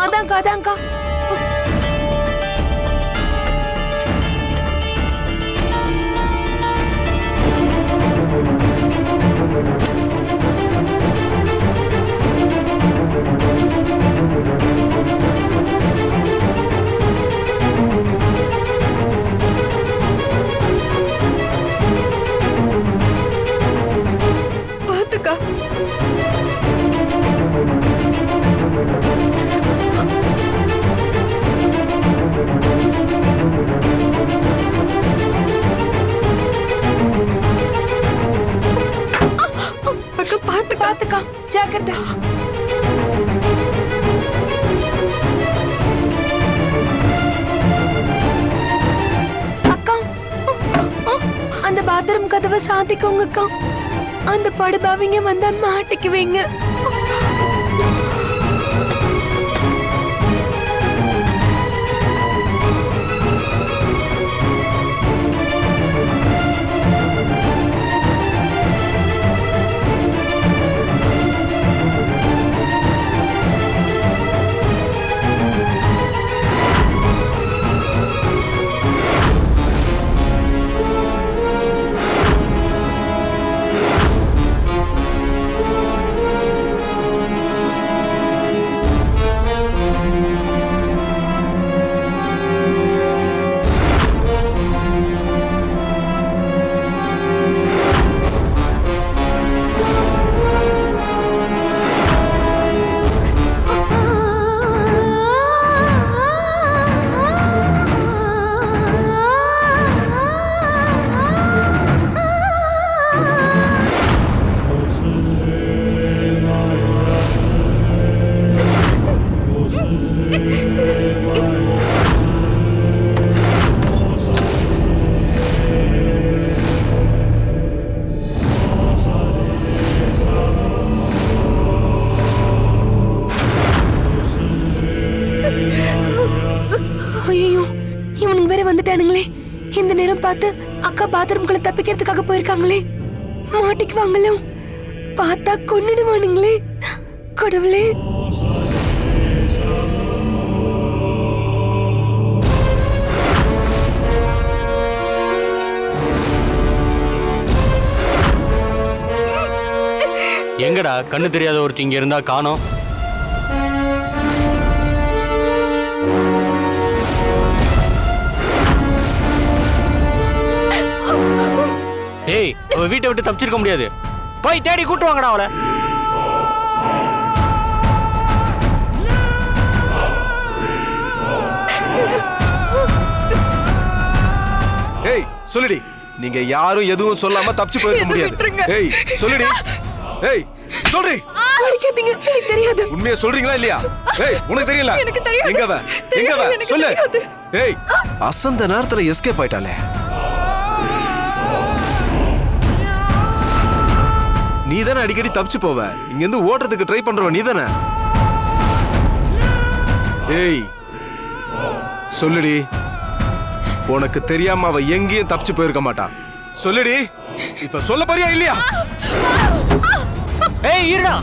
Speaker 14: அதான்க்கா அதான்க்கா.
Speaker 3: பாத்துக்கா. அக்கா பாத்துக்கா
Speaker 14: பாத்துக்கா ஜாக்கிரதை. அக்கா அந்த பாத்ரூம் கதவை சாத்திக்கோங்கக்கா. அந்த படுபாவிங்க வந்தா மாட்டிக்குவீங்க. அக்கா பாத்ரூம்குள்ள தப்பிக்கிறதுக்காக போயிருக்காங்களே, மாட்டிக்குவாங்களோ, பார்த்தா கொன்னுடுவானுங்களே. கடவுளே.
Speaker 15: எங்கடா கண்ணு தெரியாத ஒருத்தி இங்க இருந்தா காணோம்? ஏய், அவ வீட்டை விட்டு தப்பிச்சிருக்க முடியாது. போய் தேடி கூட்டு வாங்கடா அவளை.
Speaker 12: ஏய் சொல்லுடி, நீங்க யாரும் எதுவும் சொல்லாம தப்பிச்சு போயிருக்க முடியாது. ஏய் சொல்லுடி, ஏய் சொல்றி.
Speaker 14: அடிக்காதீங்க, எனக்கு தெரியாது.
Speaker 12: உண்மையா சொல்றீங்களா இல்லையா? ஏய் உனக்கு தெரியல?
Speaker 14: எனக்கு தெரியாது.
Speaker 12: எங்கவ சொல்லு. ஏய் அசந்த நேரத்துல எஸ்கேப் ஆயிட்டாளே. நீ தானே அடிக்கடி தப்பிச்சு போவ, இங்க இருந்து ஓடுறதுக்கு ட்ரை பண்றவ நீ தானே? ஏய் சொல்லுடி, உனக்கு தெரியாம அவ எங்கேயும் தப்பிச்சு போயிருக்க மாட்டான். சொல்லுடி, இப்ப சொல்ல போறியா இல்லையா?
Speaker 15: ஏய் இருடா.